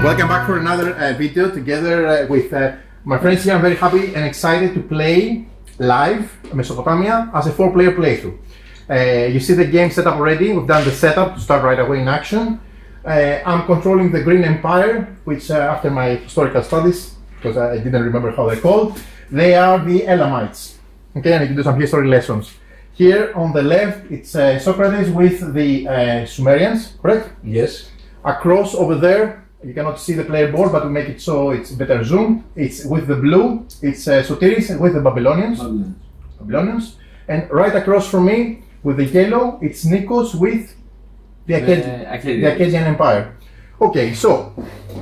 Welcome back for another video together with my friends here. I'm very happy and excited to play live Mesopotamia as a 4-player playthrough. You see the game set up already. We've done the setup to start right away in action. I'm controlling the Green Empire, which after my historical studies, because I didn't remember how they're called, they are the Elamites. Okay, I need to do some history lessons. Here on the left, it's Sokratis with the Sumerians, correct? Yes. Across over there, you cannot see the player board, but we make it so it's better zoomed. It's with the blue, it's Sokratis with the Babylonians. And right across from me, with the yellow, it's Nikos with the Akkadian Empire. Okay, so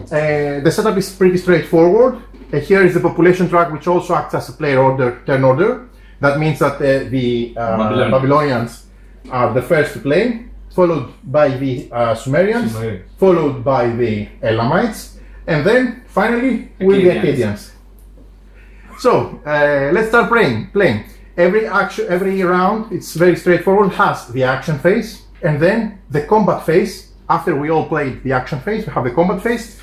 the setup is pretty straightforward. Here is the population track, which also acts as a player order, turn order. That means that the Babylonians are the first to play, followed by the Sumerians, followed by the Elamites, and then finally with the Akkadians. So let's start playing. Every round, it's very straightforward, has the action phase and then the combat phase. After we all played the action phase, we have the combat phase,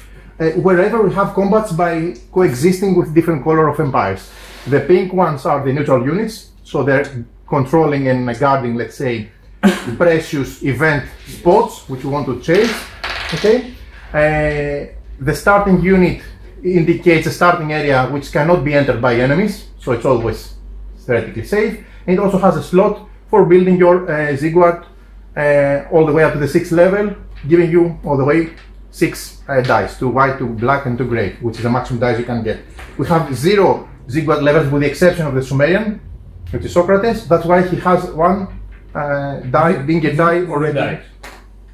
wherever we have combats by coexisting with different color of empires. The pink ones are the neutral units, so they're controlling and guarding, let's say, precious event spots which we want to chase. Okay, the starting unit indicates a starting area which cannot be entered by enemies, so it's always theoretically safe. And it also has a slot for building your zigourat all the way up to the 6th level, giving you all the way 6 dice, 2 white, 2 black, and 2 gray, which is the maximum dice you can get. We have 0 zigourat levels with the exception of the Sumerian, which is Sokratis. That's why he has 1 dingir die already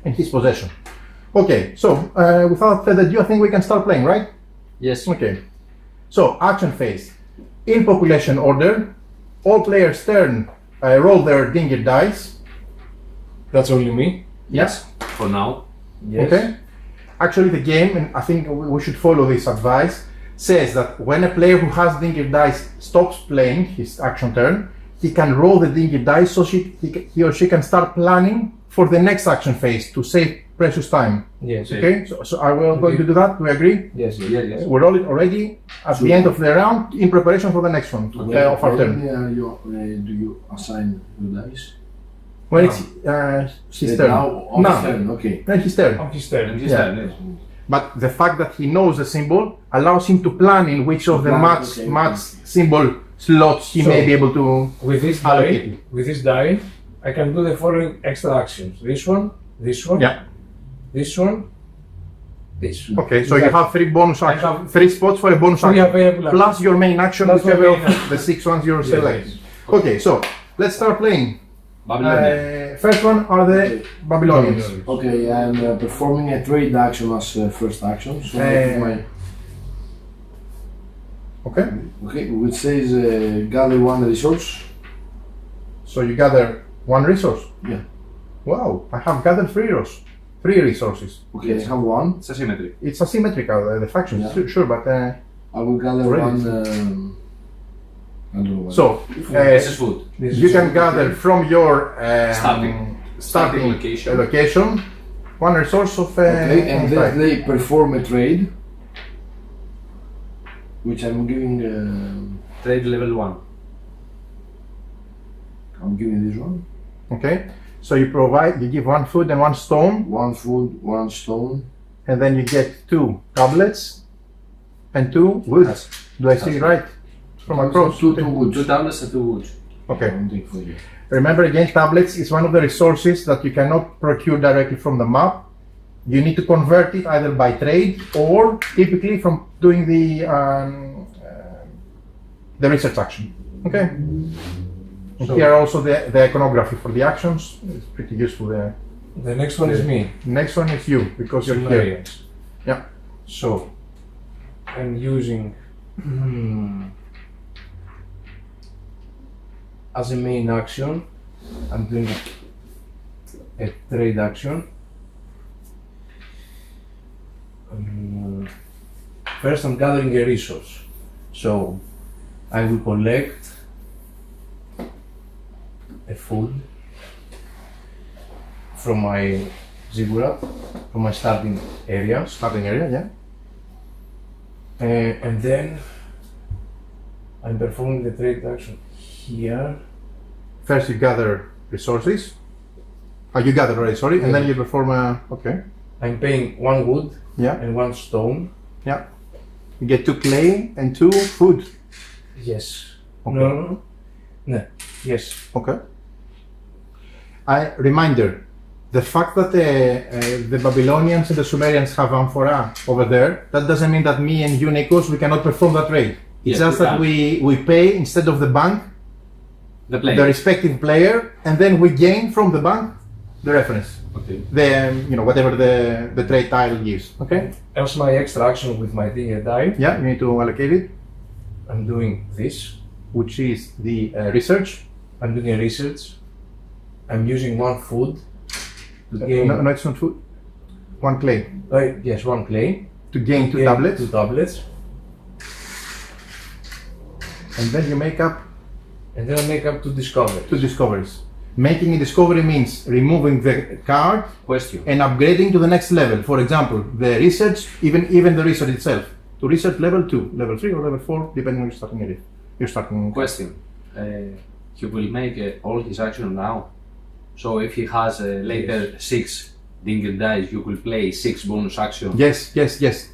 in his possession. Okay, so without further ado, I think we can start playing, right? Yes. Okay, so action phase. In population order, all players turn roll their dingir dice. That's only me? Yes. For now. Yes. Okay. Actually, the game, and I think we should follow this advice, says that when a player who has dingir dice stops playing his action turn, he can roll the dingir dice so he or she can start planning for the next action phase to save precious time. Yes. Okay, so are we all going to do that? Do we agree? Yes. Yes. We roll it already at the end of the round in preparation for the next one of our turn. Do you assign the dice? When it's his turn. Now, turn. Okay. Then his turn. His turn. Yeah. But the fact that he knows the symbol allows him to plan in which of the match symbol slots he may be able to allocate. With this die, I can do the following extra actions. This one, this one, this one, this. Okay, so you have 3 bonus actions, 3 spots for a bonus action, plus your main action, whichever of the 6 ones you select. Okay, so let's start playing. First one are the Babylonians. Okay, I'm performing a trade action as first action. So okay, which says gather 1 resource. So you gather 1 resource? Yeah. Wow, I have gathered 3 resources. Okay, I have 1. It's asymmetric. It's asymmetrical, the factions, sure, but I will gather 1. So, this is food. You can gather from your starting location 1 resource of okay, and then they perform a trade, which I'm giving trade level 1. I'm giving this one. Okay, so you give 1 food and 1 stone. 1 food, 1 stone. And then you get 2 tablets and 2 woods. Do I see it right? From across. 2 woods. 2 tablets and 2 woods. Okay. Remember again, tablets is one of the resources that you cannot procure directly from the map. You need to convert it either by trade or typically from doing the research action. Okay. So here also the iconography for the actions is pretty useful there. The next one is me. Next one is you because you're here. Yeah. So I'm using as a main action, I'm doing a trade action. First I'm gathering a resource. So I will collect a food from my zigourat, from my starting area. Starting area, yeah. And then I'm performing the trade action here. First you gather resources. You gather already, sorry, and then you perform a, okay. I'm paying 1 wood Yeah. and 1 stone. Yeah. You get 2 clay and 2 food. Yes. Okay. No. Yes. Okay. Reminder, the fact that the Babylonians and the Sumerians have amphora over there, that doesn't mean that me and you, Nikos, we cannot perform that trade. It's just that we pay instead of the bank, the respective player, and then we gain from the bank the reference. Okay. Whatever the trade tile gives. Okay. As my extra action with my dingir die. Yeah, you need to allocate it. I'm doing this, which is the research. I'm doing a research. I'm using 1 food to gain. No, it's not food. 1 clay. Yes, 1 clay. To gain 2 tablets. 2 tablets. And then you make up. And then I make up 2 discoveries. 2 discoveries. Making a discovery means removing the card and upgrading to the next level. For example, the research, even the research itself, to research level 2, level 3, or level 4, depending on your starting area. Question. He will make all his action now. So if he has later 6 dingir dice, you will play 6 bonus action. Yes.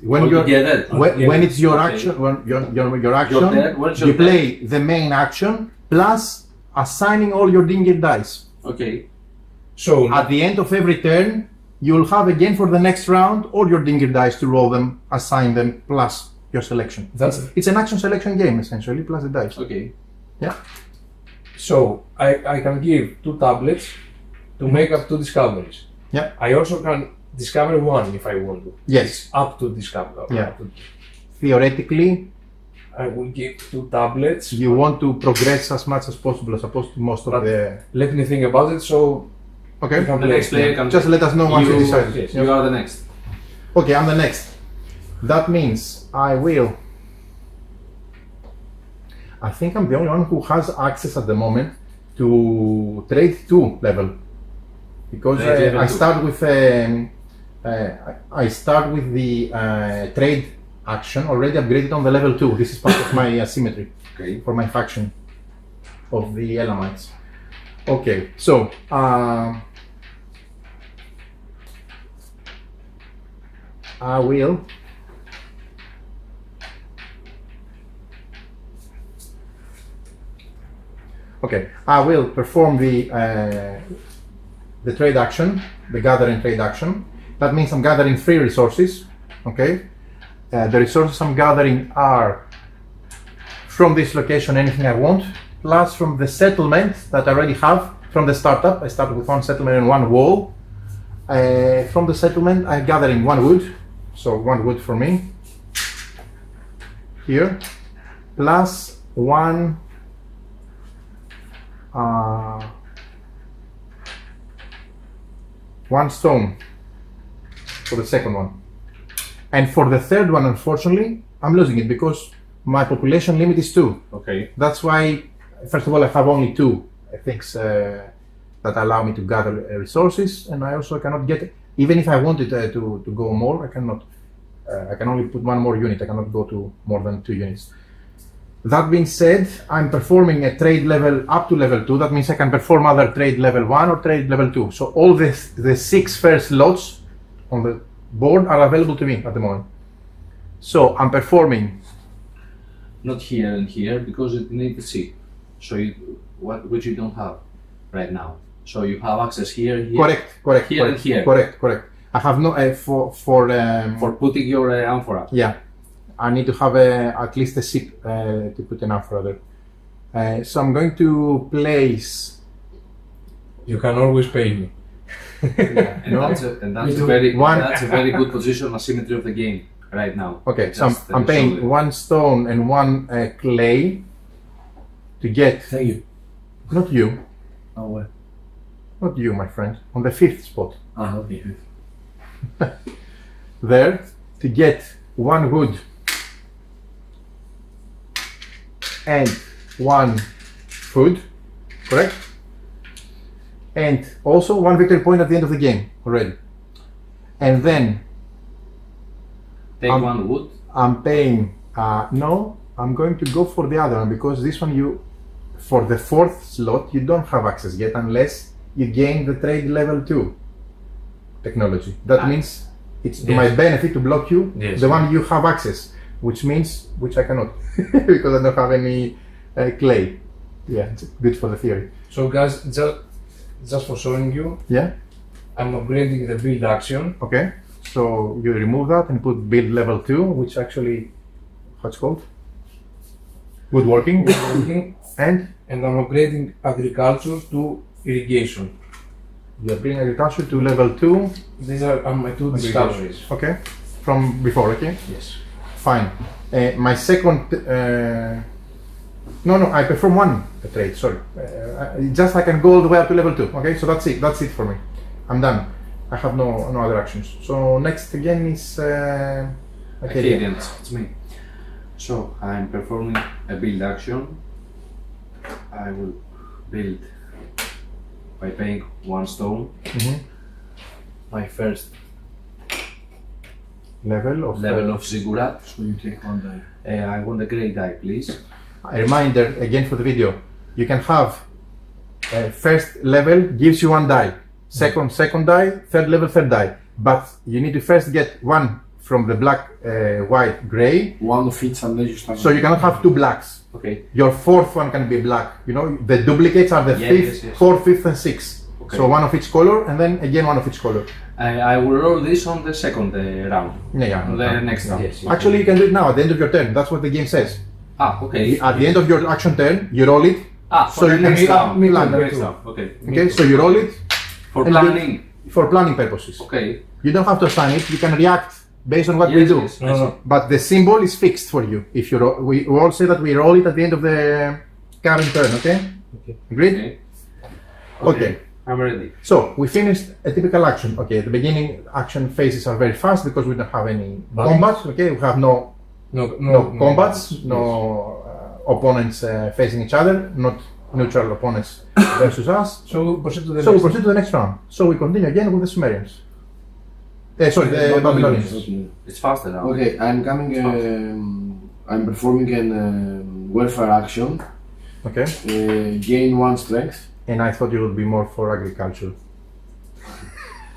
When it's your action, when your action, you play the main action plus assigning all your dingir dice. Okay. So at the end of every turn, you'll have again for the next round all your dingir dice to roll them, assign them, plus your selection. It's an action selection game essentially, plus the dice. Okay. Yeah. So I can give 2 tablets to make up 2 discoveries. Yeah. I also can discover 1 if I want to. Yes. Up to discover. Yeah. Theoretically, I will give 2 tablets. You want to progress as much as possible as opposed to most of the... Let me think about it, so... Okay. The next player can... Just let us know once you decide. Yes, you are the next. Okay, I'm the next. That means I think I'm the only one who has access at the moment to trade 2 level. Because I start with the trade action already upgraded on the level 2. This is part of my asymmetry for my faction of the Elamites. Okay, so I will perform the trade action, the gathering trade action. That means I'm gathering 3 resources. Okay. The resources I'm gathering are from this location, anything I want, plus from the settlement that I already have from the startup. I started with 1 settlement and 1 wall. From the settlement, I'm gathering 1 wood, so 1 wood for me here, plus 1 stone for the second one. And for the third one, unfortunately, I'm losing it because my population limit is 2. Okay. That's why, first of all, I have only 2 things that allow me to gather resources, and I also cannot get, even if I wanted to go more, I cannot. I can only put 1 more unit. I cannot go to more than 2 units. That being said, I'm performing a trade level up to level 2. That means I can perform other trade level 1 or trade level 2. So all the 6 first lots on the board are available to me at the moment. So I'm performing. Not here and here because it needs C. So which you don't have right now. So you have access here, correct, here and here. Correct. I have no for putting your amphora. Yeah, I need to have at least a sip to put an amphora there. So I'm going to place. You can always pay me. Yeah, and that's a very good position asymmetry of the game right now. Okay, so I'm paying 1 stone and 1 clay to get. Thank you. Not you. Oh, what? Not you, my friend. On the 5th spot. Ah, okay. There to get 1 wood and 1 food, correct? And also 1 victory point at the end of the game already. And then take 1 wood I'm paying. No, I'm going to go for the other one because this one for the fourth slot you don't have access yet unless you gain the trade level 2 technology. That means it's to my benefit to block you the one you have access, which I cannot because I don't have any clay. Yeah, it's good for the theory. So guys, just for showing you, I'm upgrading the build action. Okay, so you remove that and put build level 2, which actually, what's called? Woodworking. And I'm upgrading agriculture to irrigation. You are bringing agriculture to level 2. These are my 2 discoveries. Okay, from before, okay? Yes. Fine. My second, no, I perform one trade, sorry. Just I can go all the way up to level 2, okay? So that's it for me. I'm done. I have no other actions. So next again is Acadians, it's me. So I'm performing a build action. I will build by paying 1 stone. My first level of zigourat. So you take 1 die. I want a grey die, please. A reminder again for the video. You can have first level gives you 1 die, second die, third level third die. But you need to first get 1 from the black, white, grey. 1 of each unless you start. So you cannot have 2 blacks. Okay. Your fourth one can be black. You know, the duplicates are the fourth, fifth, and sixth. Okay. So 1 of each color, and then again 1 of each color. I will roll this on the second round. On the next round. Yes. Actually, you can do it now at the end of your turn. That's what the game says. Okay. At the end of your action turn, you roll it. So you can start plan. Okay. So you roll it for planning. For planning purposes. Okay. You don't have to assign it. You can react based on what we do. But the symbol is fixed for you. If you we all say that we roll it at the end of the current turn. Okay. Agreed? Okay. I'm ready. So we finished a typical action. Okay, at the beginning action phases are very fast because we don't have any combats. Okay, we have no combats, no opponents facing each other, not neutral opponents versus us. So we proceed to the next round. So we continue again with the Sumerians. The Babylonians. It's faster now. Okay, I'm coming. I'm performing a welfare action. Okay. Gain 1 strength. And I thought you would be more for agriculture.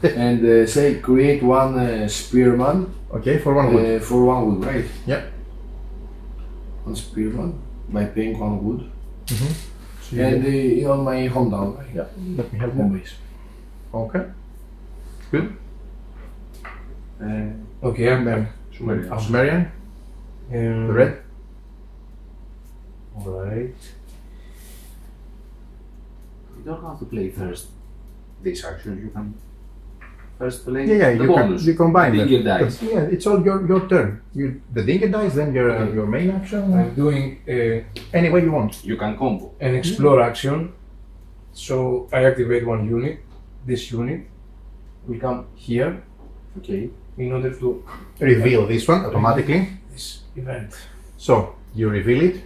And say create 1 spearman. Okay, for 1 wood. For 1 wood, right? Yeah. 1 spearman by paying 1 wood. So and on my hometown. Right? Yeah. Let me help home you. base. Okay. Good. Okay, I'm back. Sumerian. The red. Alright. You don't have to play first this action. You can first play the bonus. You combine the dingir dice. Yeah, it's all your turn. The dingir dice, then your main action. I'm doing any way you want. You can combo an explore action. So I activate 1 unit. This unit will come here. Okay. In order to reveal this one automatically. This event. So you reveal it.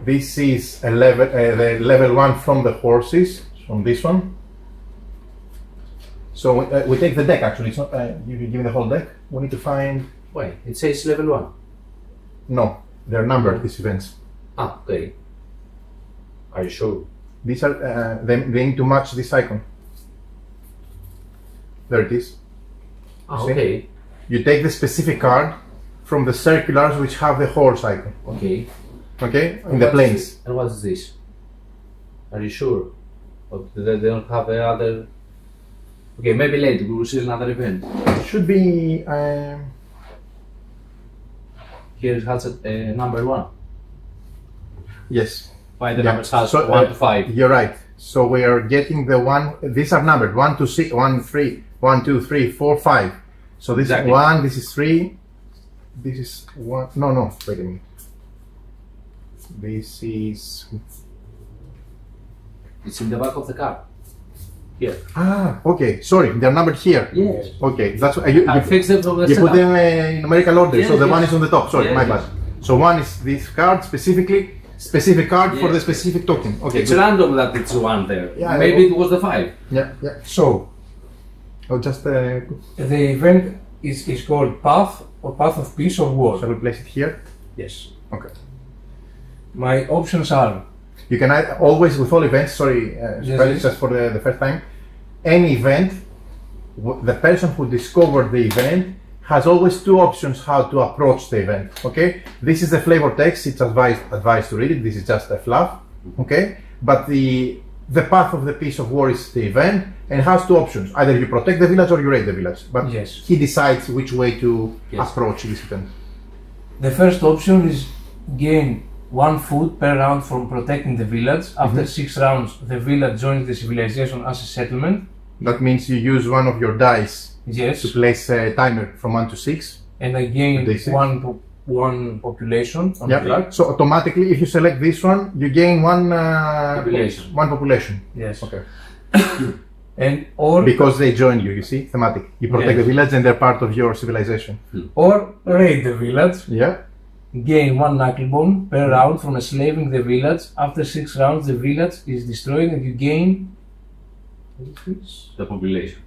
This is a level, the level 1 from the horses, from this one. So we take the deck actually. It's not you give me the whole deck. We need to find. Wait, it says level 1. No, they're numbered. These events. Okay. Are you sure? These are they need to match this icon. There it is. Okay. You take the specific card from the circulars which have the horse icon. Okay. Okay, in the planes. And what is this? Are you sure? Or they don't have other. Okay, maybe later we will see another event. It should be. Here it has a number 1. Yes. Why the numbers has 1 to 5? You're right. So we are getting the 1. These are numbered 1 to 6, 1, 3, 1, 2, 3, 4, 5. So this is 1. This is 3. This is 1. No. Wait a minute. This is. It's in the back of the card. Here. Okay. Sorry, they're numbered here. Yes. Okay, that's what you fixed them from the You put them in numerical order. Yes, so the 1 is on the top. Sorry, my bad. So 1 is this card specific card for the specific token. Okay. It's random that it's 1 there. Yeah, maybe it was the 5. Yeah. So just the event is called Path path of peace or war. Shall we place it here? Yes. Okay. My options are. You can always, with all events, sorry, Yes. just for the first time, any event, the person who discovered the event has always two options how to approach the event. Okay, this is the flavor text. It's advised to read it. This is just a fluff. Okay, but the path of the piece of war is the event, and has two options: either you protect the village or you raid the village. But Yes. he decides which way to Yes. approach this event. The first option is gain 1 food per round from protecting the village. After 6 rounds, the village joins the civilization as a settlement. That means you use one of your dice Yes. to place a timer from 1 to 6. And I gain D6. one population on Yeah. the clock. So automatically, if you select this one, you gain one Population. One population. Yes. Okay. And or Because they join you. You see, thematic. You protect Yes. the village, and they're part of your civilization. raid the village. Yeah. Gain 1 knucklebone per round from enslaving the village. After 6 rounds, the village is destroyed and you gain The population.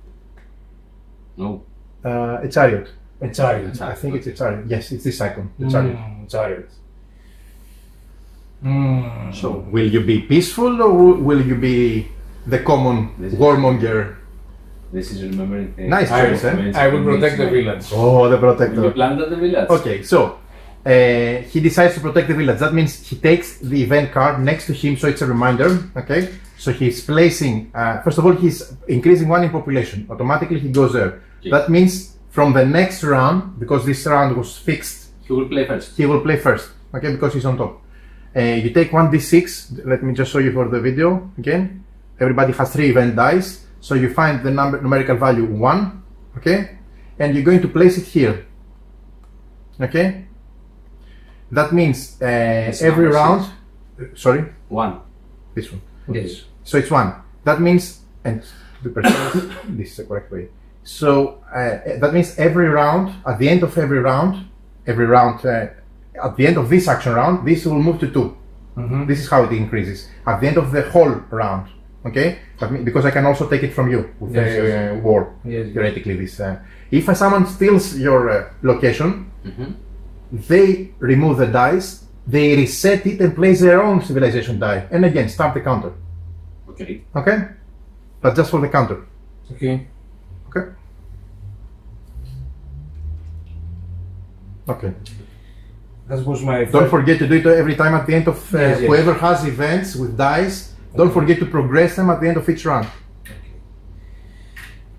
No. A chariot. a chariot. I think it's a chariot. Yes, it's this icon. The chariot. Chariot. So Will you be peaceful or will you be the common This is- warmonger? this is remembering things. Nice choice, eh? I will protect the village. Oh, the Will you protector. plant at the village? Okay, so he decides to protect the village. That means he takes the event card next to him, so it's a reminder. Okay, so he's placing. First of all, he's increasing 1 in population. Automatically, he goes there. Okay. That means from the next round, because this round was fixed, He will play first. he will play first. Okay, because he's on top. You take 1d6. Let me just show you for the video again. Everybody has 3 event dice, so you find the numerical value 1. Okay, and you're going to place it here. Okay. That means every number round. Sorry, 1. this one. Yes. So it's 1. That means, and to be precise, this is the correct way. So that means every round, at the end of every round, at the end of this action round, this will move to 2. This is how it increases. At the end of the whole round, okay? That means, because I can also take it from you with Yes, the yes. war. Yes. Theoretically, this. If someone steals your location, Mhm. they remove the dice, they reset it and place their own civilization die, and again start the counter. Okay. Okay, but just for the counter. Okay. Okay. Okay. That was my Don't forget to do it every time at the end of Yes, yes. whoever has events with dice. Don't forget to progress them at the end of each round.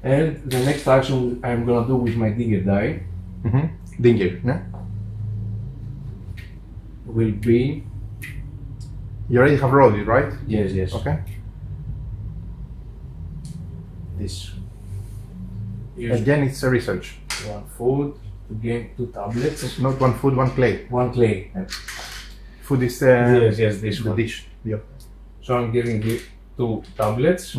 And the next action I'm gonna do with my dingir die Dingir. Yeah? will be You already have rolled it, right? yes. Okay. This. Use Again, it's a research. 1 food to gain 2 tablets. Not 1 food, 1 clay. 1 clay. Food is Yes, this the one. dish. Yeah. So I'm giving you 2 tablets,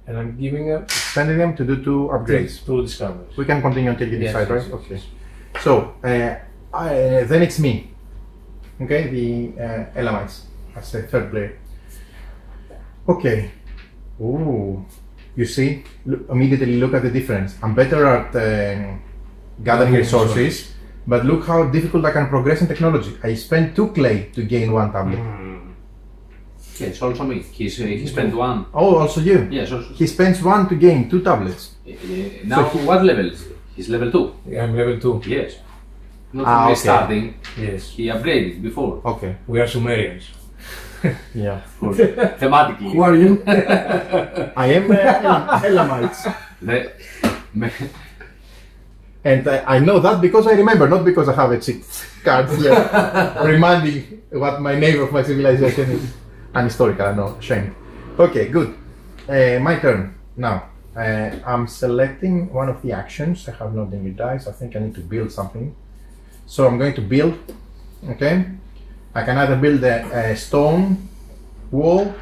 and I'm giving up Spending them to do 2 upgrades. 2 discoveries. We can continue until you Yes, decide, yes, right? yes, Okay. yes. So then it's me. Okay, the Elamites as the third player. Okay. Ooh, you see, immediately look at the difference. I'm better at gathering resources, but look how difficult I can progress in technology. I spent 2 clay to gain 1 tablet. Yes, also me. He spent 1. Oh, also you. Yes, also. He spends 1 to gain 2 tablets. Now, what level? He's level 2. I'm level 2. Yes. Not Ah, only okay. starting, Yes. he upgraded before. Okay. We are Sumerians. Yeah. Thematically. Who are you? I am Elamites. The- And I know that because I remember, not because I have a cheat card here reminding what my name of my civilization is. Unhistorical, I know, shame. Okay, good. My turn. Now, I'm selecting one of the actions. I have not any dice. I think I need to build something. So I'm going to build, okay? I can either build a stone wall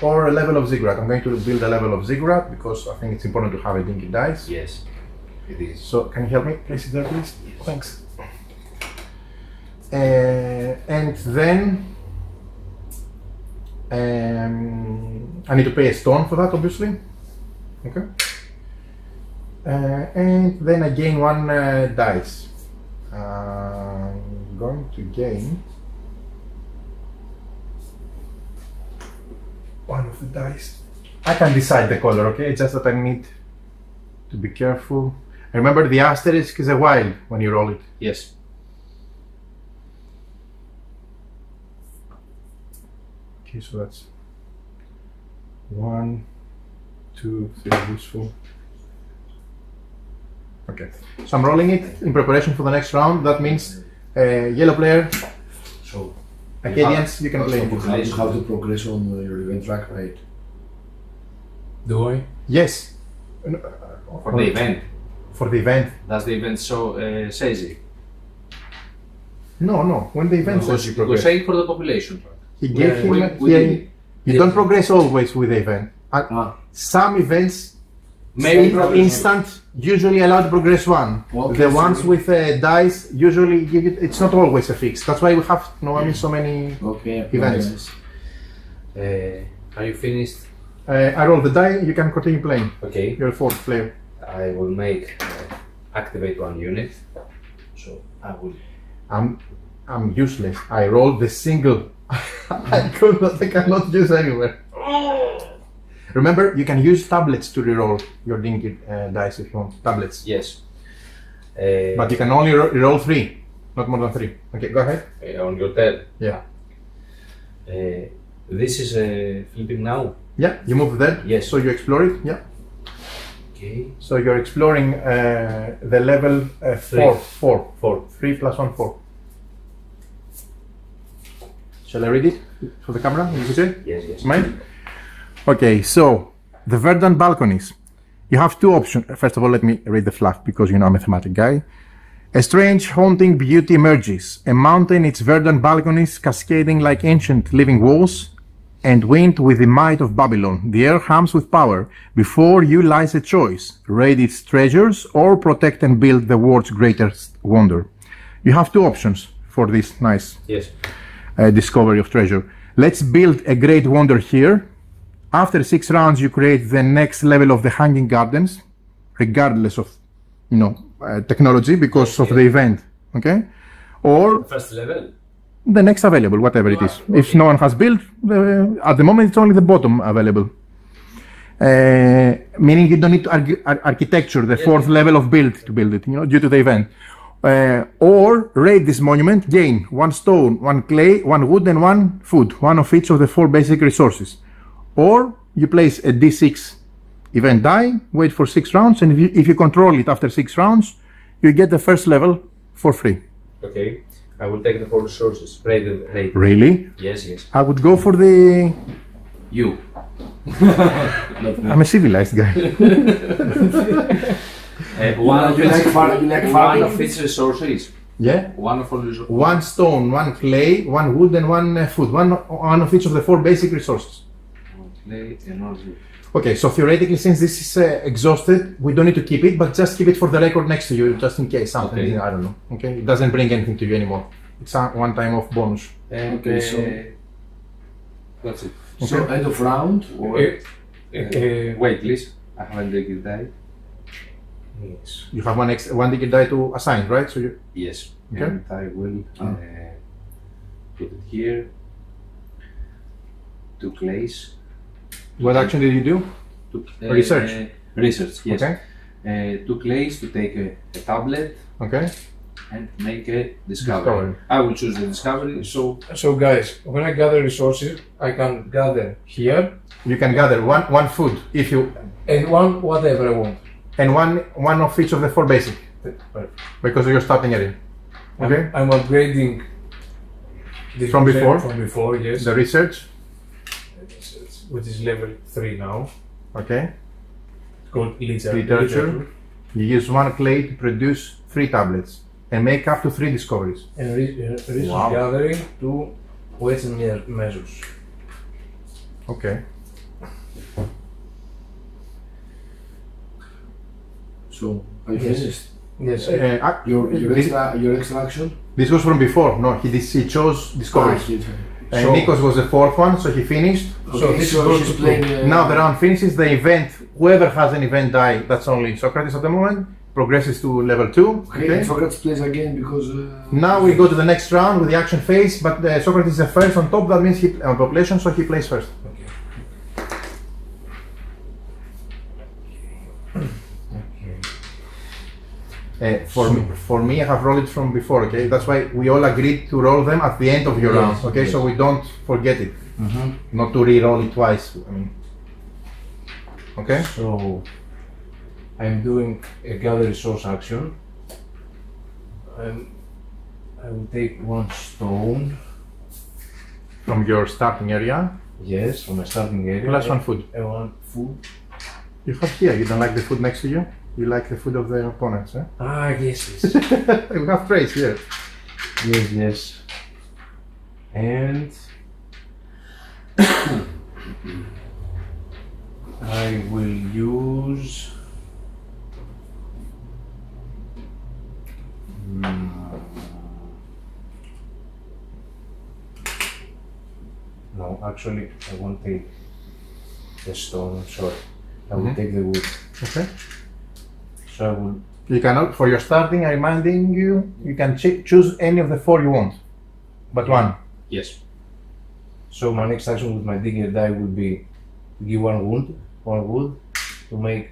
or a level of ziggurat. I'm going to build a level of ziggurat because I think it's important to have a dinky dice. Yes, it is. So can you help me place it there, please? Thanks. And then I need to pay a stone for that, obviously. Okay. And then I gain one dice. I'm going to gain one of the dice. I can decide the color, okay? Just that I need to be careful. Remember, the asterisk is a while when you roll it. Yes. Okay, so that's 1, 2, 3 useful. Okay, so I'm rolling it in preparation for the next round. That means yellow player, So Acadians, you can play. you have to progress on your event track, right? Do I? Yes. For the event. For the event. Does the event show says it? No. When the event says you It was progress. saying for the population. He gave him. we did it. You don't progress always with the event. Some events, Maybe instant, usually allow to progress one. Okay, The so ones with dice usually give it. It's not always a fix. That's why we have so many Okay. events. Are you finished? I roll the die. You can continue playing. Okay. You're a fourth player. I will make activate one unit. So I will. I'm useless. I rolled the single. I cannot use anywhere. Remember, you can use tablets to reroll your dingir dice if you want. Tablets. Yes. But you can only roll 3, not more than 3. Okay, go ahead. On your turn. Yeah. This is flipping now. Yeah, you move that. Yes. So you explore it. Yeah. Okay. So you're exploring the level 4. 3 plus 1, 4. Shall I read it for the camera? Is it? Yes. Mine? Okay, so the verdant balconies. You have two options. First of all, let me read the fluff because you know I'm a thematic guy. A strange, haunting beauty emerges. A mountain, its verdant balconies cascading like ancient living walls, and wind with the might of Babylon. The air hums with power. Before you lies a choice: raid its treasures or protect and build the world's greatest wonder. You have two options for this nice discovery of treasure. Let's build a great wonder here. After 6 rounds, you create the next level of the Hanging Gardens, regardless of, technology because of the event. Okay, or First level. the next available, whatever it is. Okay. If no one has built, at the moment it's only the bottom available. Meaning you don't need to architecture the 4th level of build to build it, due to the event. Or raid this monument, gain 1 stone, 1 clay, 1 wood, and 1 food, 1 of each of the 4 basic resources. Or you place a d6 event die, wait for 6 rounds, and if you control it after 6 rounds, you get the first level for free. Okay. I will take the 4 resources. Raid. Really? Yes. I would go for the... You. I'm a civilized guy. One of each resources. Yeah. One of all resources. 1 stone, 1 clay, 1 wood, and 1 food. One of each of the 4 basic resources. Clay and all. Okay, so theoretically, since this is exhausted, we don't need to keep it, but just keep it for the record next to you, just in case something. Okay. I don't know. Okay, it doesn't bring anything to you anymore. It's a one-time off bonus. Okay, so that's it. So end of round. Or Wait, please. I haven't taken it die. Yes. You have one dingir die to assign, right? So you. Yes. Okay. And I will put it here. 2 clays. What action did you do? Research. Research. Yes. Okay. 2 clays to take a tablet. Okay. And make a discovery. I will choose the discovery. So guys, when I gather resources, I can gather here. You can gather one food if you. And 1 whatever I want. And one of each of the 4 basic. Because of your starting area. Okay. I'm upgrading this From before? From before, yes. The research. Which is level 3 now. Okay. It's called Literature. You use 1 clay to produce 3 tablets and make up to 3 discoveries. And resource gathering to weights and measures. Okay. So are you finished? Yes. Your extra action? This was from before. No, he chose discoveries. Nikos was the fourth one, so he finished. Okay, so he's playing. Now the round finishes. The event, whoever has an event die, that's only Sokratis at the moment, progresses to level 2. Okay, Sokratis plays again because. Now we go to the next round with the action phase, but Sokratis is the first on top. That means he population, so he plays first. Okay. For me, I have rolled it from before. Okay, that's why we all agreed to roll them at the end of your round. Okay, so we don't forget it, not to re-roll it twice. I mean, okay. So I'm doing a gather resource action. I will take 1 stone From your starting area. Yes, from my starting area. Plus 1 food. And 1 food. You have here. You don't like the food next to you. You like the food of the opponents, eh? Ah, yes, yes. We have trays here. Yes, yes. And I will use no, actually I won't take the stone, I'm sorry. I will take the wood. Okay. So I will. You cannot, for your starting, I'm reminding you, you can choose any of the 4 you want, but one. Yes. So my next action with my dingir die will be to give one wood to make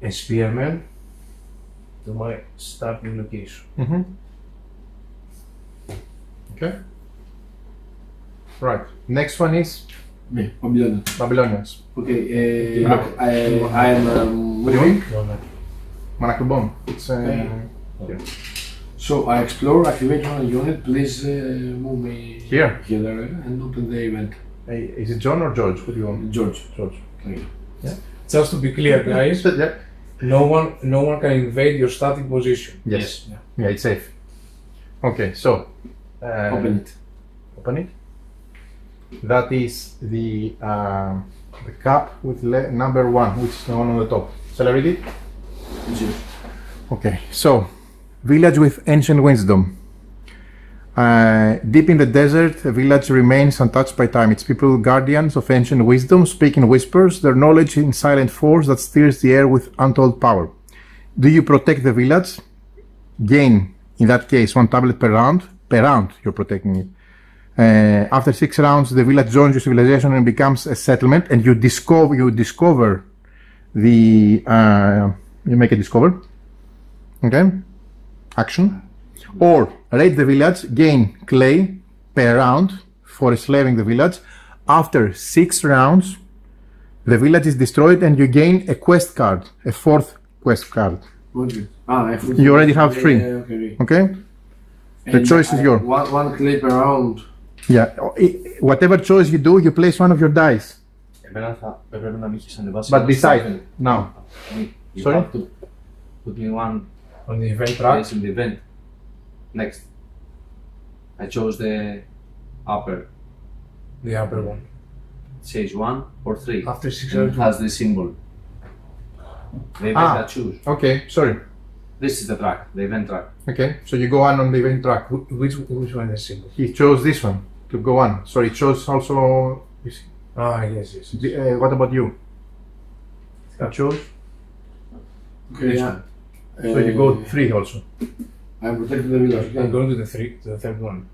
a spearman to my starting location. Okay. Right. Next one is Me, Babylonian. Babylonians. Okay, I am. What do you mean? Manakubon. It's So I explore, activate one unit. Please move me Here. and open the event. Is it John or George? What do you want? George. George. Okay. Just to be clear, guys, Yeah. no one can invade your starting position. Yes. Yeah, it's safe. Okay, so Open it. Open it. That is the cup with number 1, which is the one on the top. Shall I read it? Yes. Okay, so village with ancient wisdom. Deep in the desert, a village remains untouched by time. Its people, guardians of ancient wisdom, speak in whispers, their knowledge in silent force that steers the air with untold power. Do you protect the village? Gain, in that case, 1 tablet per round. Per round, you're protecting it. After 6 rounds, the village joins your civilization and becomes a settlement, and you discover the you make a discover. Okay, action. Or raid the village, gain clay per round for enslaving the village. After 6 rounds, the village is destroyed and you gain a quest card, a 4th quest card. Okay. You already have 3. Okay. The choice is yours. One clay per round. Yeah, whatever choice you do, you place one of your dice. But decide now. You Sorry? have to put me one On the event track. place in the event. Next. I chose the upper. The upper one. It says 1 or 3. After 6 And it rounds. has the symbol. The event I choose. Okay, sorry. This is the track, the event track. Okay, so you go on the event track. Which one is symbol? He chose this one to go on. So he chose also. Ah, yes, yes. What about you? You chose. Okay, This yeah. one. So you go 3 also. I'm protecting the village. I'm going to the third one.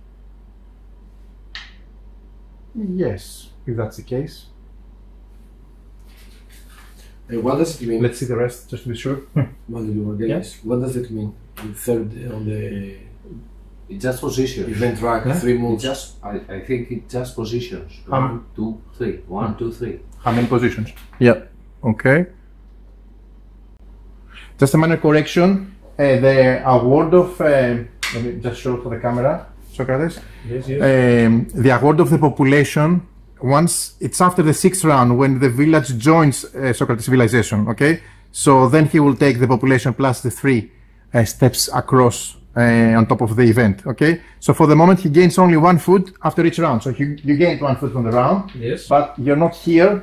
Yes, if that's the case. What does it mean? Let's see the rest just to be sure. What do you want? Yes. What does it mean? The third on the It's just positions. event track, Yeah. 3 It moves. just, I think it just positions. 1, 2, 3. 1, 2, 3. How many positions? Yeah. Okay. Just a minor correction. The award of let me just show for the camera, Sokratis. Yes, yes. The award of the population. Once it's after the 6th round when the village joins Sokratis civilization. Okay. So then he will take the population plus the 3 steps across on top of the event. Okay. So for the moment he gains only 1 food after each round. So you gained 1 food from the round. Yes. But you're not here.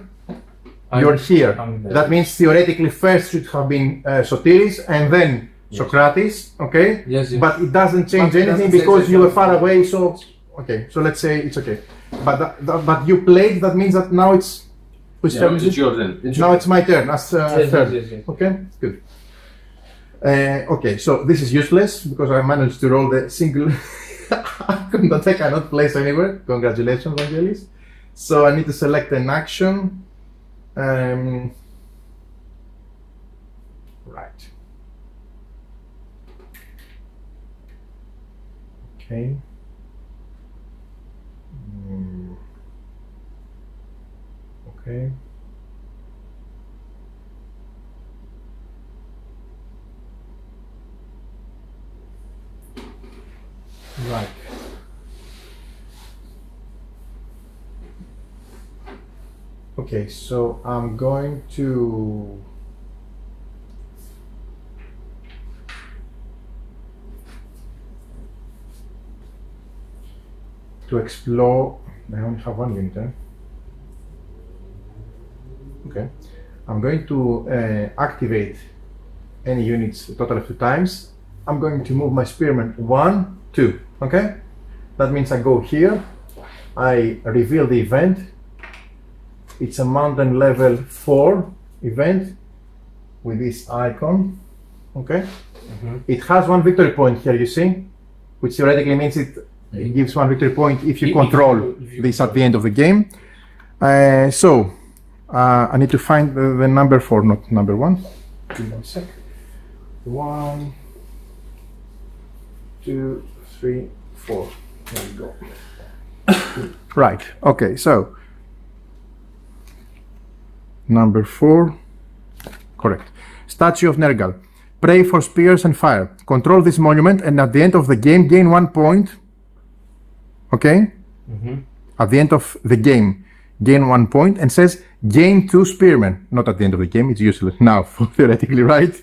You're here. That means theoretically first should have been Sotiris and then Sokratis, okay? Yes, yes. But it doesn't change But it anything doesn't because change you were anything. far away, so Okay, so let's say it's okay. But you played, that means that now it's... Whose turn is it? It's your turn. Now it's my turn as third. Yes. Okay, good. Okay, so this is useless because I managed to roll the single icon that I cannot place anywhere. Congratulations, Vangelis. So I need to select an action. Right. Okay. Okay. Right. Okay, so I'm going to explore. I only have one unit there. Okay, I'm going to activate any units a total of 2 times. I'm going to move my spearman 1, 2. Okay, that means I go here, I reveal the event. It's a mountain level 4 event with this icon. Okay, it has 1 victory point here, you see, which theoretically means it gives 1 victory point if you control this at the end of the game. So I need to find the number 4, not number 1. Give me a sec. 1, 2, 3, 4. There we go. Right. Okay. So number 4. Correct. Statue of Nergal. Pray for spears and fire. Control this monument, and at the end of the game, gain 1 point. Okay. At the end of the game, gain 1 point, and says gain 2 spearmen. Not at the end of the game. It's useless now, theoretically, right?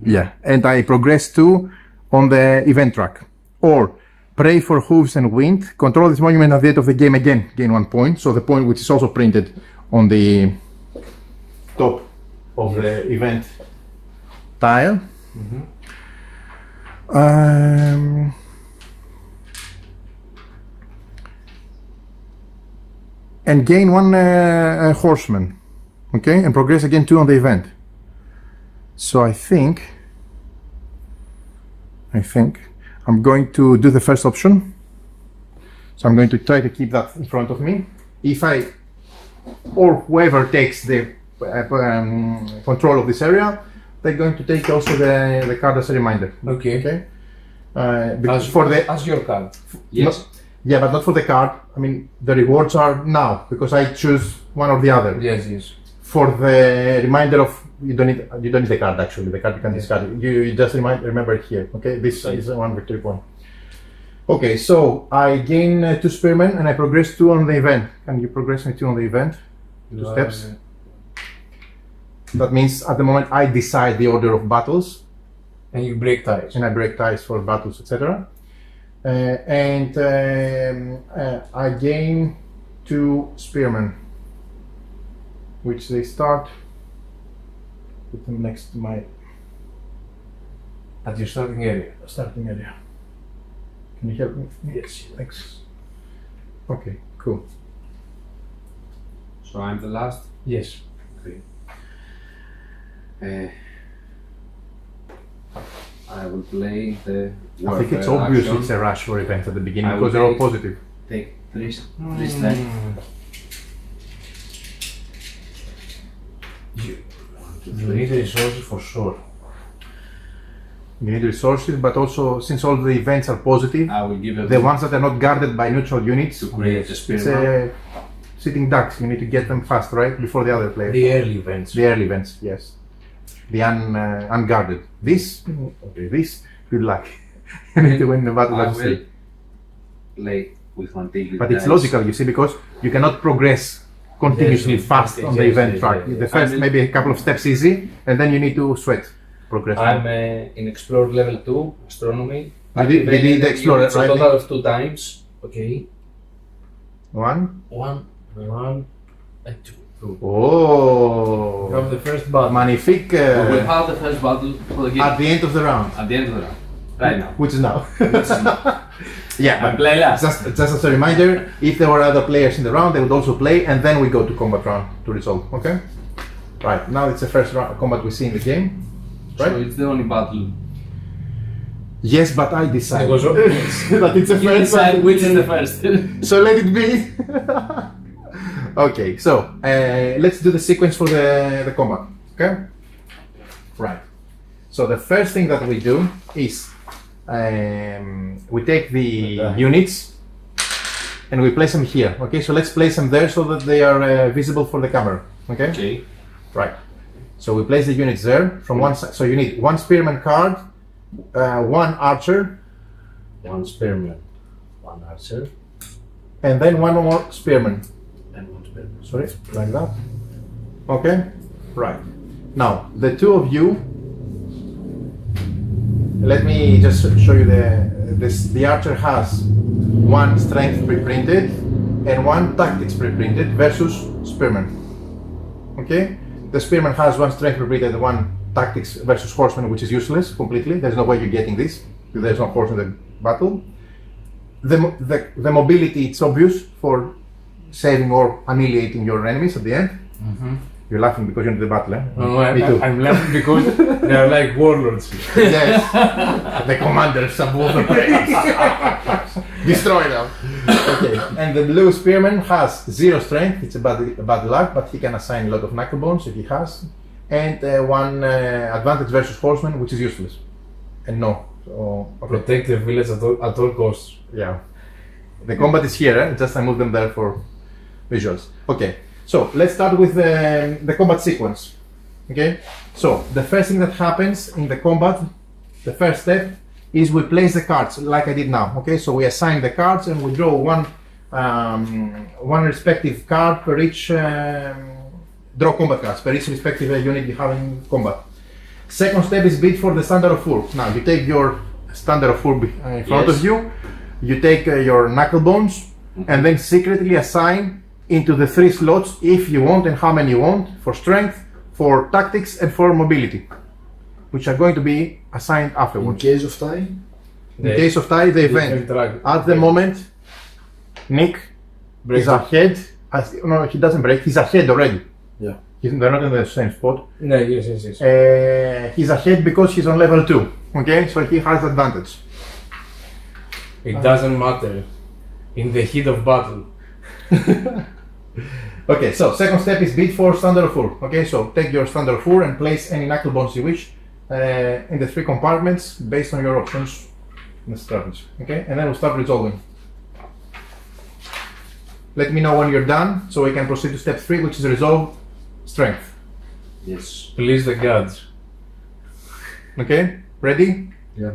Yeah. And I progress 2 on the event track. Or pray for hooves and wind. Control this monument at the end of the game again. Gain 1 point. So the point which is also printed on the top of the event tile. And gain 1 horseman. Okay, and progress again 2 on the event. So I think I'm going to do the first option. So I'm going to try to keep that in front of me. If I, or whoever takes the control of this area, they're going to take also the card as a reminder. Okay. Because for the as your card. Yes. Yeah, but not for the card. I mean, the rewards are now because I choose one or the other. Yes. For the reminder of you don't need the card actually. The card you can discard it. You just remember it here. Okay, this is 1 victory point. Okay, so I gain 2 spearmen and I progress 2 on the event. Can you progress me 2 on the event? 2 steps. That means at the moment I decide the order of battles. And you break ties. And I break ties for battles, etc. I gain 2 spearmen, which they start. Put them next to my at your starting area. Can you help me? Yes, thanks. Okay, cool. So I'm the last? Yes. Okay. I will play the I think it's obvious action. it's a rush for events at the beginning I because they're all positive. Take 3 strength. You need resources for sure. You need resources, but also since all the events are positive, I will give the ones that are not guarded by neutral units, to create a it's spearman. sitting ducks. You need to get them fast, right, before the other player. The early events. The early events, yes. The unguarded. This, okay, this, good luck. You need to win the battle. I will play with 1 ticket. But it's logical, you see, because you cannot progress continuously fast on the event track. The first maybe a couple of steps easy, and then you need to sweat progress. I'm in Explorer level 2, Astronomy. You did the Explorer, It's a right? total of 2 times. Okay. 1 and 2. Oh! From the first battle. Magnifique! We will have the first battle for the game. At the end of the round. At the end of the round. Right now. Which is now. Yeah, I play last. just as a reminder, if there were other players in the round, they would also play, and then we go to combat round to resolve. Okay. Right. Now it's the first round combat we see in the game. Right. So it's the only battle. Yes, but I decide that it's the You first decide one. which is the first. So let it be. Okay, so let's do the sequence for the combat. Okay. Right. So the first thing that we do is we take the units and we place them here. Okay, so let's place them there so that they are visible for the camera. Okay. Okay. Right. So we place the units there from one side. So you need one spearman card, one archer, One spearman, one archer, and then one more spearman. and one spearman. Sorry, like that. Okay. Right. Now the two of you. Let me just show you the archer has one strength pre-printed and one tactics pre-printed versus spearman. Okay, the spearman has one strength pre-printed and one tactics versus horseman, which is useless completely. There's no way you're getting this. There's no horse in the battle. The mobility, it's obvious for saving or annihilating your enemies at the end. You're laughing because you're in the battle, eh? No, Me too. I'm laughing because they are like warlords. Yes, the commanders above the place. Destroy them. Okay, and the blue spearman has 0 strength. It's a bad luck, but he can assign a lot of knuckle bones if he has, and one advantage versus horseman, which is useless. And no. So, okay. Protect the village at all costs. Yeah. The combat is here. Just I move them there for visuals. Okay. So let's start with the combat sequence. Okay. So the first thing that happens in the combat, the first step, is we place the cards like I did now. Okay. So we assign the cards and we draw one respective card per each. Draw combat cards per each respective unit you have in combat. Second step is bid for the standard of four. Now you take your standard of four in front of you. You take your knuckle bones and then secretly assign into the 3 slots if you want and how many you want for strength, for tactics and for mobility, which are going to be assigned In afterwards. case of tie, In case of tie, the event. At the moment, Nick is ahead. No, he doesn't break. He's ahead already. yeah. They're not in the same spot. No, yes. He's ahead because he's on level 2. Okay, so he has advantage. It doesn't matter. In the heat of battle. Okay, so second step is bid for standard of 4. Okay, so take your standard of 4 and place any knuckle bones you wish in the 3 compartments based on your options in the strategy. Okay, and then we'll start resolving. Let me know when you're done so we can proceed to step 3, which is resolve strength. Yes. Please the gods. Okay, ready? Yeah.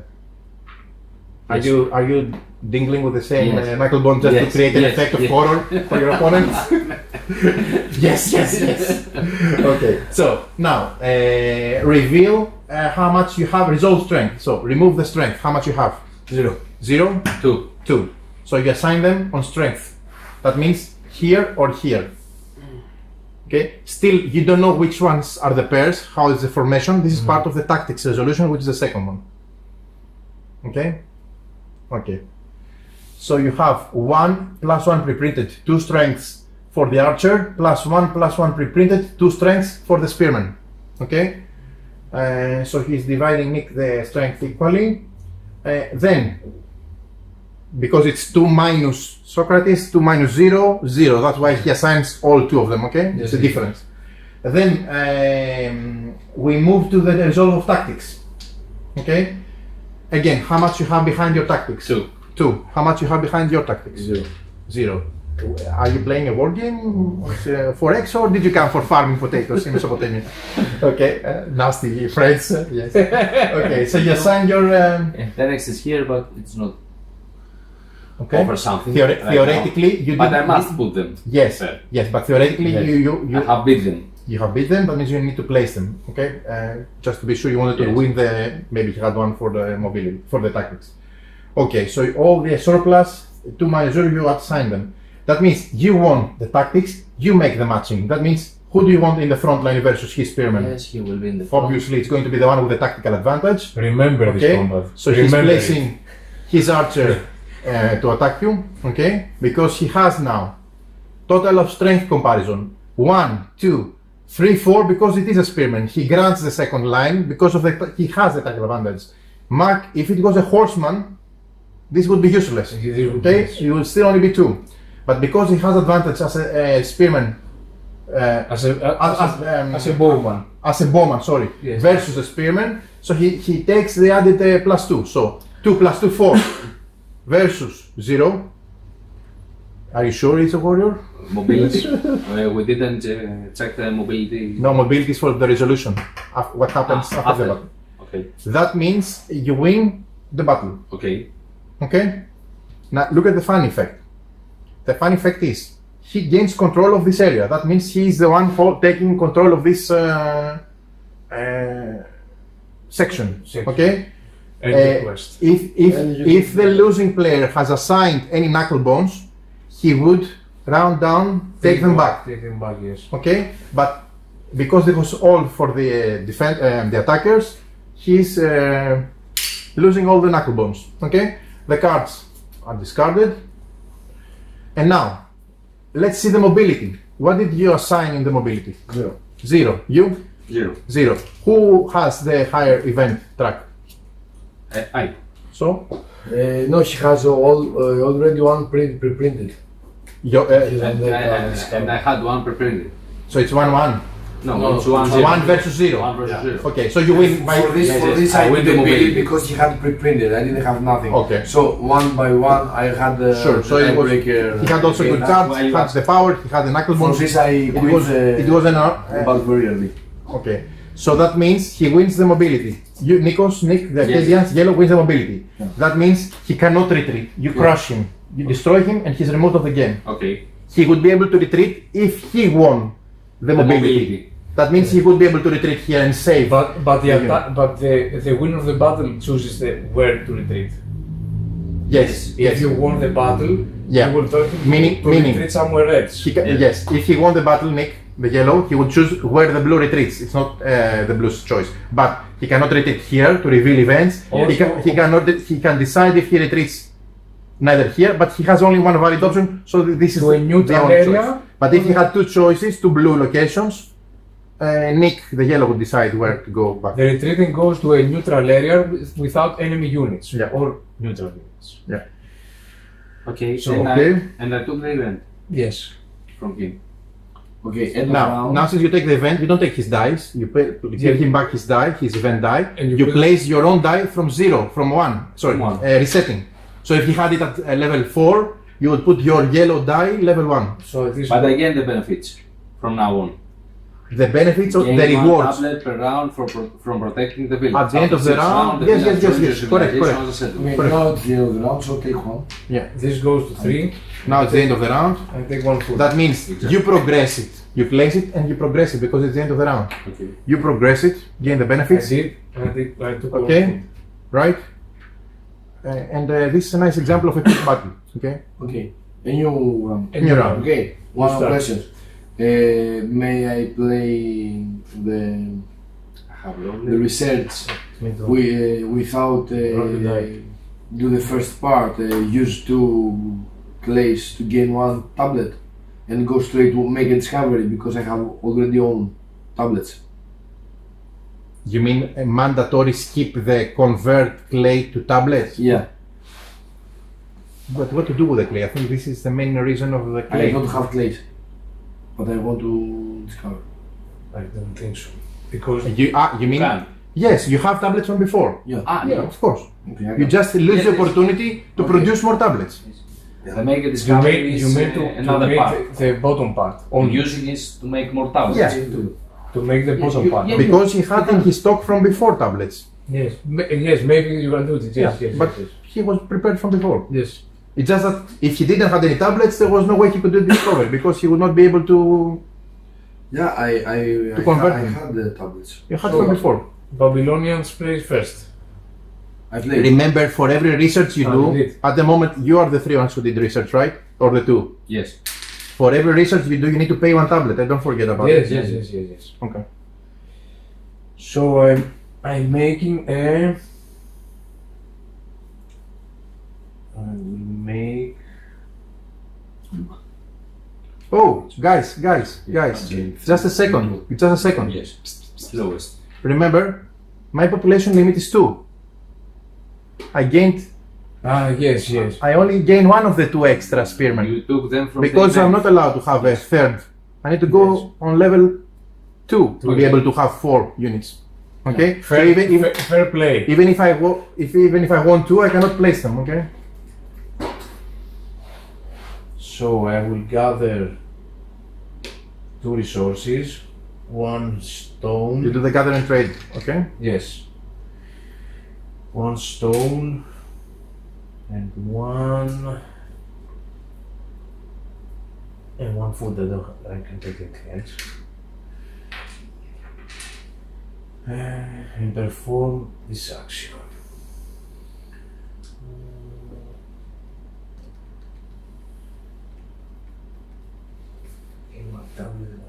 Are you dingling with the same Yes. knuckle bone just to Yes, create an yes, effect of yes. horror for your opponents? Yes. Okay, so now reveal how much you have. Resolve strength. So remove the strength. How much you have? 0. 0, 2. 2. So you assign them on strength. That means here or here. Okay. Still, you don't know which ones are the pairs. How is the formation? This is part of the tactics resolution, which is the second one. Okay. Okay. So you have 1 + 1 pre-printed, 2 strengths for the archer, +1 + 1 pre-printed, 2 strengths for the spearman. Okay. So he's dividing Nick the strength equally. Then, because it's 2 minus Sokratis, 2 minus 0, 0. That's why he assigns all 2 of them. Okay. Yes, It's a difference. Then we move to the resolve of tactics. Okay. Again, how much you have behind your tactics? 2. 2. How much you have behind your tactics? 0. 0. Are you playing a war game for X or did you come for farming potatoes in Mesopotamia? Okay, nasty friends. Yes. Okay, so you assign your. The next is here, but it's not Okay. over something. Theoretically, you But did. I must put them. Yes. there. Yes, but theoretically, Yes. you I have beat them. You have beat them, that means you need to place them, okay? Just to be sure you wanted to Yes. win the, maybe you had one for the mobility, for the tactics. Okay, so all the surplus, 2 minus 0, you assign them. That means you won the tactics, you make the matching. That means Who do you want in the front line versus his spearman? Yes, he will be in the front. Obviously, it's going to be the one with the tactical advantage. Remember this Okay, combat. so he's placing his archer to attack you. Okay, because he has now total of strength comparison 1, 2, 3, 4 because it is a spearman. He grants the second line because of he has the tactical advantage. Mark, if it was a horseman, this would be useless. Okay, it would still only be 2. But because he has advantage as a spearman, as a bowman. As a bowman, sorry, yes, versus a spearman, so he takes the added +2. So 2 + 2, 4 versus 0. Are you sure it's a warrior? Mobility. We didn't check the mobility. No, mobility is for the resolution. What happens after the battle. Okay. That means you win the battle. Okay. Okay? Now look at the fun effect. The fun effect is he gains control of this area. That means he is the one taking control of this section. Okay? If the losing player has assigned any knuckle bones, he would round down, take them back. Take them back, yes. Okay? But because it was all for the the attackers, he's losing all the knuckle bones. Okay? The cards are discarded. And now, let's see the mobility. What did you assign in the mobility? 0. 0. You? 0. 0. Who has the higher event track? I. So? No, she has already one pre-printed. And I had one pre-printed. So it's 1-1. No, it's 1-0. 1 versus 0. 1 versus 0. Okay, so you win by For this I I win the didn't mobility. beat it because he had pre-printed. I didn't have nothing. Okay. So 1 by 1 I had the Sure. So it was, breaker. he had also good cards. He had the power. He had the knuckle For bones. this I It quit was an about very early. okay. So that means he wins the mobility. You, Nick, the Arcadians, yellow wins the mobility. Yeah. That means he cannot retreat. You crush him, you destroy him, and he's removed of the game. Okay. He would be able to retreat if he won the mobility. That means he would be able to retreat here and save. But the winner of the battle chooses where to retreat. Yes. If you won the battle, Yeah. you will tell him Meaning- to retreat somewhere else. Yes. If he won the battle, Nick, the yellow, he would choose where the blue retreats. It's not the blue's choice. But he cannot retreat here to reveal events. He can decide if he retreats neither here, but he has only one valid option. So this is To a neutral the only area. choice. But if he had 2 choices, 2 blue locations, Nick, the yellow, would decide where to go back. The retreating goes to a neutral area without enemy units. Yeah. Or neutral units. Okay. So, and okay. I took the event Yes. from him. Okay, end of Now, round. since you take the event, you don't take his dice. You give him back his die, his event die. And You put- place your own die from 0, from 1. Sorry, One. resetting. So if he had it at level 4, you would put your yellow die level 1. So it is. But again, the benefits from now on. The benefits of Gain the one rewards tablet per round from protecting the village. at the end of the After 6 round. rounds, the Yes, village yes, joins yes, your correct, civilization correct. as a settlement. Okay, Correct. now it's the end of the round, so take 1. Yeah. This goes to 3 Now it's the end of the round. and take 1 food. That means Exactly. you progress it. You place it and you progress it because it's the end of the round. Okay. You progress it, gain the I benefits. did, and I took Okay. 1 food. Right? And this is a nice example of a quick battle. Okay. Okay, a new round. A new round. Okay, one Start. question. May I play the research without do the first part? Use 2 clays to gain 1 tablet and go straight to make a discovery because I have already owned tablets. You mean a mandatory skip the convert clay to tablets? Yeah, But what to do with the clay? I think this is the main reason of the I clay. don't have clays, but I want to discover. I don't think so. Because You mean? Can. Yes, you have tablets from before. Yeah. Yeah, of course. Okay, I You got- just lose the opportunity to Okay. produce more tablets. The make a you discovery made is to another make part. the bottom part. And using is to make more tablets. Yeah. To make the bottom you- part. yeah. Because he had in his stock from before tablets. Yes. Yes, maybe you can do it. Yes, yes, but yes, he was prepared from before. yes. It's just that if he didn't have any tablets, there was no way he could do the discovery because he would not be able to. Yeah, To convert I them. had the tablets. You had So- from before. Babylonians play first. I played. Remember, for every research you Ah, do, you did. at the moment you are the 3 ones who did research, right? Or the 2. Yes. For every research you do, you need to pay 1 tablet. Don't forget about it. Yes. Okay. So I'm making a. I will make. Oh, guys, just a second. Just a second. Yes. Slowest. Remember, my population limit is 2. I gained. Yes. I only gained 1 of the 2 extra spearmen You took them from because I'm not allowed to have a third. I need to go on level 2 to be able to have 4 units. Okay. So Fair play. even if I want 2, I cannot place them. Okay. So I will gather 2 resources, 1 stone. You do the gather and trade. Okay. Yes. 1 stone and 1 food that I can take it else. And perform this action. In my tablet.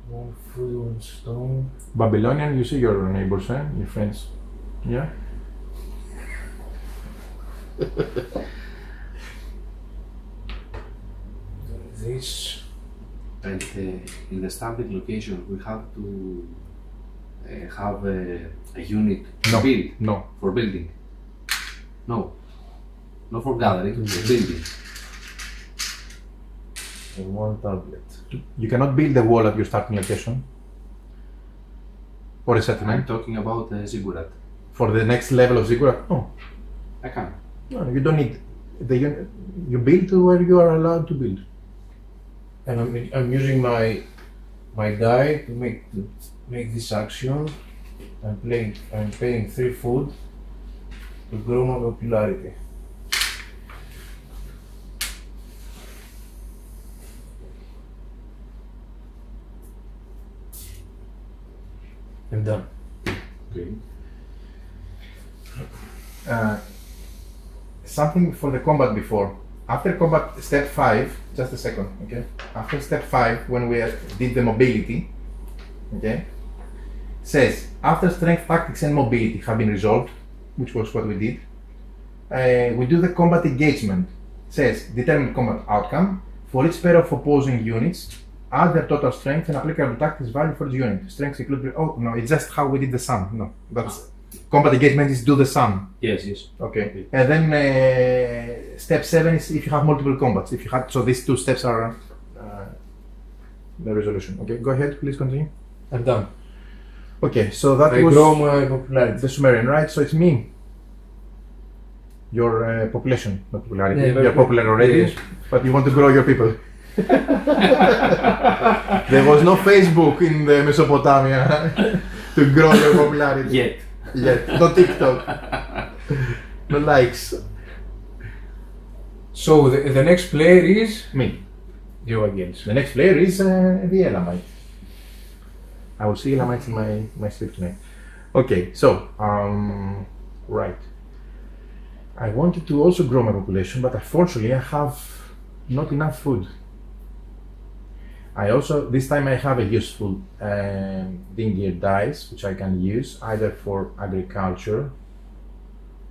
One food, 1 stone. Babylonian, you see your neighbors, your friends. Yeah. This. And in the starting location, we have to have a unit No. build No. for building. No, not for gathering, for building. And 1 tablet. You cannot build a wall at your starting location or a I'm settlement. talking about a zigourat. For the next level of zigourat, no. I can. No, you don't need the unit. You build where you are allowed to build. And I'm using my die to make this action. I'm paying 3 food to grow my popularity. I'm done. Okay. Something for the combat before. After combat step 5, just a second, okay? After step 5, when we did the mobility, okay? Says, after strength, tactics and mobility have been resolved, which was what we did, we do the combat engagement. Says, determine combat outcome. For each pair of opposing units, add their total strength and applicable tactics value for the unit. Strengths include, oh no, it's just how we did the sum. No, that's combat engagement is do the sum. Yes. Okay. And then step 7 is if you have multiple combats. If you have, so these 2 steps are the resolution. Okay, go ahead, please continue. I'm done. Okay, so that I was grow my popularity. the Sumerian, right? So it's me. Your population, not popularity. Yeah, You're popular already, yes. but you want to grow your people. There was no Facebook in the Mesopotamia to grow your popularity. Yet. No TikTok. No likes. So the next player is Me. you against. The next player is the Elamite. I will see Elamites in my sleep tonight. Okay, so, right. I wanted to also grow my population, but unfortunately I have not enough food. I also, this time I have a useful dingir dice, which I can use either for agriculture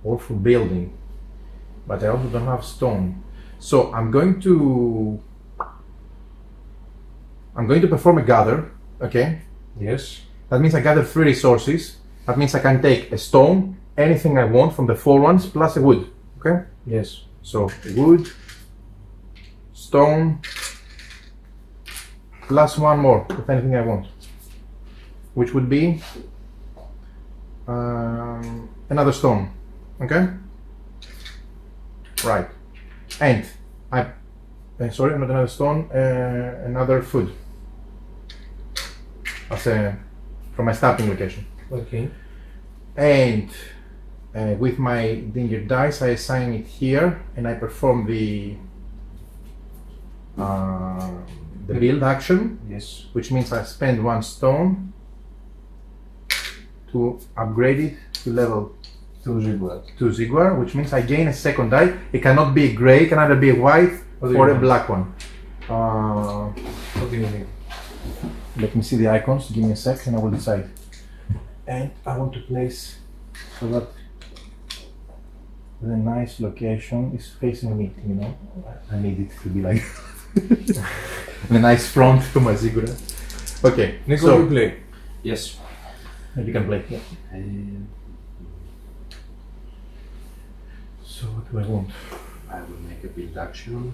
or for building, but I also don't have stone. So I'm going to perform a gather, okay? Yes. That means I gather 3 resources. That means I can take a stone, anything I want from the 4 ones, plus a wood, okay? Yes. So wood, stone, plus 1 more, if anything I want, which would be another stone, okay? Right, and sorry, not another stone, another food, as from my starting location. Okay. And with my dingir dice, I assign it here, and I perform the the build action, Yes. which means I spend 1 stone to upgrade it to level 2 zigourat. 2 zigourat, which means I gain a second die. It cannot be grey, it can either be a white What do or you a want? black one. What do you think? Let me see the icons, give me a sec and I will decide. And I want to place so that the nice location is facing me, you know. I need it to be like the nice front to my zigourat. Okay, Nico, so you play. Yes. you can play. Yeah. So what do I want? I will make a build action.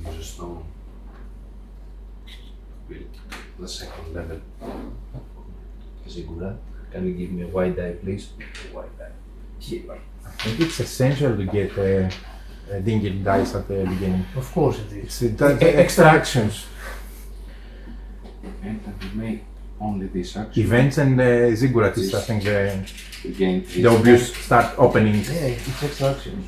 Use a stone. Build the second level. Zigourat. Can you give me a white die, please? White die. Here. I think it's essential to get dingir dice at the beginning. Of course it is. It's extra actions, And I will make only this action. events and ziggurat is I think To gain 3 the obvious start opening. Yeah, it's extra actions.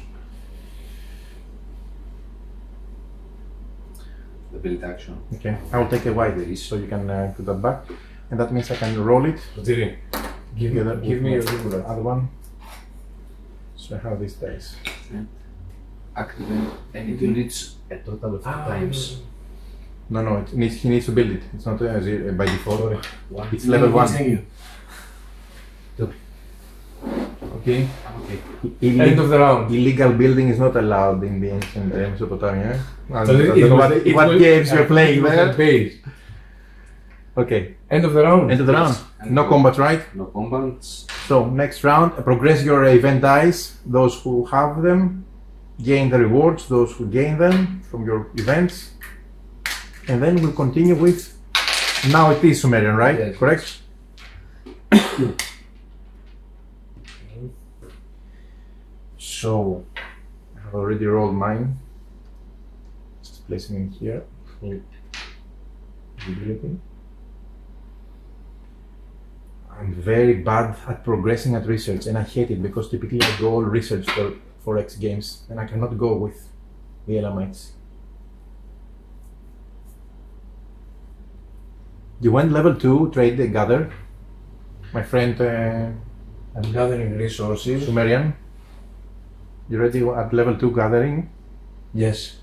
the build action. Okay, I will take a white so you can put that back, and that means I can roll it. Sotiri, give me your zigourat. Other one. So I have these dice. Activate any units a total of 2 times. No, he needs to build it. It's not by default. Sorry. It's level 1. Thank you. Okay. Okay. End of the round. Illegal building is not allowed in the ancient Mesopotamia. I So don't know what games you're playing there. Base. Okay, End of the round. end of the round. Yes. No combat, right? No combats. So next round, progress your event dice. Those who have them gain the rewards. Those who gain them from your events, and then we'll continue with. Now it is Sumerian, right? Yes. Correct. So I have already rolled mine. Just placing it here. Visibility. I'm very bad at progressing at research, and I hate it because typically I go all research for X games, and I cannot go with the Elamites. You went level 2, trade, gather. My friend I'm gathering resources. Sumerian. You ready at level 2 gathering? Yes.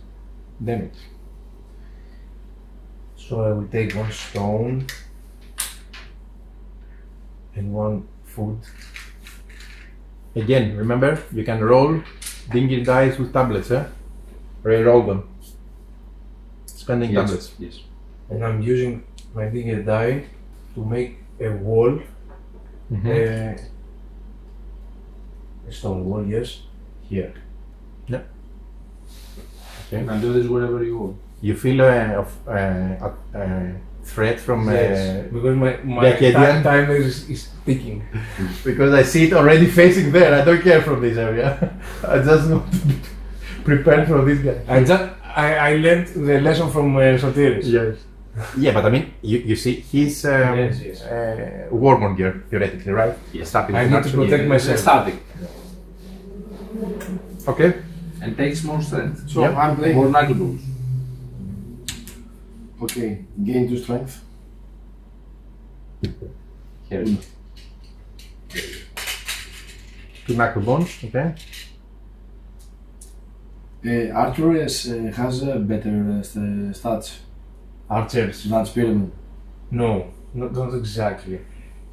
Damn it. So I will take 1 stone and 1 food. Again, remember, you can roll dingir dice with tablets, re-roll them. Spending Yes. tablets. Yes. And I'm using my dingir die to make a wall, a stone wall, yes, here. Okay. You can do this wherever you want. You feel a threat from Yes, because my the Akkadian? timer is ticking. because I see it already facing there. I don't care from this area. I just want to be prepared for this guy. I learned the lesson from Sotiris. Yes. Yeah, but I mean, you see, he's Yes. warmonger theoretically, right? Yes. Starting I with need to natural- protect myself. Static. Okay. And takes more strength. So Yep. I'm playing. More knuckle balls. Okay, gain 2 strength. Here. Two knuckle bones. Okay. Archer has better stats Archers. than Spearman. No, not exactly.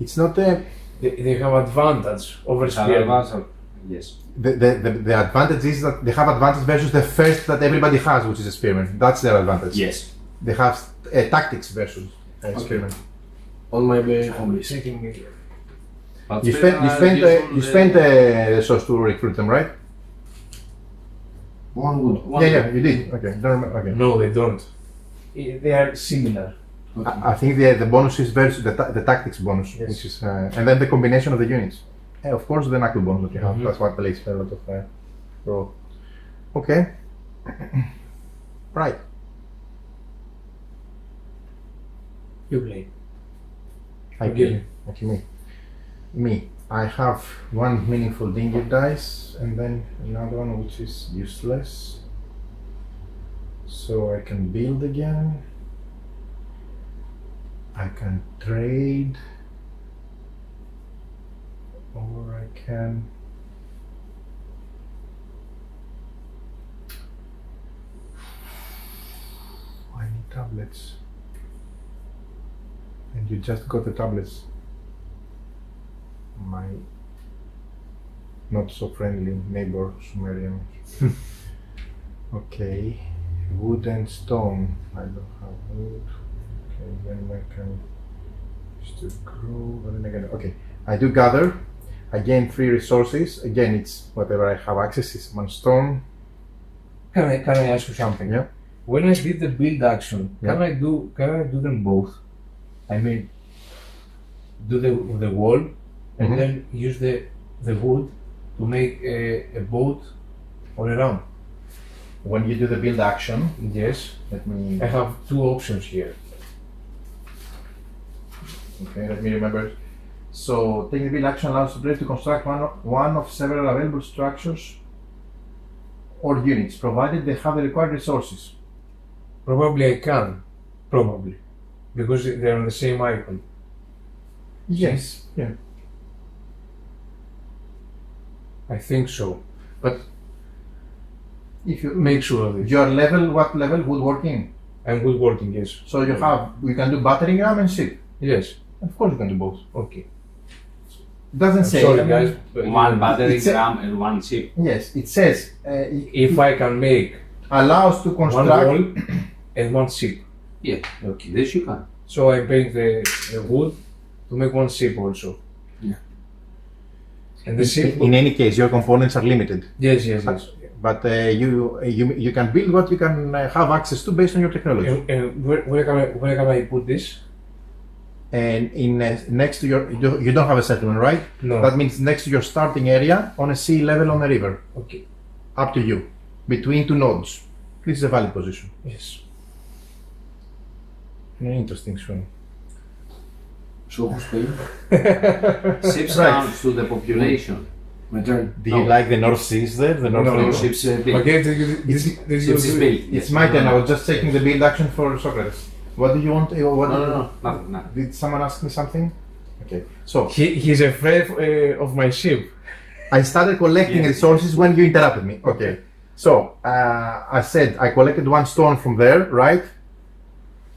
It's not a. They have advantage over spearmen. Yes. The advantage is that they have advantage versus the first that everybody has, which is a spearman. That's their advantage. Yes. They have tactics versus spearman. On my home base. Taking me. But You spent resource to recruit them, right? 1 wood. Yeah, you did. Okay, don't remember. Okay. No, they don't. They are similar. Okay. I think the bonus is versus the tactics bonus, Yes. which is and then the combination of the units. And of course, the knuckle bonus that you have. Mhm. That's what plays a lot of role. Okay. Right. You play. I Okay. play. Okay, me. I have 1 meaningful dingir dice and then another one which is useless. So I can build again. I can trade. Or I can. I need tablets. And you just got the tablets. My not so friendly neighbor Sumerian. Okay, wood and stone. I don't have wood. Okay, then I can still grow. But then again, okay, I do gather. I gain 3 resources. Again, it's whatever I have access. It's one stone. Can I ask you something? Yeah. When I did the build action, Yeah. can I do them both? I mean, do the wall and Mhm. then use the wood to make a boat all around. When you do the build action, Yes, let me. I have 2 options here. Okay, let me remember. So, taking the build action allows the player to construct one of several available structures or units, provided they have the required resources. Probably I can, probably, because they're on the same icon. Yes. Yeah. I think so, but If you make sure of it. your level, what level woodworking? I'm woodworking, yes. So you can do battering ram and ship. Yes. Of course, you can do both. Okay. It doesn't I'm say. sorry, I mean, guys. But One battering It's a- ram and one chip. Yes, it says if I can make allows to one construct. wall and one ship, Yeah, okay, this you can. so I bring the wood to make one ship also. Yeah. And the ship. In any case, your components are limited, Yes. but you can build what you can have access to based on your technology. And where can I put this? And in next to your, you don't have a settlement, right? No. That means next to your starting area on a sea level on the river. Okay. Up to you, between 2 nodes. This is a valid position. Yes. An interesting swing. So who's paying? Ships Right. down to the population. My turn. Do you like the North Seas there? The North No, River? Ships built. Okay. This Ships is built. It's my turn. I was just checking the build action for Sokratis. What do you want? What No, nothing. Did someone ask me something? Okay. So He's afraid of my ship. I started collecting Yeah. resources when you interrupted me. Okay. So I said I collected 1 stone from there, right?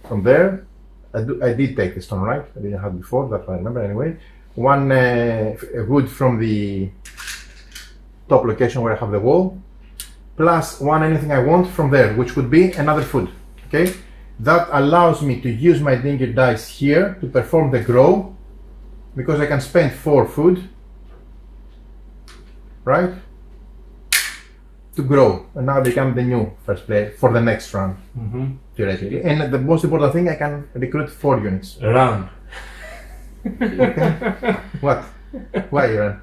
From there, I did take the stone, right? I didn't have before. That I remember anyway. 1 wood from the top location where I have the wall, plus 1 anything I want from there, which would be another food. Okay. That allows me to use my dingir dice here to perform the grow, because I can spend 4 food, right, to grow, and now become the new first player for the next round, theoretically. And the most important thing, I can recruit 4 units. Run. What? Why you run?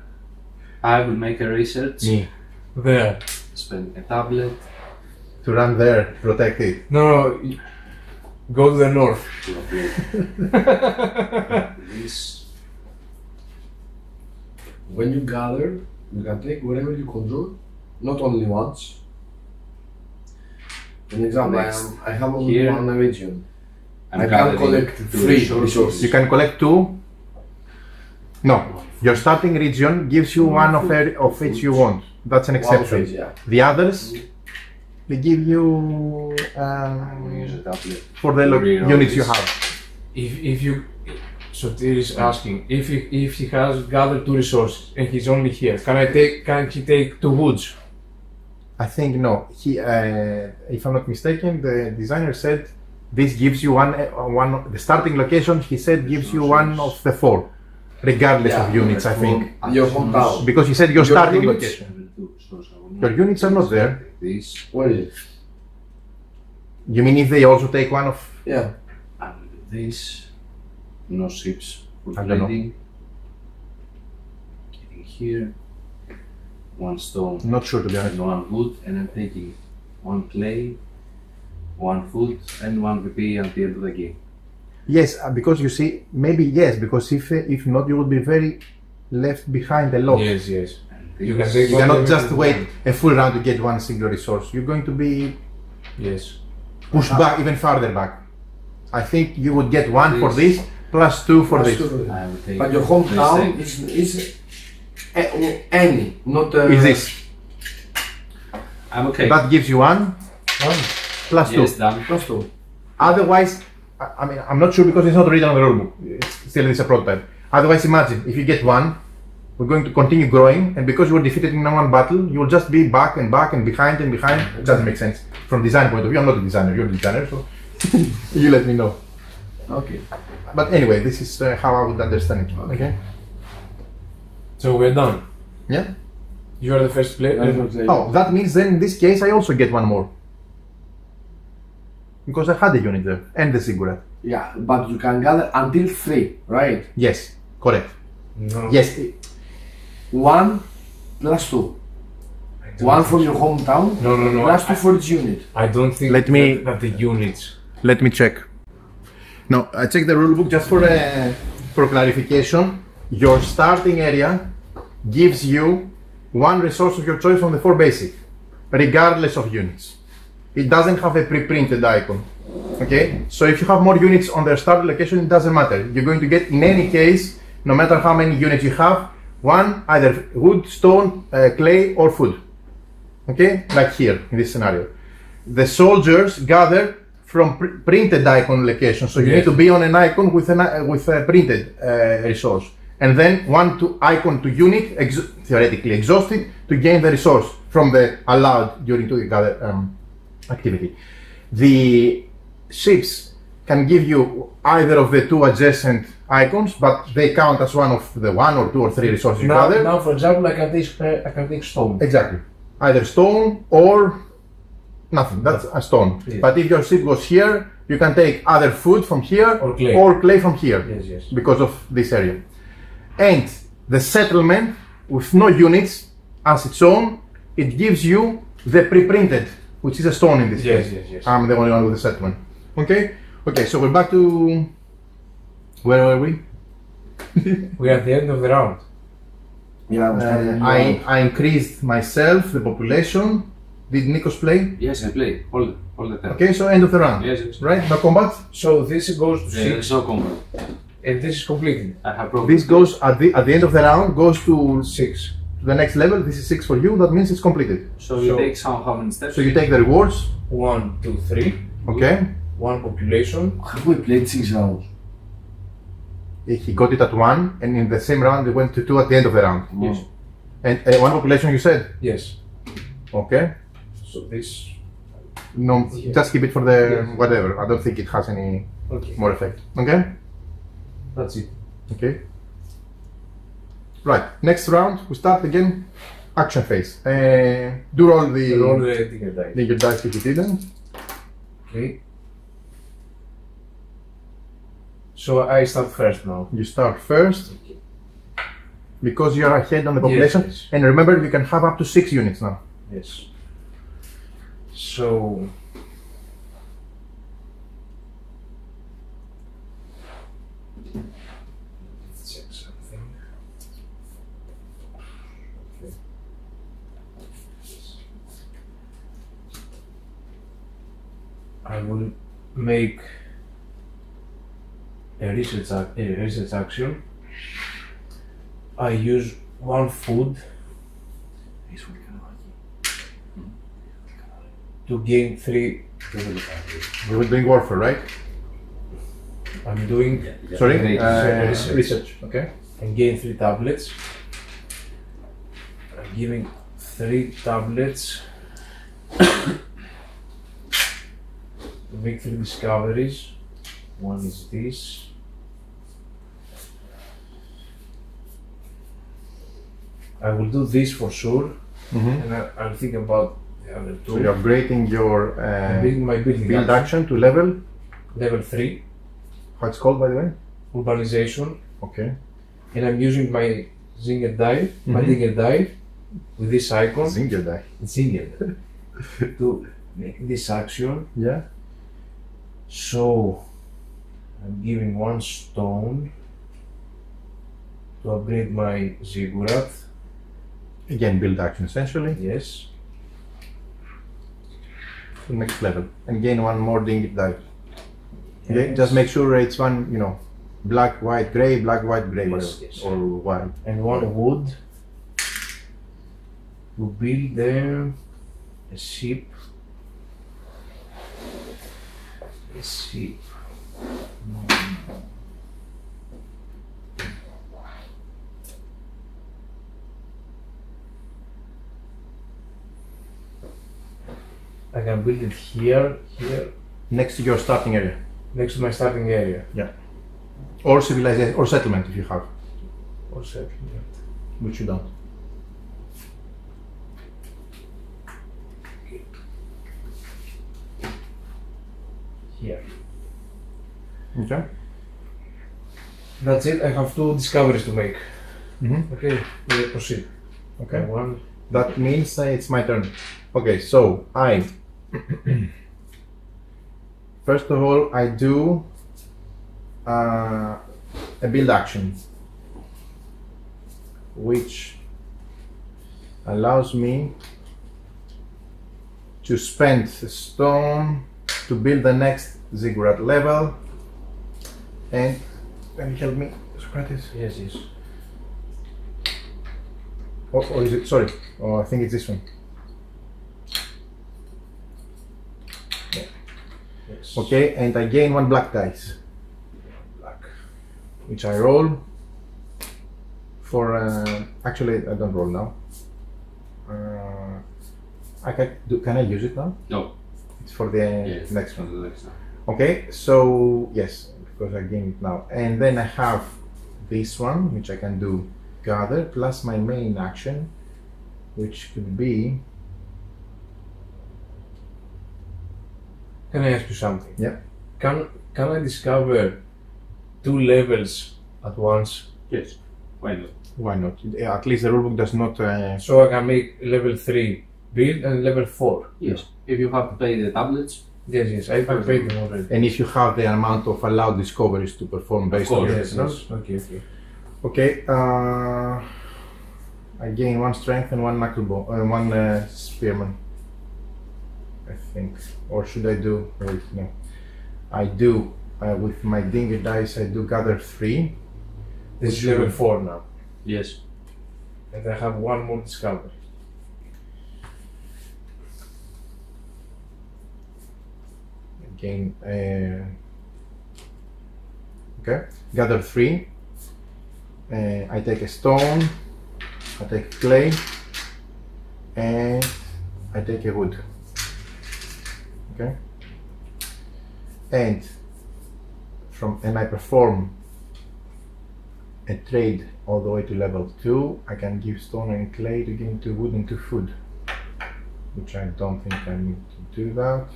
I will make a research, Me. There. spend a tablet, To run there, protect it. No. Go to the north. to upload this. When you gather, you can take whatever you control, not only once. For example, Next. I have only Here. 1 region. I'm I can gathering collect 2 3 resources. resources. You can collect 2. No, your starting region gives you 1 of each you want. That's an One exception. phase, yeah. The others, they give you We use a tablet. for the Reroll units you this. have. If you, so there is asking if he has gathered 2 resources and he's only here, can he take 2 woods? I think no. He, if I'm not mistaken, the designer said this gives you one. The starting location, he said, gives you 1 of the 4, regardless of units. I think Your hometown. because he said your Your starting units? location. So Your units are not there. This Where is it? You mean if they also take 1 of? Yeah. and this. No ships for I don't know. trading. Getting here. 1 stone. Not sure to be honest. And 1 wood, and I'm taking 1 clay, 1 food, and 1 VP at the end of the game. Yes, because you see, maybe yes, because if not, you will be very left behind a lot. Yes. And You this- can take You cannot whatever just you wait want. a full round to get 1 single resource. You're going to be Yes. push back even farther back. I think you would get 1 for this plus 2 for this. I would take But your hometown is any, not Is this? I'm okay. That gives you 1 plus 2. Yes, done. plus 2. Otherwise, I mean, I'm not sure because it's not written on the rulebook. Still, it's a prototype. Otherwise, imagine if you get 1, we're going to continue growing, and because you were defeated in one battle, you will just be back and back and behind and behind. It doesn't make sense from design point of view. I'm not a designer. You're a designer, so you let me know. Okay. But anyway, this is how I would understand it. Okay. So we're done. Yeah. You are the first player. Oh, that means then in this case I also get 1 more. Because I had a unit there and the zigourat. Yeah, but you can gather until 3, right? Yes, correct. No. Yes. 1 plus 2. 1 from your hometown. No. Plus 2 for each unit. I don't think Let me- that the units. Let me check. No, I checked the rulebook just for clarification. Your starting area gives you 1 resource of your choice from the 4 basic, regardless of units. It doesn't have a pre-printed icon. Okay? So if you have more units on their start location, it doesn't matter. You're going to get, in any case, no matter how many units you have, 1 either wood, stone, clay, or food. Okay? Like here, in this scenario. The soldiers gather from printed icon location. So you Yes. need to be on an icon with a printed resource. And then 1 icon to unit, theoretically exhausted, to gain the resource from the allowed during to gather activity. The ships can give you either of the 2 adjacent icons, but they count as one of the 1 or 2 or 3 resources you gather. Now, for example, I can take stone. Exactly. Either stone or nothing. That's a stone. Yes. But if your ship goes here, you can take either food from here Or clay. from here. Yes. Because of this area. And the settlement with no units as its own, it gives you the pre-printed, which is a stone in this case. Yes. I'm the only one with the settlement. Okay? Okay, so we're back to... Where were we? We are at the end of the round. Yeah, I increased myself, the population. Did Nikos play? Yes, I play all the time. Okay, so end of the round. Yes. Right? No combat? So this goes to There 6, is no combat. and this is completed. I have problems. This goes at the end of the round, goes to 6. the next level. This is 6 for you. That means it's completed. So you So- take how many steps? So you take the rewards. 1, 2, 3. Okay. 1 population. Have we played 6 rounds? He got it at 1, and in the same round it went to 2 at the end of the round. Yes. And 1 population you said? Yes. Okay. So this. No, Yeah. just keep it for the Yes. whatever. I don't think it has any Okay. more effect. Okay. That's it. Okay. Right. Next round we start again. Action phase. Do roll the Roll the digger die. your dice if you didn't. Okay. So I start first now. You start first because you are ahead on the population. Yes. And remember, you can have up to 6 units now. Yes. So. Let's check something. Okay. I will make a research action. I use 1 food to gain 3. You were doing warfare, right? I'm doing Sorry? Research. Research. Okay. and gain 3 tablets. I'm giving 3 tablets to make 3 discoveries. One is this. I will do this for sure, and I'll think about the other 2. So you're upgrading your I'm building my building build action. action to level. Level 3, How it's called, by the way? urbanization, Okay. and I'm using my zinger die, my digger die, with this icon, Zinger die. zinger, to make this action. Yeah. So I'm giving 1 stone to upgrade my zigourat. Again, build action essentially. Yes. to the next level and gain one more dingir die. Okay, Yes. just make sure it's one, you know, black, white, gray, black, white, gray, Yes, whatever, yes. or white. And one wood to build there a ship. A ship. I can build it here, Next to your starting area. next to my starting area. Or civilization, or settlement if you have, Or settlement. which you don't. Here. Okay. That's it. I have 2 discoveries to make. Mm-hmm. Okay, we proceed. Okay. One. That means it's my turn. Okay, so I first of all I do a build action, which allows me to spend a stone to build the next ziggurat level. And can you help me, Sokratis? Yes, yes. Or is it, sorry, oh, I think it's this one. Yes. Okay, and I gain 1 black dice, Black. which I roll for, actually I don't roll now. Can I use it now? No. It's for the Yes. next For one. the next one. Okay, so yes, because I gain it now. And then I have this one, which I can do gather, plus my main action, which could be, Can I ask you something? Yeah. Can I discover 2 levels at once? Yes. Why not? why not? At least the rulebook does not, So I can make level 3 build and level 4. Yes. If you have to pay the tablets, Yes, yes. I paid them already. and if you have the amount of allowed discoveries to perform based on course, your Yes, yes. Okay, okay. Okay, I gain 1 strength and 1 knucklebone, 1 spearman, I think. Or should I do? Wait, no. I do with my dingir dice. I do gather 3. This is level 4 now. yes. And I have 1 more discovery. Gain. Okay, gather 3. I take a stone. I take clay, and I take a wood. Okay, and I perform a trade all the way to level 2. I can give stone and clay to gain 2 wood and 2 food, which I don't think I need to do that.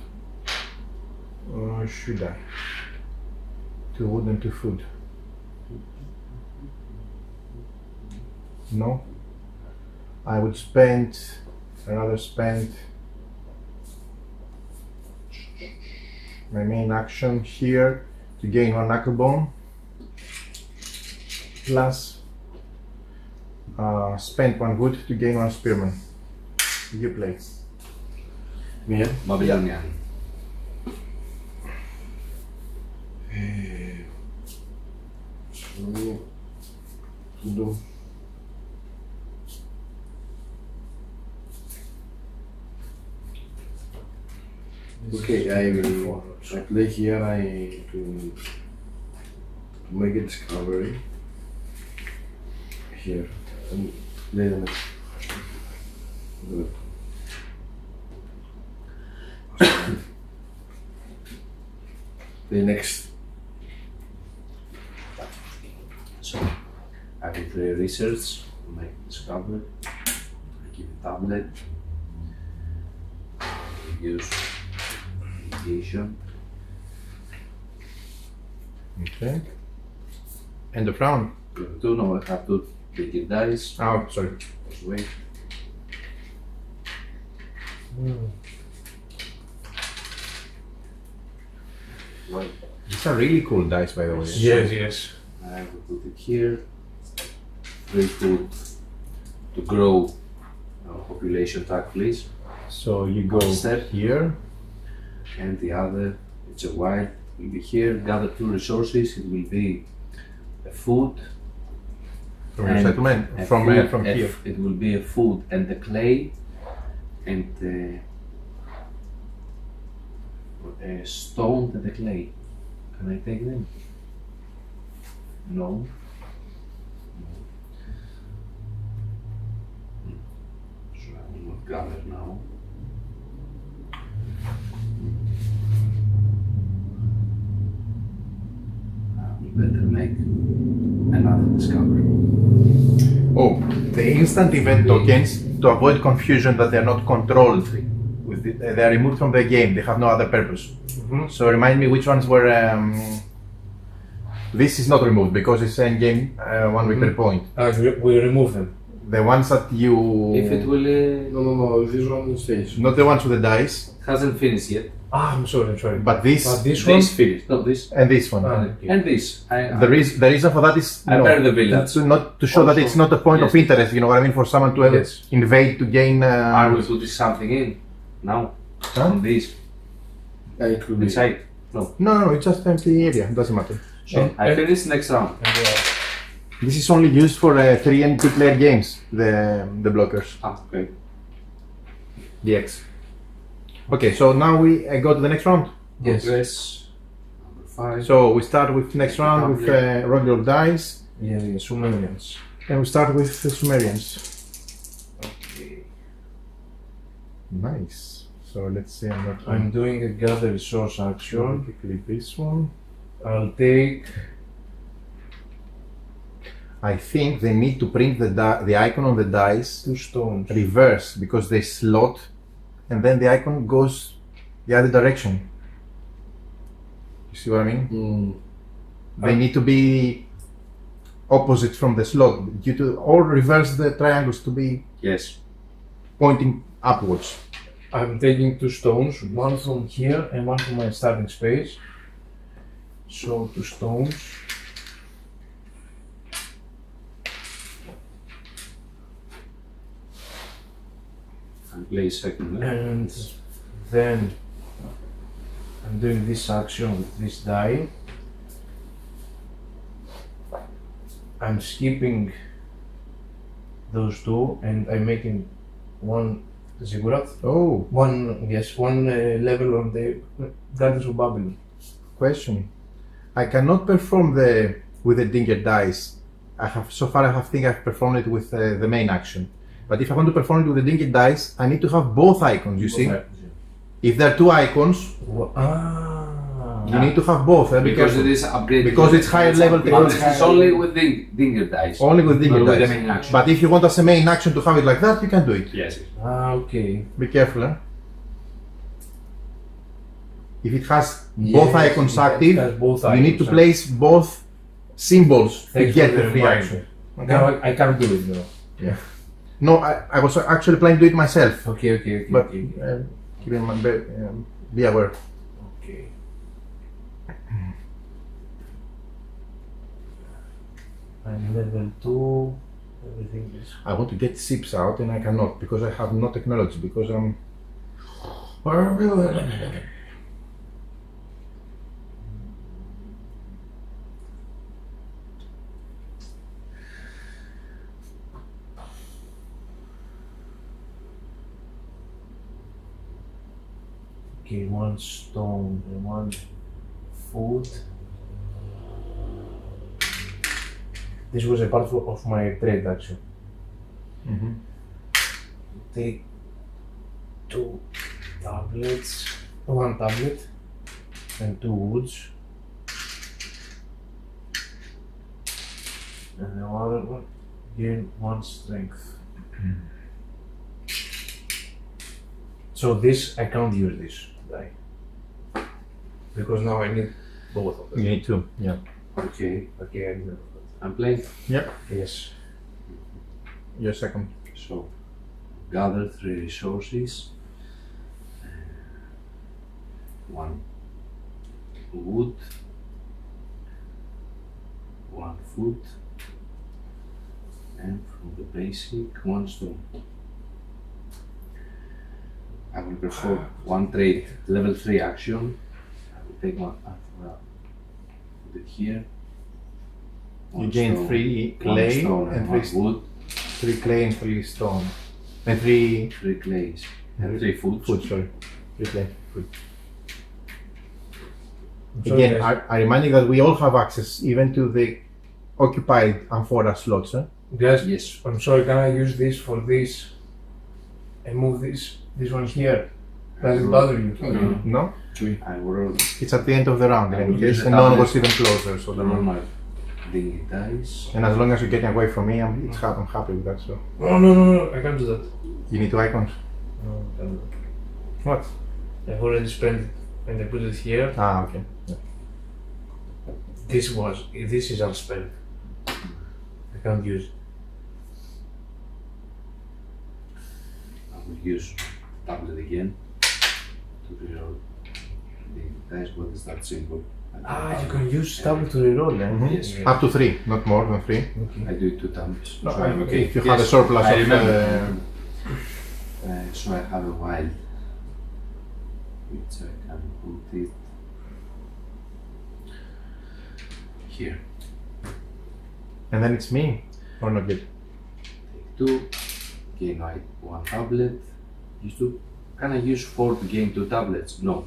Or should I? 2 wood and 2 food. No. I would rather spend my main action here to gain 1 knucklebone, plus spend 1 wood to gain 1 spearman. You play. Μία. Babylonia. So, to do. Okay, I will. I play here. To make a discovery here and play the next. The next. So I will play research, make discovery, I give a tablet, use education. Okay. End of round. You do know I have to take your dice. Oh, sorry. Just wait. Wait. These are really cool dice, by the way. Yes, yes. I will put it here. 3 food to grow population track, please. So you go Monster. here, and the other, it's a white, will be here. Gather 2 resources. It will be a food. From your settlement? From here. It will be a food and the clay and a stone and the clay. Can I take them? No. So I will not gather now. We better make another discovery. Oh, the instant event tokens, to avoid confusion that they are not controlled, they are removed from the game, they have no other purpose. So remind me which ones were. This is not removed because it's end game 1 repair point. We remove them. The ones that you. If it will. No, this one stays. Not the ones with the dice. Hasn't finished yet. I'm sorry. But this. This one? This finished, not this. And this one. Okay. And this. The reason for that is I burned the village. not to show that it's not a point of interest, you know what I mean, for someone to invade to gain. Are we putting something in now? On this? It could be. Inside? No. No, it's just empty area, it doesn't matter. So I finish next round. This is only used for 3 and 2 player games, the blockers. Ah, okay. The X. Okay, so now we go to the next round. Yes. Progress. Number 5. So we start with next round with roll your dice, Yeah, the Sumerians. and we start with the Sumerians. Okay. Nice. So let's see. I'm doing a gather resource action. Quickly this one. I'll take. I think they need to print the icon on the dice 2 stones. reverse because they slot, and then the icon goes the other direction. You see what I mean? They need to be opposite from the slot, or reverse the triangles to be Yes. pointing upwards. I'm taking 2 stones, one from here and one from my starting space. So 2 stones. And play second. And then I'm doing this action with this die. I'm skipping those 2 and I'm making 1 zigourat. Oh, One level on the Gardens of Babylon. question. I cannot perform with the dingir dice. I think I've performed it with the main action. But if I want to perform it with the dingir dice, I need to have both icons, you see? If there are 2 icons, you need to have both. Because it is upgraded. Because it's higher level technology. It's only with dingir dice. Only with dingir Not with dice. the main action. But if you want as a main action to have it like that, you can do it. Yes. Okay. Be careful, eh? If it has both icons active, you need to place both symbols to get the free action. Okay? No, I can't do it though. Yeah. No, I was actually planning to do it myself. Okay. But keep in mind, be aware. Okay. I'm level 2. Everything is. I want to get ships out and I cannot because I have no technology because I'm. Okay, 1 stone and 1 food. This was a part of my trade action. Take 2 tablets, 1 tablet and 2 woods. And the other one, gain 1 strength. So this, I can't use this die. Because now I need both of them. You need to, yeah. Okay. Okay, I need I'm playing. Yep. Yes. Your second. So, gather 3 resources. 1 wood. 1 food. And from the basic, 1 stone. I will perform one trade, level 3 action. I will take one alpha, put it here. You gain 3 clay and 3 wood. 3 clay and 3 stone. And 3 clays and 3 food. Food, sorry. 3 clay, food. Sorry, Again, I remind you that we all have access even to the occupied amphora slots. Guys, Yes. I'm sorry, can I use this for this and move this one here? Does it bother you? No? I will It's at the end of the round in I any will case, use and the no one tablet. was even closer. So the normal dingir dice. and as long as you're getting away from me, I'm happy with that. So No, I can't do that. you need 2 icons. No, I can't do What? that. I've already spent it and I put it here. Ah, okay. Yeah. This is unspent. I can't use it. I will use tablet again to reroll the dice. What is that symbol? You can use tablet to reroll, eh? Mhm. Yes. Up to 3, not more than 3. I do it 2 times. No, so I'm okay. If you have a surplus I of remember. So I have a wild, which I can put it here. and then it's me, or not yet. Take 2, gain 1 tablet. Use 2. Can I use 4 to gain 2 tablets? No.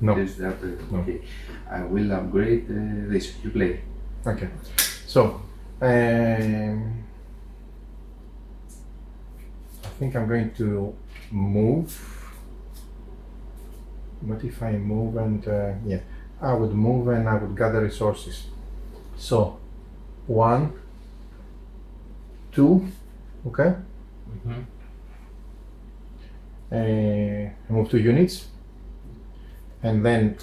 No. This is the upgrade. No. Okay. I will upgrade this. You play. Okay. So, I think I'm going to move. What if I move and yeah, I would move and I would gather resources. So, 1, 2, okay. I move 2 units, and then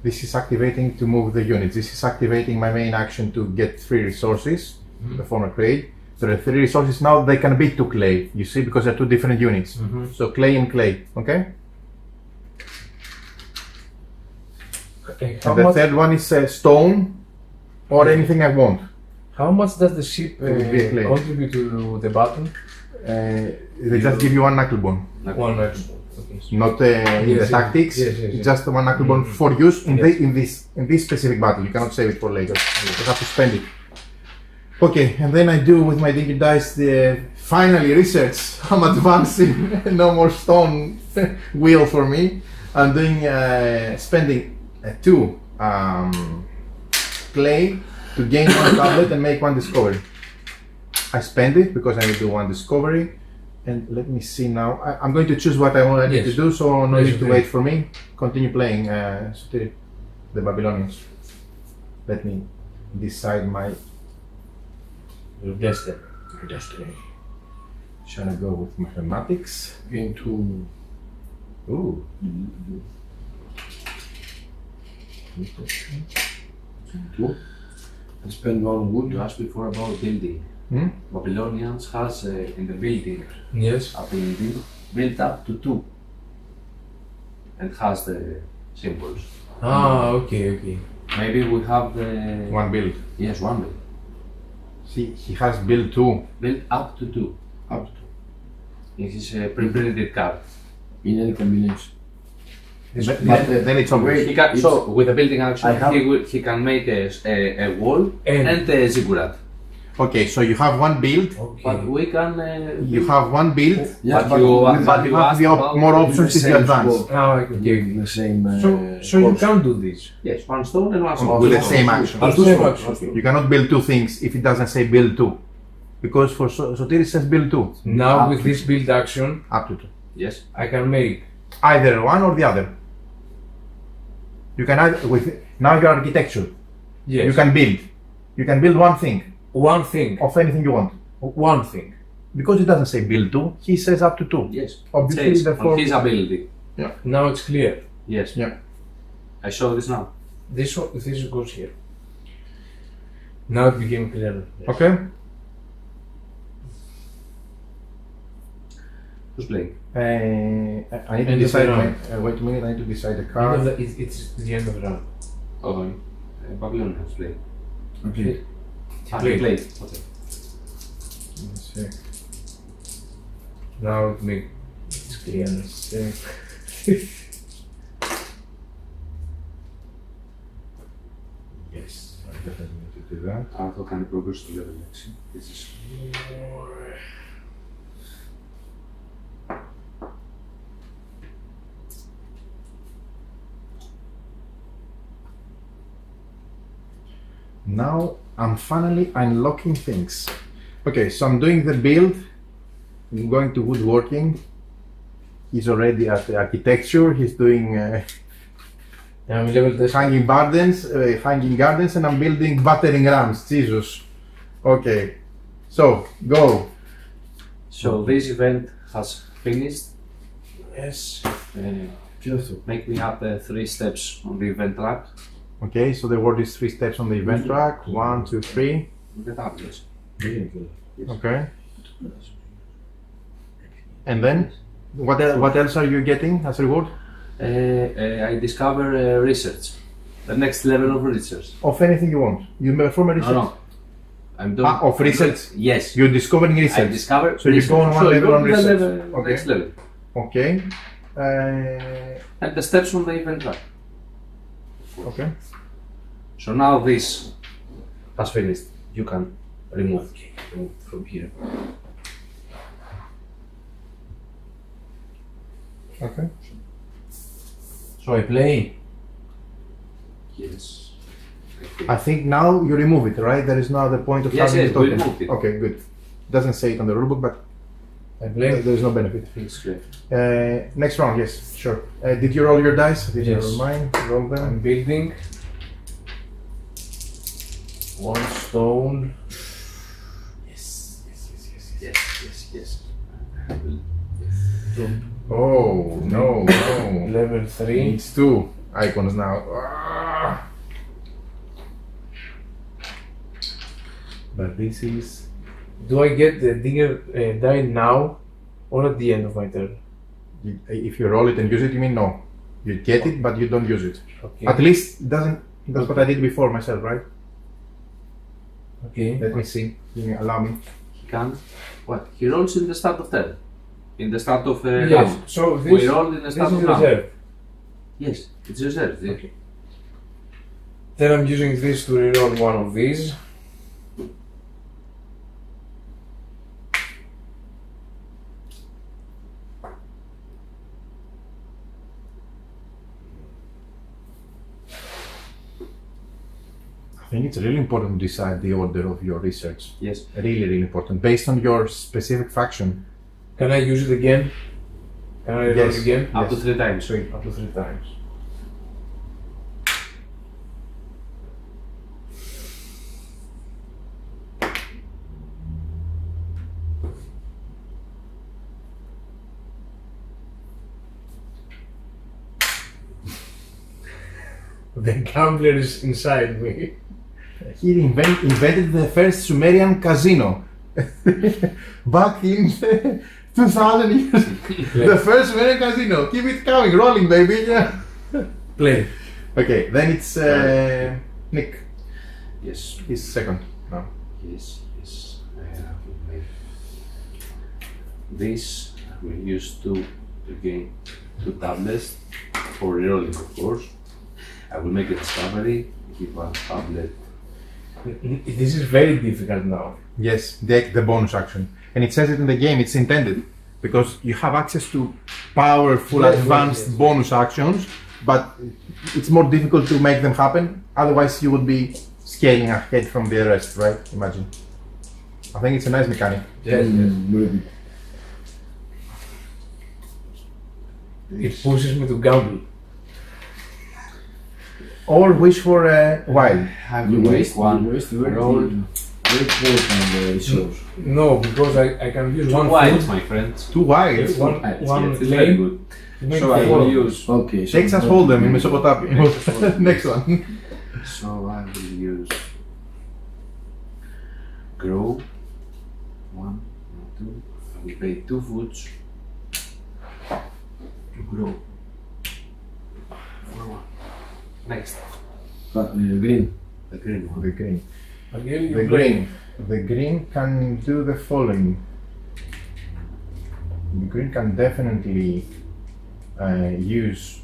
this is activating to move the units. This is activating my main action to get 3 resources, the former clay. There are 3 resources now. They can be 2 clay. You see, because they're 2 different units. So clay and clay. Okay. Okay, And the third one is stone or anything I want. how much does the ship be clay. contribute to the button? They just give you 1 knuckle bone. One extra. Okay. Not in Yes, the tactics. yes. Just 1 knuckle bone for use in this specific battle. You cannot save it for later. You have to spend it. Okay, and then I do with my dingir dice the finally research. I'm advancing. No more stone wheel for me. I'm doing spending 2 clay to gain 1 tablet and make 1 discovery. I spend it because I need to do 1 discovery. And let me see now. I'm going to choose what I want to do, so no need to wait for me. Continue playing the Babylonians. Let me decide my Destiny. Shall I go with mathematics? Gain 2. Ooh. 2. And spend 1 wood. You asked before about building. Babylonians has in the building Yes. a building built up to 2 and has the symbols. Okay. Maybe we have the 1 build. Yes, 1 build. See, he has build 2. Built up to 2. Up to 2. In his pre-printed card. In any combination. Then it's obvious. He can, so with the building action, I have- he can make a wall and a zigourat. Okay, so you have 1 build. But we can. You have 1 build. Yeah, But you you have asked the about more with options the if you same advance. scope. Okay. The same. So you course. can do this. Yes, 1 stone and 1 With stone. the same action. The same action. You cannot build 2 things if it doesn't say build 2. Because for Sotiris it says build 2. Now with this build action, Up to 2. Yes. I can make Either one or the other. You can either with now your architecture. yes. You can build. You can build 1 thing one thing. of anything you want. One thing. Because it doesn't say build 2, he says up to 2. Yes. Obviously, Says therefore. on his ability. Now it's clear. Yes. Yeah. I show this now. This goes here. Now it became clear. Okay. Who's playing? I need to End of decide. the round. Wait a minute. I need to decide the End of card. it's the end of the round. Oh, Babylonians play. Okay. Ah, Play. he played. Okay. Let's see. Now it makes clear. Yes, I definitely need to do that. Αυτό κάνει progress στο level 6. Now I'm finally unlocking things. Okay, so I'm doing the build. I'm going to woodworking. He's already at the architecture. He's doing I'm level 10. hanging gardens, and I'm building battering rams. Jesus. Okay, so go. So this event has finished. Yes. Make me up 3 steps on the event track. Okay, so there were these 3 steps on the event track. 1, 2, 3. Get up, yes. Okay. And then, what else are you getting as reward? I discover research. The next level of research. Of anything you want. You perform a research. No. I'm doing. Of research. Yes. You're discovering research. I discover. So you go on one level on research. Okay. Next level. Okay. And the steps on the event track. Okay. So now this has finished. You can remove from here. Okay. So I play. Yes. I think now you remove it, right? There is no other point of Yes, having yes, the we token. removed it. Okay, good. Doesn't say it on the rulebook, but I play. there is no benefit. It's great. Next round, yes, sure. Did you roll your dice? Did you Yes. roll mine? Roll them. I'm building. 1 stone. Yes. Oh, no. Level 3. It's 2 icons now. Ah. But this is... Do I get the dingir die now or at the end of my turn? If you roll it and use it, you mean no. You get it, but you don't use it. Okay. At least it doesn't... That's what I did before myself, right? Okay. Let me see. Allow me. He can. What? He rolls in the start of turn. In the start of Yes. round. So this, We rolled in the this start is of round. reserved. Yes, it's reserved. Yeah. Okay. Then I'm using this to reroll one of these. I think it's really important to decide the order of your research. Yes. Really important. Based on your specific faction. Can I use it again? Can I roll Yes. it again? Up to 3 times. Up to 3 times. The gambler is inside me. He invented the first Sumerian casino. Back in 2000 years. The first Sumerian casino. Keep it coming, rolling, baby. Yeah. Play. Okay, then it's Nick. Yes. He's second now. Yes. I will make this. I will use two tablets for rerolling, of course. I will make a discovery. Give one tablet. This is very difficult now. Yes, the bonus action. And it says it in the game, it's intended. Because you have access to powerful, Yes, advanced yes. bonus actions, but it's more difficult to make them happen. Otherwise, you would be scaling ahead from the rest, right? Imagine. I think it's a nice mechanic. Yes, Maybe. It pushes me to gamble. Or wish for a wild. I You will waste make one. You waste very roll. very important resource. No, because I can use Two one wilds, food. my friends. Two wilds. One Yes, it's very lane good. to make So I four. will use. Okay. So Texas Hold'em in Mesopotamia. Next one. So I will use grow 1 and 2. I will pay 2 foods to grow for 1. Next, green. the green one. The green. Again, you The play. green. The green can do the following. the green can definitely use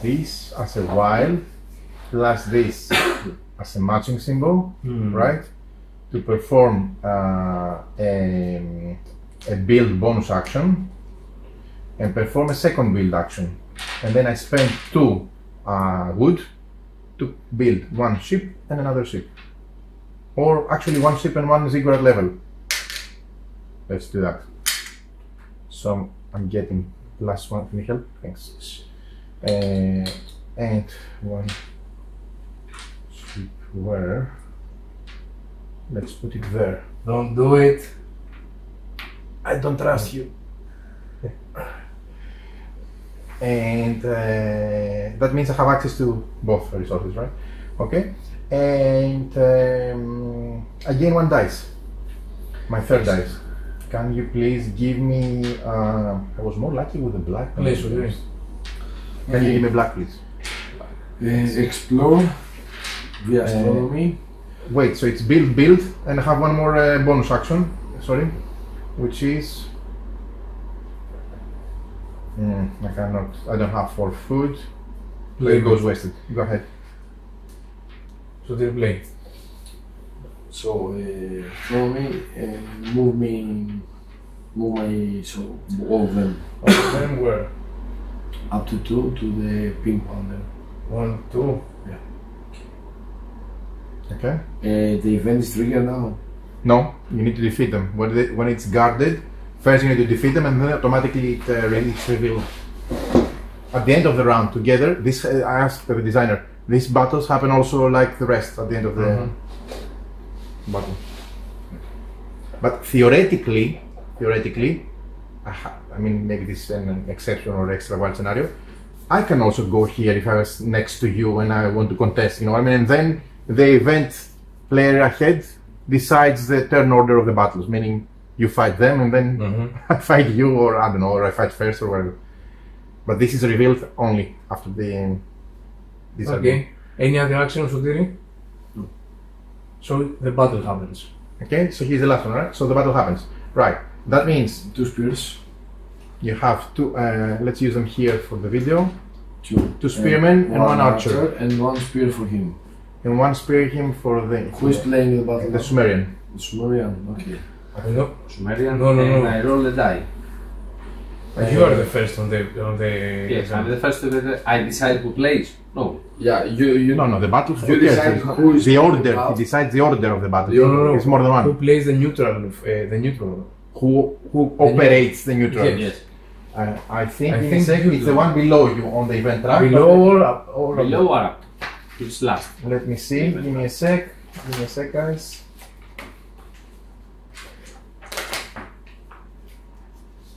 this as a while plus this as a matching symbol, right? To perform a build bonus action and perform a second build action. And then I spend 2 wood to build 1 ship and another ship. Or actually 1 ship and 1 ziggurat level. Let's do that. So I'm getting +1. Can you help? Thanks. And 1 ship where? Let's put it there. Don't do it. I don't trust you. And that means I have access to both resources, right? Okay. And I gain 1 dice. My third dice. Can you please give me? I was more lucky with the black. Please, Can you give me black, please? Explore via astronomy. Wait, so it's build, and I have 1 more bonus action. Sorry, which is I cannot. I don't have 4 food. It goes wasted. Go ahead. So they play. So astronomy and move my all of them. Then where? Up to 2 to the pink one there. 1, 2. Yeah. Okay. The event is triggered now. No, you need to defeat them. When it's guarded, first you need to defeat them, and then automatically it's revealed. At the end of the round, together. This I asked the designer. These battles happen also like the rest at the end of the battle. But theoretically, I mean, maybe this is an exception or extra wild scenario. I can also go here if I was next to you and I want to contest. You know what I mean? And then the event player ahead decides the turn order of the battles, meaning you fight them and then I fight you, or I don't know, or I fight first or whatever. But this is revealed only after the. Okay. Any other action, Sotiri? No. So the battle happens. Okay, so here's the last one, right? So the battle happens. Right. That means 2 spears. you have 2. Let's use them here for the video. 2 spearmen and 1 archer. And 1 spear for him. And 1 spear him for the. Who is playing the battle? The Sumerian. The Sumerian. Okay. No. Sumerian. No. And I roll the die. You are the first on the. Yes, I'm the first. I decide who plays. No. Yeah, you. No, the battle. You decide who is the order. out. He decides the order of the battle. No. It's more than 1. Who plays the neutral? Who operates the neutral? Yes. I think it's the one below you on the event track. Below or up? Below or up? It's last. Let me see. Give me a sec, guys.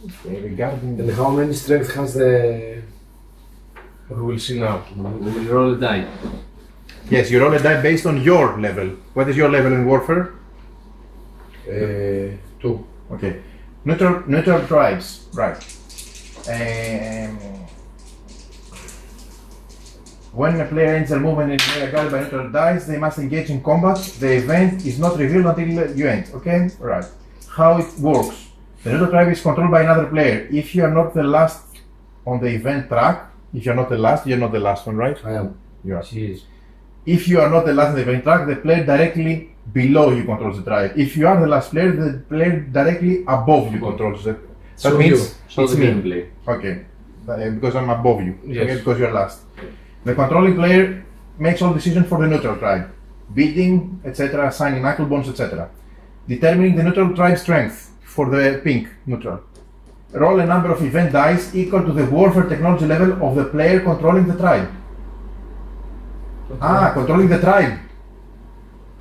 Okay, regarding And how many strength has the? We will see now. We will roll a die. Yes, you roll a die based on your level. What is your level in warfare? 2. Okay. Neutral tribes, right. When a player ends their movement in an area guarded by neutral dice, they must engage in combat. The event is not revealed until you end. Okay? Right. How it works. The neutral tribe is controlled by another player. If you are not the last on the event track, if you are not the last, you're not the last one, right? I am. You are. Jeez. If you are not the last on the event track, the player directly below you controls the tribe. If you are the last player, the player directly above you controls it. That So means So it's the me. gameplay. Okay, because I'm above you. Yes. Okay, because you're last. The controlling player makes all decisions for the neutral tribe, bidding, etc., assigning knuckle bones, etc. Determining the neutral tribe strength for the pink neutral. Roll a number of event dice equal to the warfare technology level of the player controlling the tribe. Controlling the tribe.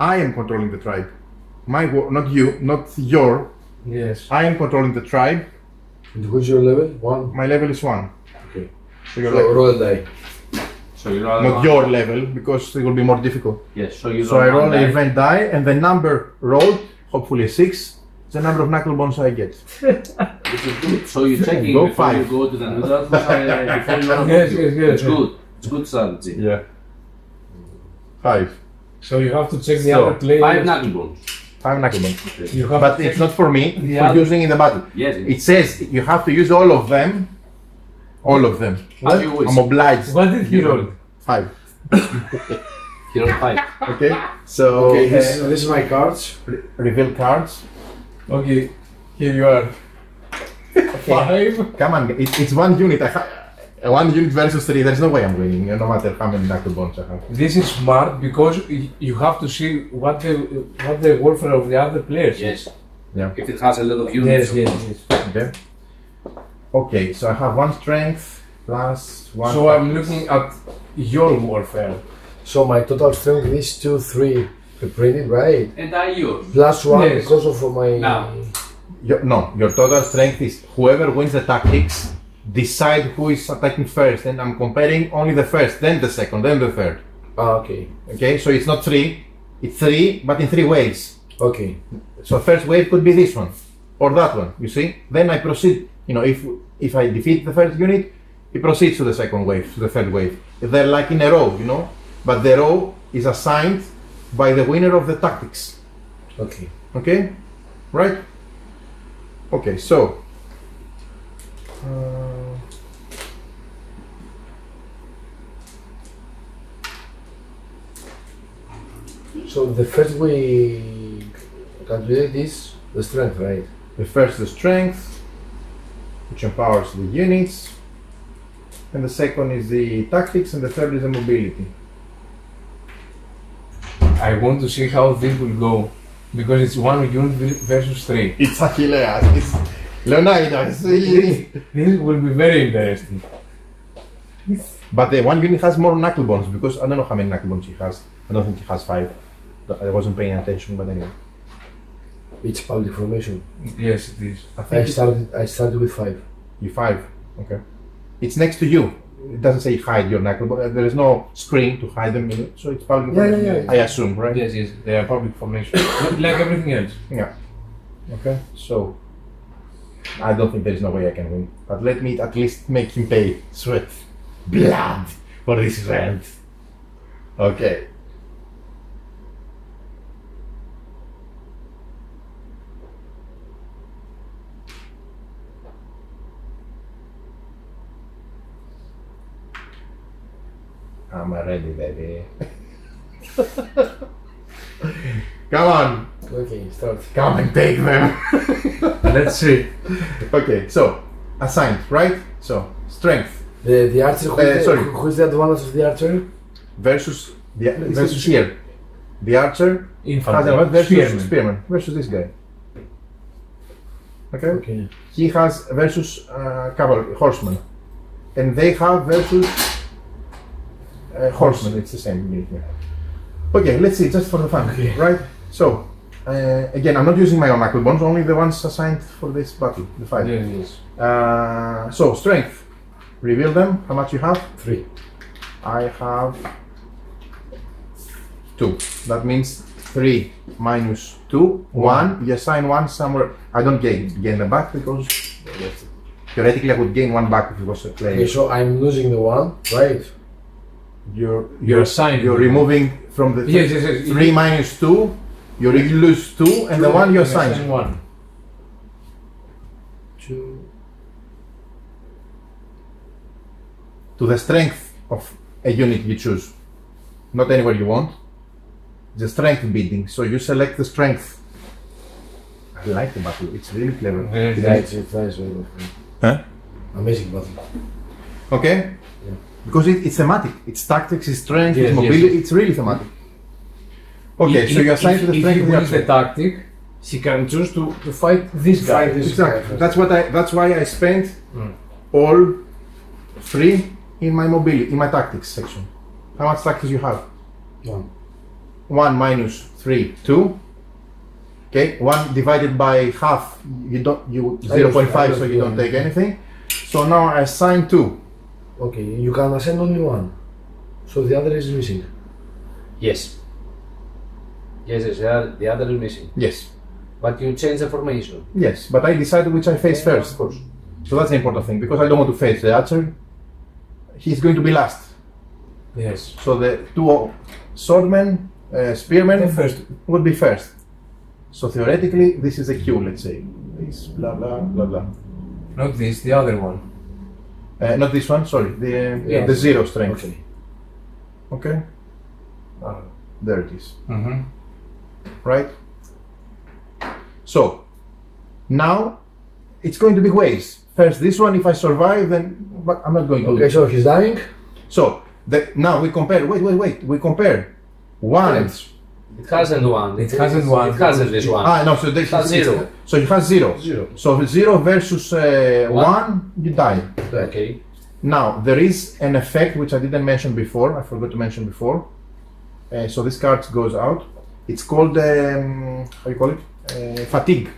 I am controlling the tribe. Not you, not your. Yes. I am controlling the tribe. And who's your level? 1. My level is 1. Okay. So your So level. roll die. So you roll Not one. your level, because it will be more difficult. Yes. So you So I roll one an die. event die, and the number rolled, hopefully 6, is the number of knuckle bones I get. This is good. So you're checking Go before 5. you go to the neutral. Before you run. Yes. It's good. It's good strategy. Yeah. 5. So you have to check the So, other players. 5 knuckle bones. 5 knuckle bones. You have But to it's take not for me, the for other- using in the battle. Yes. It says you have to use all of them. All of them. As you wish. I'm obliged. What did he roll? 5. He rolled 5. Okay. So Okay, this is my cards. reveal cards. Okay, here you are. 5. Come on, it's 1 unit. 1 unit versus 3. There's no way I'm winning, no matter how many knuckle bones I have. This is smart because you have to see what the warfare of the other players is. Yes. Yeah. If it has a lot of Yes, units. yes. Okay. Okay, so I have 1 strength plus 1. So I'm looking at your warfare. So my total strength is 2, 3 printed, right? And are yours? Plus 1 Yes. because of my. Now. Your total strength is whoever wins the tactics decide who is attacking first, and I'm comparing only the first, then the second, then the third. Ah, okay. Okay, so it's not 3, it's 3, but in 3 waves. Okay. So first wave could be this one or that one. You see? Then I proceed. You know, if I defeat the first unit, it proceeds to the second wave, to the third wave. They're like in a row, you know. But the row is assigned by the winner of the tactics. Okay. Okay, right? Okay, so. So the first we calculate is the strength, right? The first the strength, which empowers the units, and the second is the tactics, and the third is the mobility. I want to see how this will go because it's 1 unit versus 3. It's Achilleas. It's Leonidas. This will be very interesting. But the 1 unit has more knuckle bones because I don't know how many knuckle bones he has. I don't think he has 5. I wasn't paying attention, but anyway. It's public information. Yes, it is. I think I started with 5. you 5. Okay. It's next to you. It doesn't say hide your knuckle bone. There is no screen to hide them in it, so it's public information. Yeah. I assume, right? Yes, yes, they are public information. Like everything else. Yeah. Okay. So I don't think there is no way I can win. But let me at least make him pay sweat, blood for this event. Okay. I'm ready, baby. Come on, Okay, start. come and take them. Let's see. Okay, so assigned, right? So strength The archer, sorry. who is the advantage of the archer? versus the Versus- here. The archer has a versus Infantry. spearman versus this guy. Okay. Okay. He has versus cavalry horseman, and they have versus horseman. It's the same. Yeah. Okay, let's see, just for the fun, Okay. right? So again, I'm not using my own knuckle bones, only the ones assigned for this battle, the 5. Yes, yes. So strength, reveal them. How much you have? 3. I have 2. That means 3 minus 2, 1. You assign 1 somewhere. I don't gain them back because theoretically I would gain 1 back if it was a play. Okay, so I'm losing the 1, right? You're assigning. You're removing from the Yes, yes, yes. 3 minus 2. You lose 2, and the 1 you assign. 1. 2. To the strength of a unit you choose, not anywhere you want. The strength bidding. So you select the strength. I like the battle. It's really clever. Yes, Yeah, yes. it's nice. Huh? Amazing battle. Okay. Yeah. Because it's thematic. It's tactics, it's strength, Yes, it's yes. mobility. It's really thematic. Okay, so you assign to the strength If of he the wins the archer. tactic, he can choose to fight this guy. Fight this Exactly. guy. That's why I spent Mm. all 3 in my mobility, in my tactics section. How much tactics you have? 1. 1 minus 3, 2. Okay, 1 divided by half, you 0.5, so you don't take anything. So now I assign 2. Okay, you can assign only 1. So the other is missing. Yes. Yes, the other is missing. Yes, But you change the formation. yes, but I decided which I face first. Of course. So that's the important thing, because I don't want to face the archer. He's going to be last. Yes. So the 2 swordmen, spearmen The first. would be first. So theoretically, this is a Q, let's say. This, blah, blah, blah, blah. Not this, the other one. Not this one, sorry, Yes. the 0 strength. Okay. Okay, there it is. Mm-hmm. Right? So, now it's going to be waves. First this one, if I survive, then, but I'm not going to. Okay, so he's dying. So, now we compare, wait, we compare one. It hasn't one. It hasn't one. It hasn't this one. No, so this Has zero. So it has 0. 0. So 0 versus 1, you die. Okay. Now, there is an effect which I didn't mention before, I forgot to mention before. So this card goes out. It's called, how you call it? Fatigue.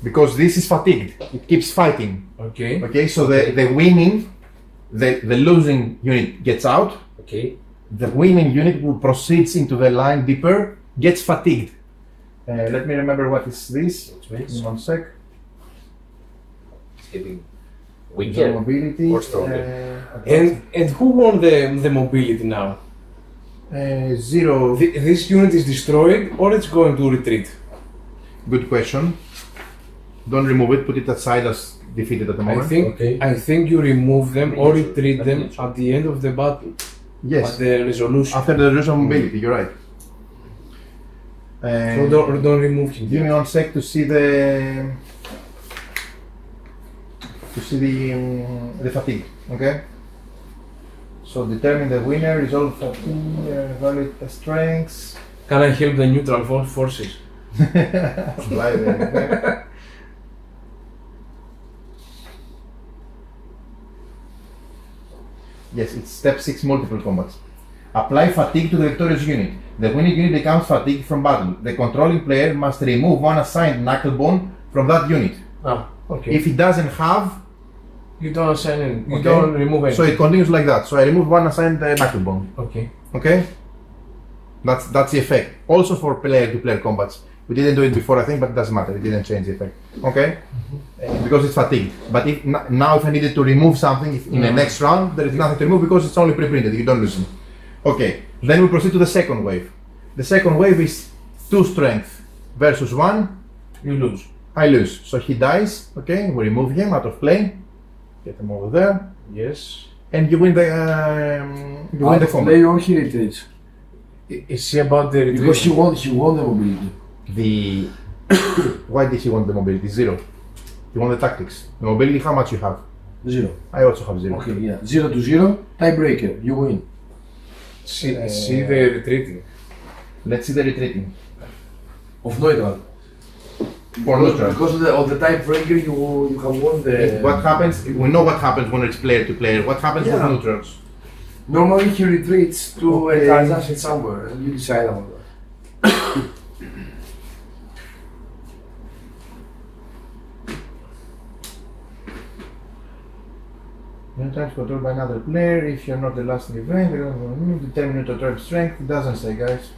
Because this is fatigued, it keeps fighting. Okay. Okay, so the winning, the losing unit gets out. Okay. The winning unit who proceeds into the line deeper gets fatigued. Let me remember what is this. Which means In 1 sec. it's getting The weaker mobility. or stronger. And who won the mobility now? 0. This unit is destroyed or it's going to retreat? Good question. Don't remove it. Put it aside as defeated at the moment. I think you remove them or retreat them at the end of the battle. Yes. At the resolution. After the resolution of mobility, you're right. So don't remove him. Give me 1 sec to see the fatigue. Okay. So determine the winner. Resolve fatigue. Evaluate the strengths. Can I help the neutral forces? Apply the effect. Yes, it's step 6, multiple combats. Apply fatigue to the victorious unit. The winning unit becomes fatigued from battle. The controlling player must remove one assigned knuckle bone from that unit. Okay. If he doesn't have, you don't assign any, you okay, don't remove anything. so it continues like that. So I remove one assigned knuckle bone. Okay. Okay? That's the effect. Also for player-to-player combats. We didn't do it before, I think, but it doesn't matter. It didn't change the effect. Okay? Because it's fatigue. But if now if I needed to remove something in the next round, there is nothing to remove because it's only pre-printed. You don't lose it. Okay. Then we proceed to the second wave. The second wave is 2 strength versus 1. You lose. I lose. So he dies. Okay. We remove him out of play. Get him over there. Yes. And you win the combat. Play or he retreats. Is he about the retreat? Because he won the mobility. Why did he want the mobility? 0. You want the tactics. The mobility, how much you have? 0. I also have 0. Okay, yeah. 0 to 0. Tiebreaker. You win. See the retreating. Let's see the retreating. Of neutral. For neutral. Because of the tiebreaker, you have won the. What happens? We know what happens when it's player to player. What happens with neutrals? Normally he retreats to a transaction somewhere, and you decide about that. Your time is controlled by another player. If you're not the last in the event, determine neutral tribe strength. It doesn't say, guys.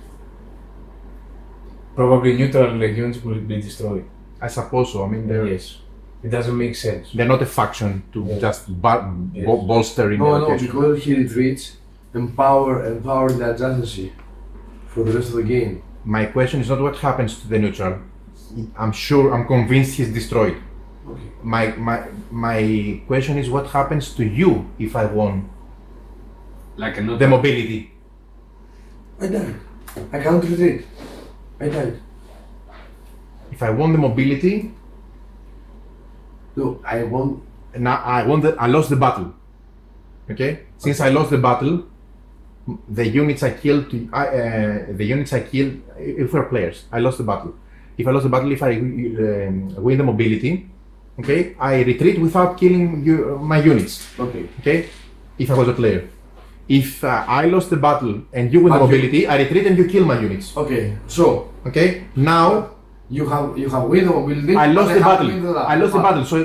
Probably neutral units will be destroyed. I suppose so. I mean, Yes. It doesn't make sense. they're not a faction to just bolster in No, their no, location. because he retreats, empower the adjacency for the rest of the game. My question is not what happens to the neutral. I'm convinced he's destroyed. Okay. My question is what happens to you if I won Like a the neutral. mobility? I died. I can't retreat. I died. If I won the mobility, No, I won. now I lost the battle. Okay? Since I lost the battle, the units I killed, if we're players, I lost the battle. If I lost the battle, if I win the mobility, okay, I retreat without killing my units. Okay. Okay? If I was a player. If I lost the battle and you win the But mobility, I retreat and you kill my units. Okay. So Okay? Now you have win the mobility. I lost and the I have battle. win I lost the battle. So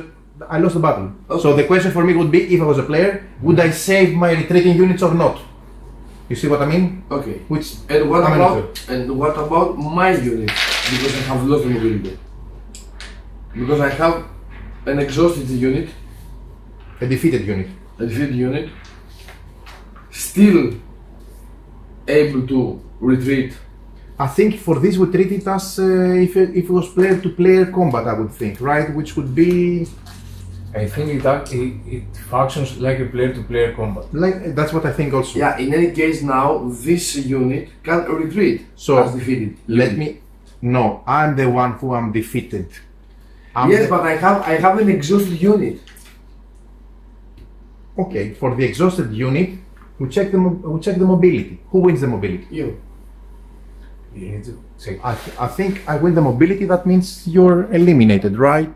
I lost the battle. Okay. So the question for me would be, if I was a player, would I save my retreating units or not? You see what I mean? Okay. Which And what I'm about my unit? Because I have lost the mobility. Because I have an exhausted unit, a defeated unit. a defeated unit, still able to retreat I think for this we treat it as if it was player-to-player combat, I would think, right? Which would be... I think it functions like a player-to-player combat. Like, that's what I think also. Yeah, in any case now, this unit can retreat So, as defeated. let me... No, I'm the one who am defeated. Yes, but I have an exhausted unit. Okay, for the exhausted unit, we check the mobility. Who wins the mobility? You. You need to check. I think I win the mobility. That means you're eliminated, right?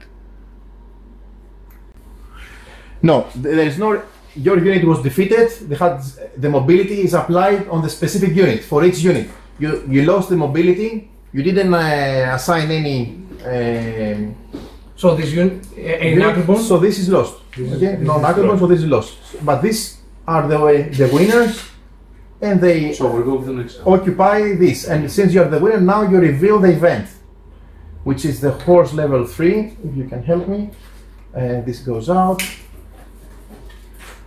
No, there is no. Your unit was defeated. The mobility is applied on the specific unit. For each unit, you lost the mobility. You didn't assign any. So this unit, a knucklebone? So this is lost. Okay, no knucklebone. So this is lost. But these are the winners, and they So we'll go with the next one. occupy this. And since you are the winner, now you reveal the event, which is the horse level 3. If you can help me, this goes out.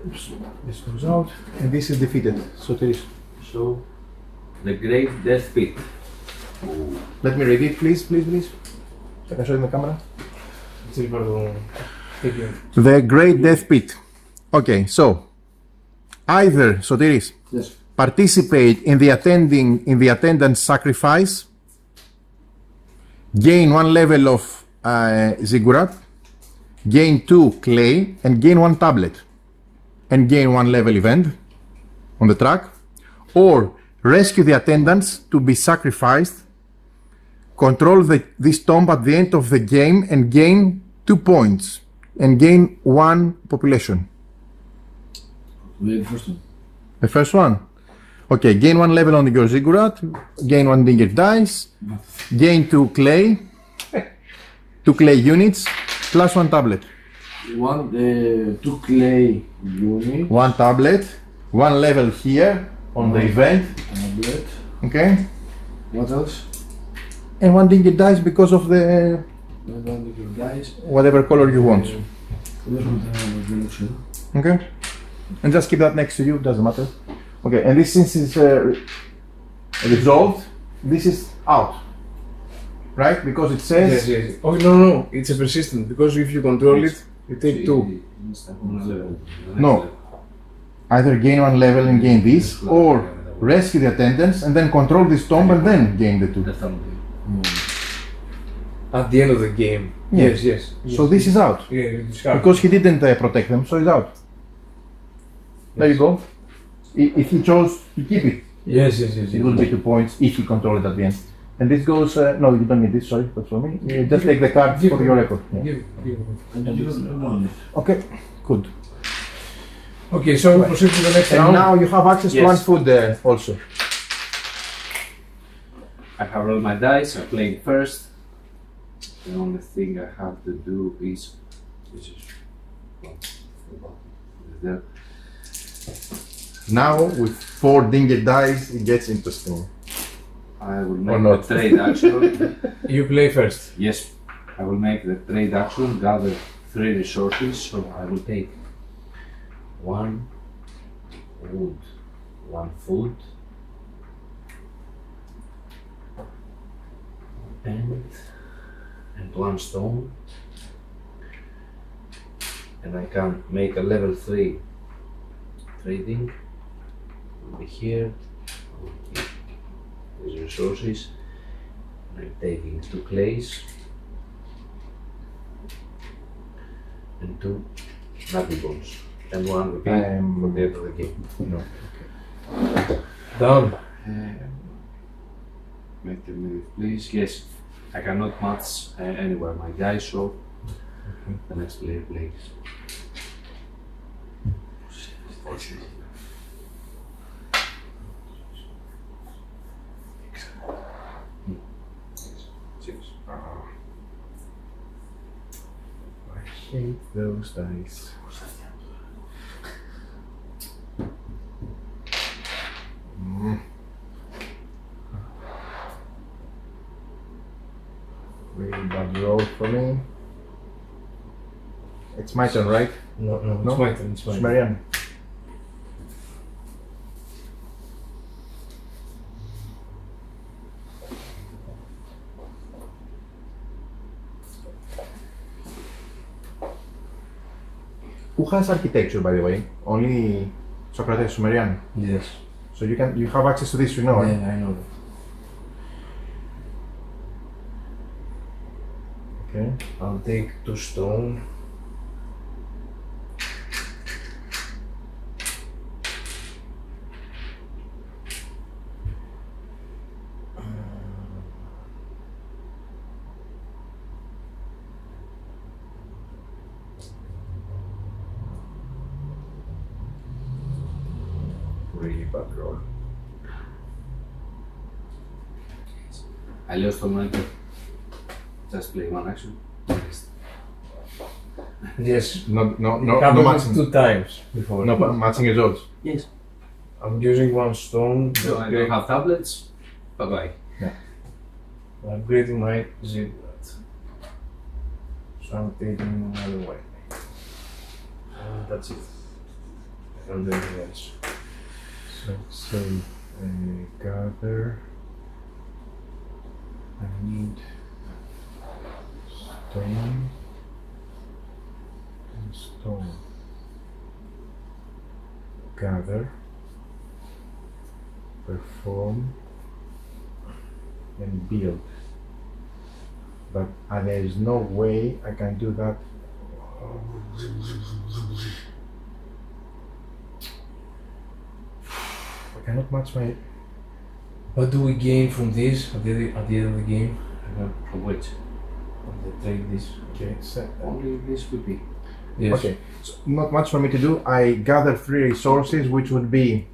Oops, this goes out, and this is defeated. So there is. So the Great Death Pit. Let me read it, please. I can show you in the camera. The Great Death Pit. Okay, so either Sotiris, Yes. participate in the attendance sacrifice, gain 1 level of zigourat, gain 2 clay, and gain 1 tablet, and gain 1 level event on the track, or rescue the attendants to be sacrificed, control this tomb at the end of the game and gain 2 points and gain 1 population. The first one. The first one. Okay, gain 1 level on your ziggurat, gain 1 dingir dice, gain 2 clay, 2 clay units, plus 1 tablet. 2 clay unit. 1 tablet, 1 level here on the event. Tablet. Okay, What else? and 1 dingir dice because of the Guys. whatever color you want. Okay, and just keep that next to you, doesn't matter. Okay, and this, since it's resolved, this is out, right? Because it says Yes. Oh no, it's a persistent because if you control it, you take 2. no, either gain 1 level and gain this, or rescue the attendants and then control this tomb and then gain the 2. At the end of the game. Yeah. Yes. So this is out Yeah, it's hard. because he didn't protect them, so it's out. There you go. If he chose to keep it, Yes. it will be 2 points if he controlled it at the end. And this goes. No, you don't need this. Sorry, that's for me. You just take the card for your record. Yeah. Okay, good. Okay, so we proceed to the next And round. now you have access to Yes. 1 food also. I have rolled my dice, I played first. The only thing I have to do is, which is, there. Now with 4 dingir dice, it gets interesting. I will Or make not. the trade action. You play first. Yes, I will make the trade action, gather 3 resources, so I will take 1 wood, 1 food, and 1 stone, and I can make a level 3 trading. Will be here. I will keep these resources. I'm taking 2 clays and 2 knucklebones and 1 repeat for the end of the game. No. Down. Make the move, please. Yes, I cannot match anywhere my guys, so the next player plays. I hate those dice. Really bad roll for me. It's my turn, right? No, No? it's my turn. It's my turn. Marianne. Who has architecture, by the way? Only Sokratis Sumerian. Yes. So you have access to this, you know, right? Yeah, I know. Okay. I'll take 2 stone. Really bad roll. Αλλιώς το monitor. Just play one action. Yes. No Happened matching. 2 times before. No matching results. Yes. I'm using 1 stone. So I don't have tablets. Bye bye. I'm upgrading my zigourat. So I'm taking another way. And that's it. I don't do anything else. So say gather. I need stone and stone. Gather, perform, and build. But there is no way I can do that. I cannot match my. What do we gain from this at the end of the game? From which? Of the trade this. Okay, so, Only this would be. Yes. okay, so not much for me to do. I gather 3 resources, which would be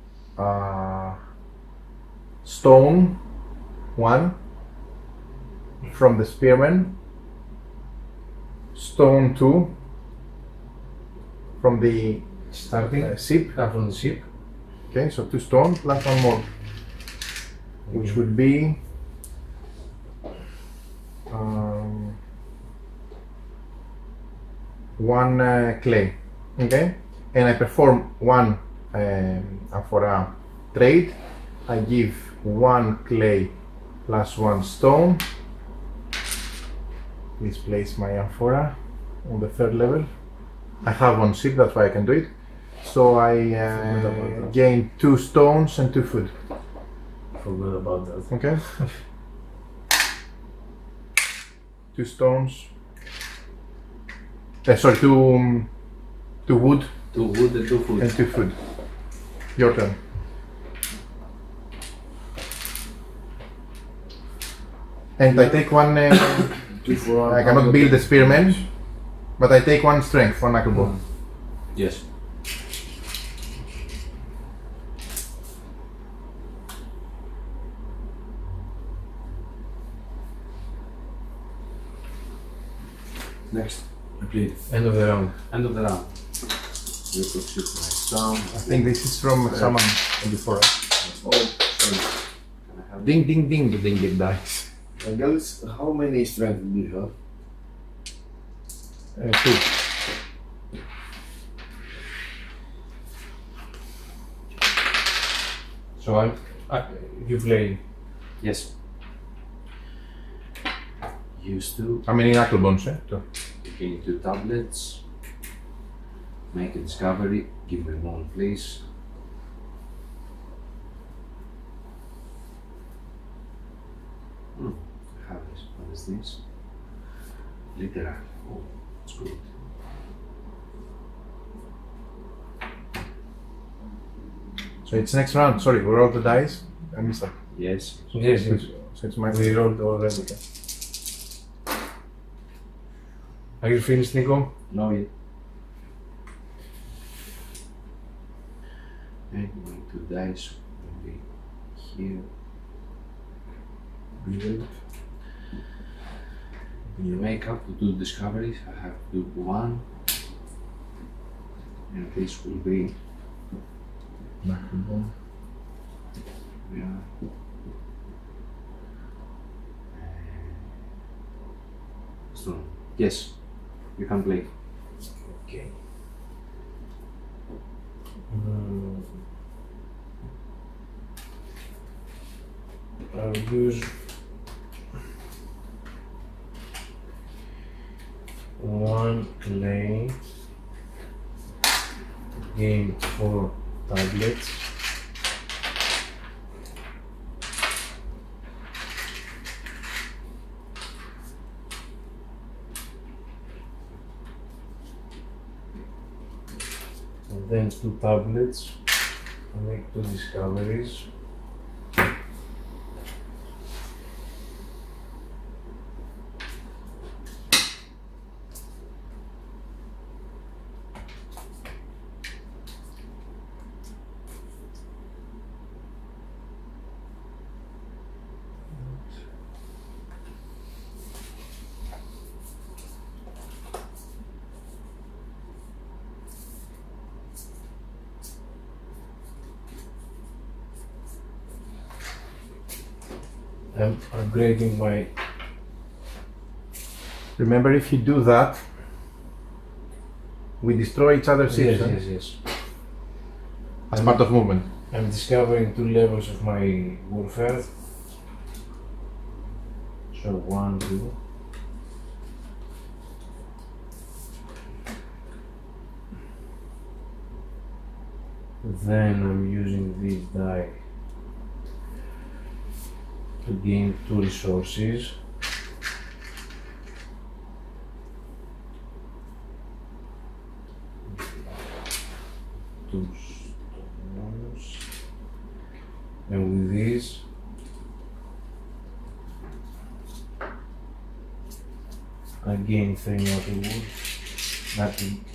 stone 1 from the spearman, stone 2 from the Starting ship. from the ship. Okay, so 2 stone plus 1 more, which would be 1 clay. Okay, and I perform 1 for a trade. I give 1 clay plus 1 stone. Please place my amphora on the 3rd level. I have 1 ship, that's why I can do it. So I gain 2 stones and 2 food. Forgot about that. Okay. 2 stones. Sorry, 2 wood 2 wood and 2 food. and 2 food. Your turn. And I take 1. 2 for 1. I cannot build the spearman, but I take 1 strength, 1 knuckleball. Yes. Next. I played. End of the round. End of the round. You put ship right down. I think this is from someone before. Oh, sorry. Can I have Ding ding ding, the dingir dice. Girls, how many strength do you have? 2. So you play. Yes. Use 2. How many knucklebones? Gain 2 tablets. Make a discovery. Give me 1, please. I have this. What is this? Literal. Oh, it's good. So it's next round. Sorry, we rolled the dice. I missed that. Yes. Yes, yes. So it's my. We rolled already. Are you finished, Nico? No yet. And my 2 dice will be here. Build. Make up to 2 discoveries. I have to do 1. And this will be Knucklebone. yeah. So yes, you can play. Okay. I'll use 1 clay gain 4 tablets. And then 2 tablets. I make 2 discoveries. I'm upgrading my... Remember, if you do that, we destroy each other's ships. Yes. As part of movement. I'm discovering 2 levels of my warfare. So 1, 2. Then I'm using this die to gain 2 resources. Two stones. And with this I gain 3 metal wood, nothing,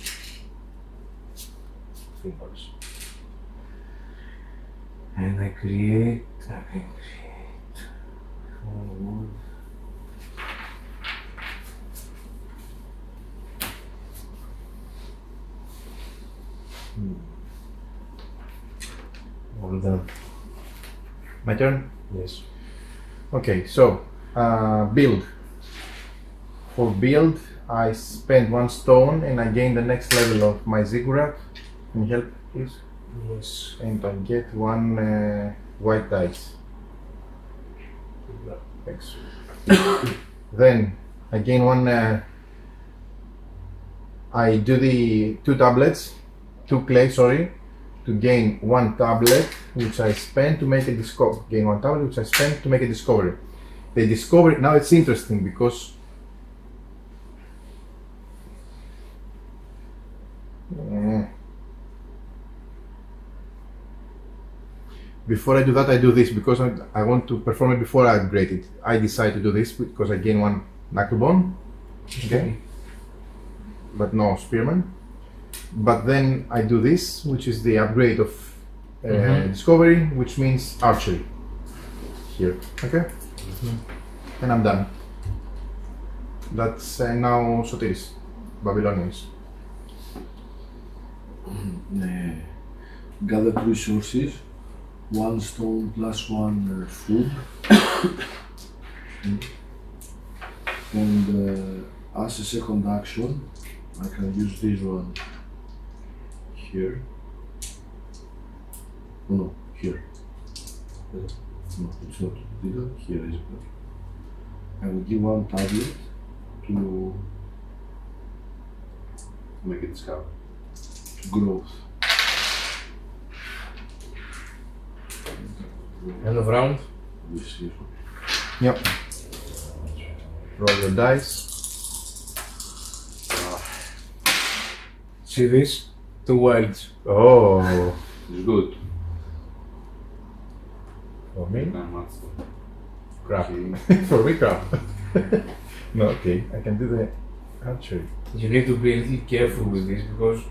timbers. And I can create 4 wood. All done. My turn? Yes. Okay, so build. For build, I spend 1 stone and I gain the next level of my zigourat. Can you help, please? Yes. And I get 1 white dice. Thanks. Then I gain 1. I do the 2 tablets, 2 clay, sorry, to gain 1 tablet, which I spend to make a discovery. Gain 1 tablet, which I spend to make a discovery. The discovery, now it's interesting because before I do that, I do this because I want to perform it before I upgrade it. I decide to do this because I gain 1 knuckle bone, okay, but no spearman. But then I do this, which is the upgrade of discovery, which means archery here, okay? And I'm done. That's now Sokratis, Babylonians. Gather 2 resources, 1 stone plus 1 food, and as a second action, I can use this one here. Oh no, here. No, it's not. Here is better. I will give 1 tablet to Make it discover. growth. End of round. This here. Yep. Roll your dice. See this? 2 wilds. Oh, It's good. for me? Much. Crap. Okay. For me, crap. No, okay, I can do the archery. You need to be a little careful with this because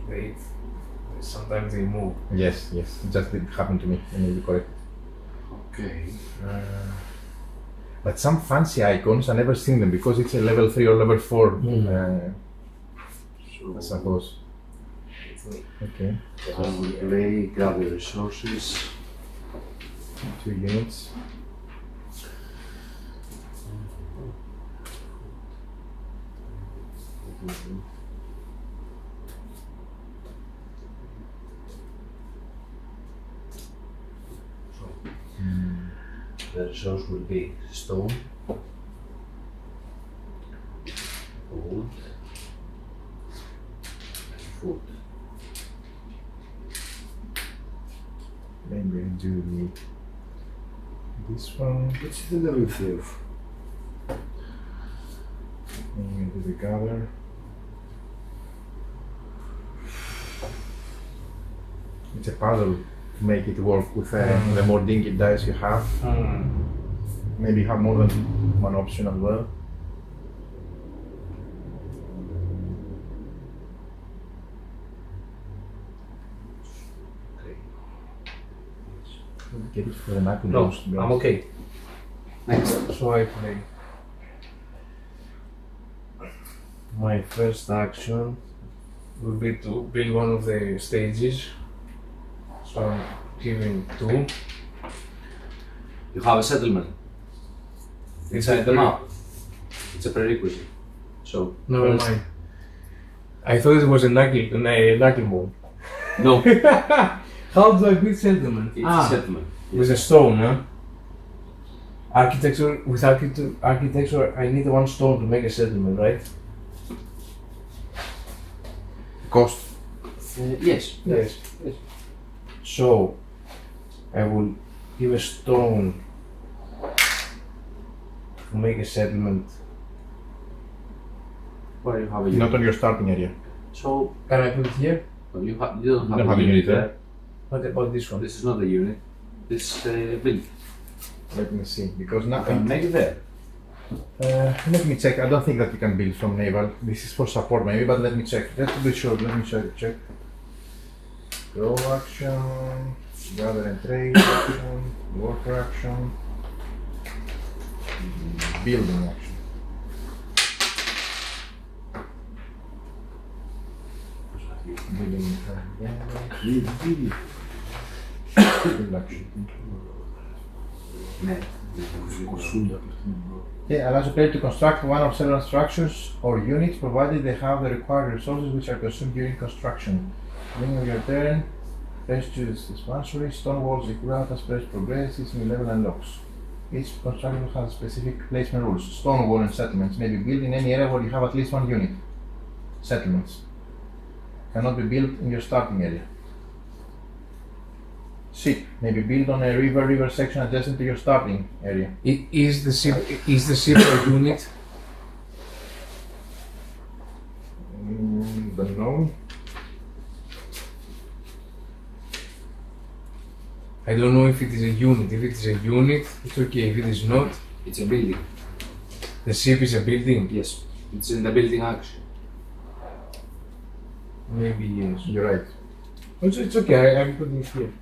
sometimes they move. Yes, it just didn't happen to me. I need to be correct. Okay. But some fancy icons, I've never seen them because it's a level 3 or level 4, I suppose. Okay, I will play, gather resources. 2 units. The resource will be stone, wood, food. maybe I do need this one. What's the level 3 of? Maybe do the gather. It's a puzzle to make it work with the more dinky dice you have. Maybe have more than one option as well. Get it for the knuckle No, bones, to be I'm honest. okay. Next. So I play. My first action will be to build one of the stages. So I'm giving 2. You have a settlement inside the map. It's a prerequisite. So Never mind. I thought it was a knuckle bone. no, How do I build settlement? it's a settlement. With a stone, huh? Architecture, with architecture, I need 1 stone to make a settlement, right? Cost. Yes. Yes. So, I will give a stone to make a settlement. Where you have a Not unit. on your starting area. So Can I put it here? you don't have a unit there. What about this one? This is not a unit. This is a build. Let me see, because now You can make it there. let me check. I don't think that you can build from naval. This is for support maybe, but let me check. Just to be sure, let me check. Grow action, gather and trade action, worker action, building action. Building build action. Okay, allows the player to construct one or several structures or units provided they have the required resources which are consumed during construction. Beginning of your turn, press choose expansory, stone walls, zigourat, press progresses, new level unlocks. Each construction has specific placement rules. Stone wall and settlements may be built in any area where you have at least 1 unit. Settlements cannot be built in your starting area. Ship may be built on a river section adjacent to your starting area. Is the ship a unit? Don't know. I don't know if it is a unit. If it is a unit, it's okay. If it is not, It's a building. the ship is a building. Yes. It's in the building action. Maybe yes. You're right. It's okay. I'm putting it here.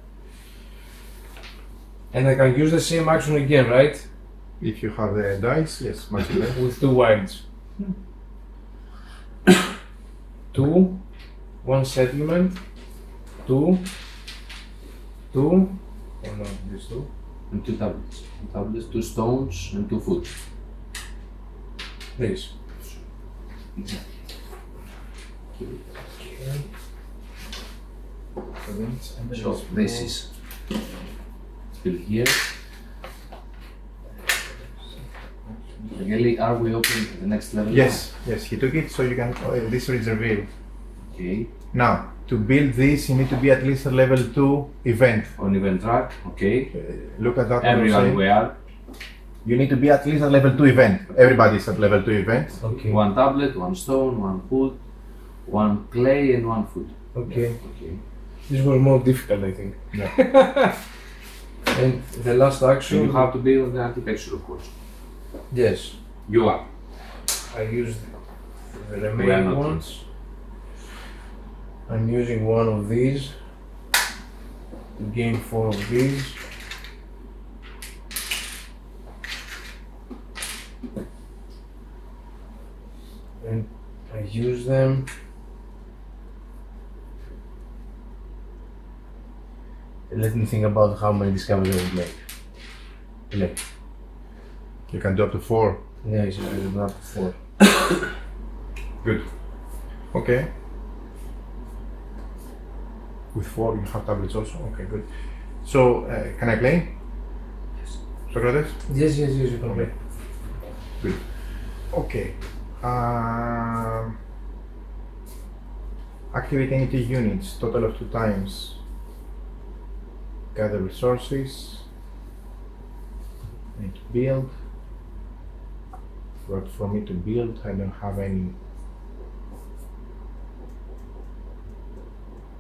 And I can use the same action again, right? If you have the dice, yes, much better. With 2 wilds. 2, 1 settlement, 2, 2, oh no, this 2. And 2 tablets. 2 tablets, 2 stones, and 2 food. This. So this is still here. Really, are we opening the next level? Yes, yes, he took it, so you can. This is revealed. Okay. Now, to build this, you need to be at least a level 2 event. On event track. Okay. Look at that. Everyone we are. You need to be at least at level 2 event. Everybody's at level 2 event. Okay. 1 tablet, 1 stone, 1 food, 1 clay, and 1 food. Okay. Okay. This was more difficult, I think. Yeah. And the last So action. you have to build the architecture, of course. Yes. You are. I used the We are remaining not ones. I'm using 1 of these to gain 4 of these. And I use them. Let me think about how many discoveries I would make. Like, You can do up to 4. yeah, it's not 4. Good. Okay. With 4, you have tablets also. Okay, good. So, can I play? Yes. Sokratis? Yes, you can play. Good. Okay. Activate any 2 units, total of 2 times. gather resources, need to build. But for me to build, I don't have any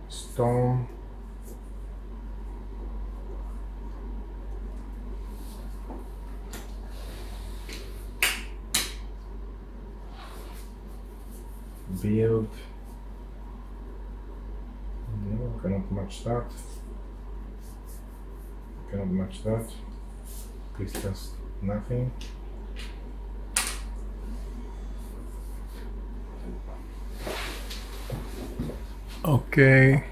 stone. Build. No, cannot match that. Cannot match that. This does nothing. Okay.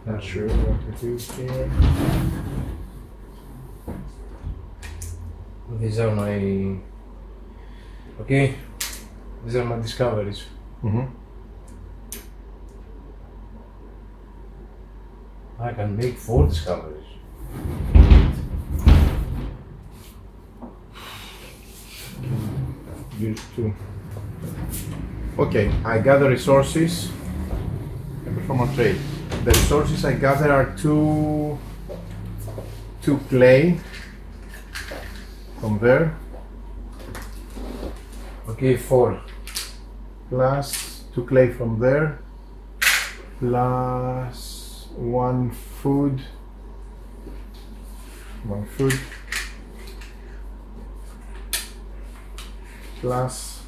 Not sure what to do here. These are my... Okay, these are my discoveries. I can make 4 discoveries. Use 2. Okay, I gather resources and perform a trade. The resources I gather are two clay from there. Okay, 4. Plus 2 clay from there. Plus 1 food. 1 food. Plus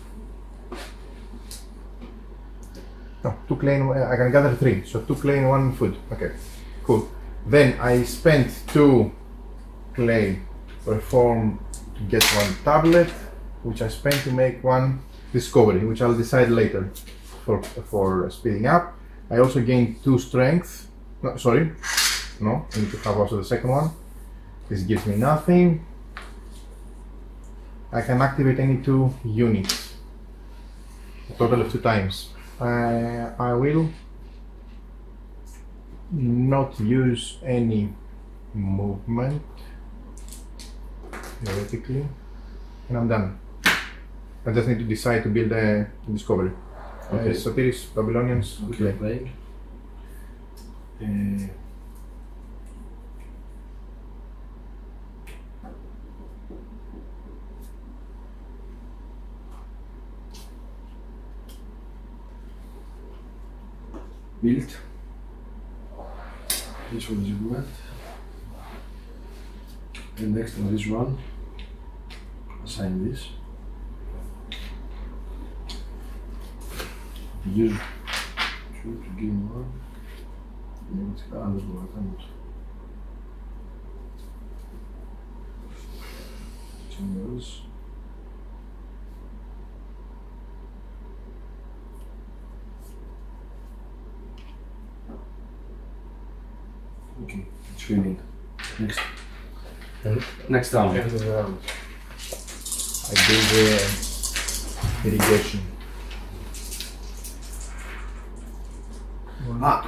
no, 2 clay and I can gather 3, so 2 clay and 1 food. Okay, cool. Then I spent 2 clay perform to get 1 tablet, which I spent to make 1 discovery, which I'll decide later for speeding up. I also gained 2 strength. No, sorry, no, I need to have also the second one. This gives me nothing. I can activate any 2 units, a total of 2 times. I will not use any movement, theoretically, and I'm done. I just need to decide to build a discovery. Okay. Sokratis, Babylonians, Okay, playing. Build. This one is zigourat. And next on this one, assign this. Use 2 to gain 1. And it's άλλο ζυγόρατο. Change. Okay, it's filling. Next. Next round. End of the round. I build irrigation.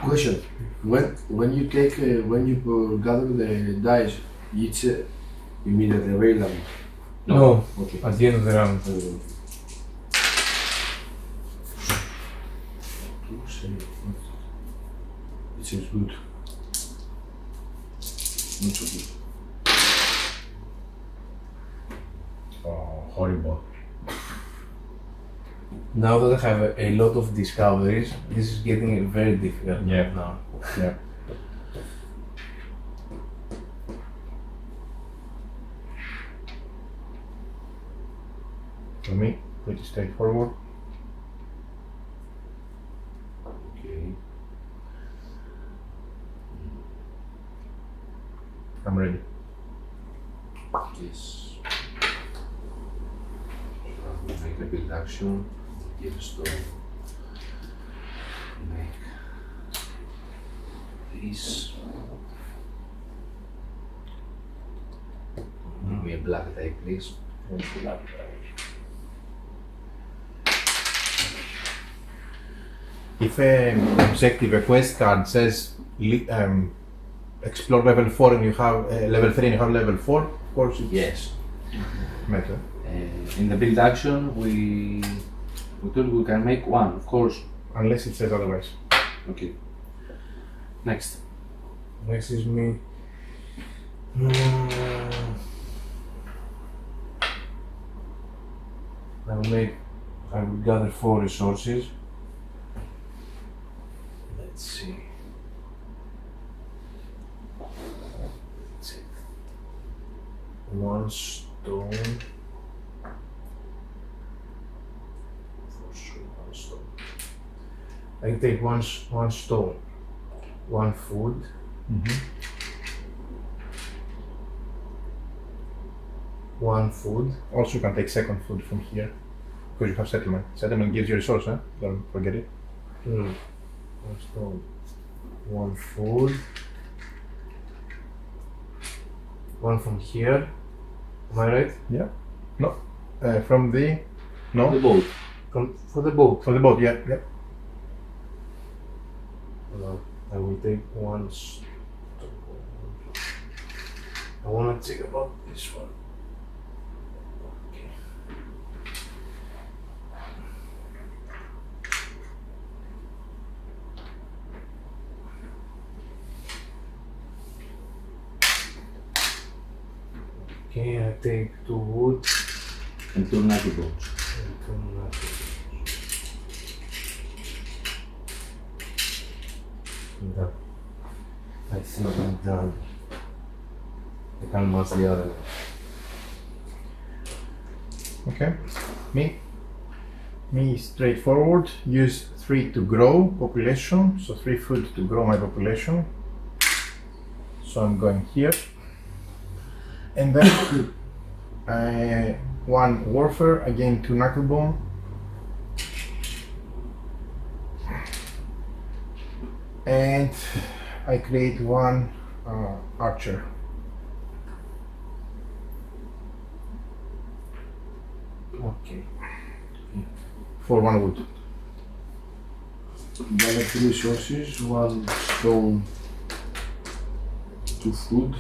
Question. When you take when you gather the dice, it's immediately available. No, Okay. at the end of the round. It seems good. Not so good. Oh, horrible. Now that I have a lot of discoveries, this is getting very difficult now. Yeah. For me, pretty straightforward. Okay. I'm ready. Yes. Make a build action. Give stone. Make this. Give me a black die, please. If an objective, a quest card says explore level 4 and you have level 3 and you have level 4, of course it's Yes. better. In the build action, we thought we can make 1, of course. Unless it says otherwise. Okay. Next. Next is me. I will gather 4 resources. Let's see. Check. 1 stone. For sure, 1 stone. I take one stone, 1 food. One food. Also, you can take second food from here because you have settlement. Settlement gives you resource, huh? Don't forget it. 1 stone, 1 food. 1 from here. Am I right? Yeah. No. From the. No. The boat. For the boat. For the boat. Yeah. Yeah. No, I will take 1 stone. I want to check about this one. Okay, I take 2 wood And 2 knuckle bones. and 2 knuckles. Done. I think I'm done. I can't match the other one. Okay. Me straightforward. Use 3 to grow population. So 3 food to grow my population. So I'm going here. And then 1 warfare, again 2 knucklebone. And I create 1 archer. Okay. For 1 wood. Gather 2 resources, 1 stone, 2 food.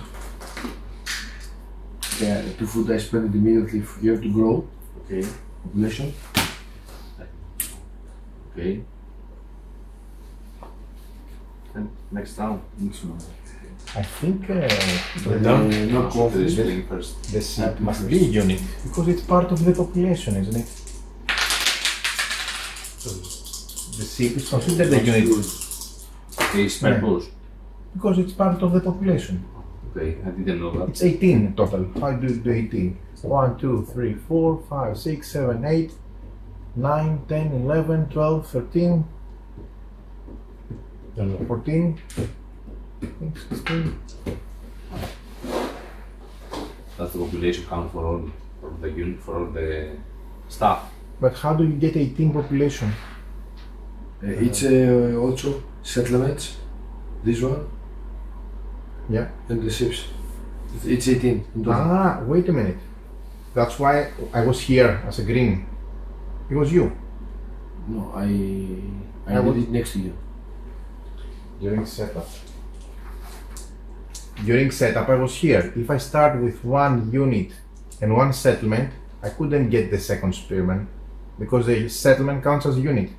Yeah, 2 food I spend it immediately here to grow. Okay. Population. Okay. And next round. Next one. I think No coffee. This thing first. the seed must be unit because it's part of the population, isn't it? So the seed is considered a unit Okay, spare bows. because it's part of the population. Okay, I didn't know that. It's 18 in total. How do you do 18? 1, 2, 3, 4, 5, 6, 7, 8, 9, 10, 11, 12, 13, 14, 16. That's the population count for all the unit, for all the staff. But how do you get 18 population? It's also settlements. This one. Yeah. And the ships. It's 18 in total. Ah, wait a minute. That's why I was here as a green. It was you. No, I I did would- it next to you. During setup. During setup I was here. If I start with 1 unit and 1 settlement, I couldn't get the second spearman because the settlement counts as a unit.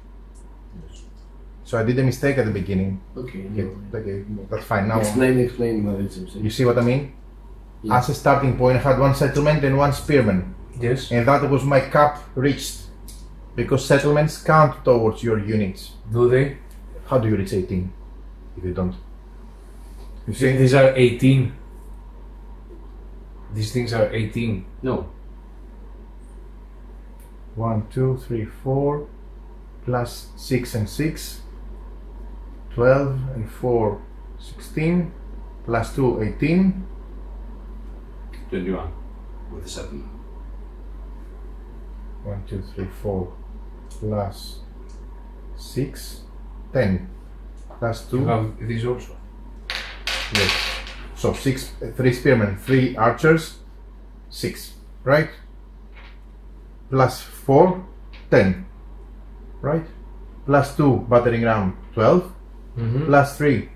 So I did a mistake at the beginning. Okay. Okay, that's fine. Now Explain what it's you see what I mean? Yeah. As a starting point, I had 1 settlement and 1 spearman, Yes. and that was my cap reached because settlements count towards your units. Do they? How do you reach 18 if you don't? You see? These are 18. These things are 18. No. 1, 2, 3, 4, plus 6 and 6, 12 and 4, 16, plus 2, 18, 21 with the settlement. 1, 2, 3, 4, plus 6, 10, plus 2, You have these also. yes. So 6, 3 spearmen, 3 archers, 6, right? Plus 4, 10, right? Plus 2 battering ram, 12, plus 3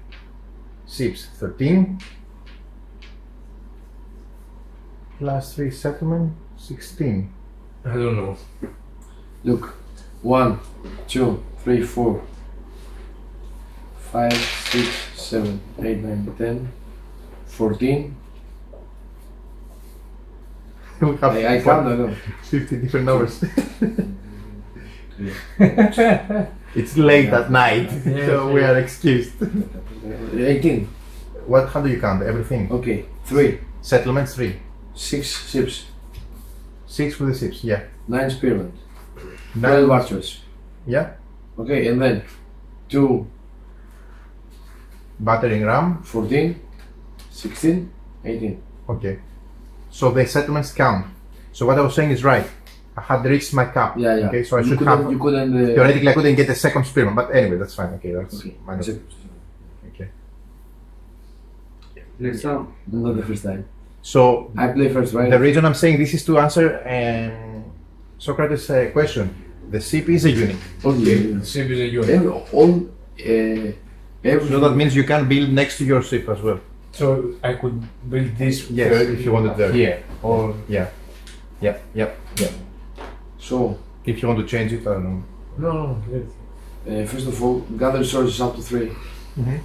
ships, 13, plus 3 settlement, 16. I don't know. Look, 1, 2, 3, 4, 5, 6, 7, 8, 9, 10, 14. We have I count, I know. 50 different numbers. It's late at night, so we are excused. 18. What? How do you count everything? Okay, 3. Settlements 3. 6 ships. 6 with the ships. Yeah. 9 spearmen. 9 12 archers. Yeah. Okay, and then 2, Battering ram. 14, 16, 18. Okay. So the settlements count. So what I was saying is right. I had reached my cap. Yeah, yeah. Okay, so I You should couldn't- have. You couldn't. Theoretically, I couldn't get a second spearman, but anyway, that's fine. Okay, that's Okay. minor. Okay. Next time. Not the first time. So I play first, right? the reason I'm saying this is to answer Sokratis' question. The ship is a unit. Okay. Ship is a unit. And all. Every. So that means you can build next to your ship as well. So I could build this Yes, if you wanted there. here. Or Yeah. Yep. Yep. Yep. So, If you want to change it, I don't know. no, first of all, gather resources up to 3. Mhm.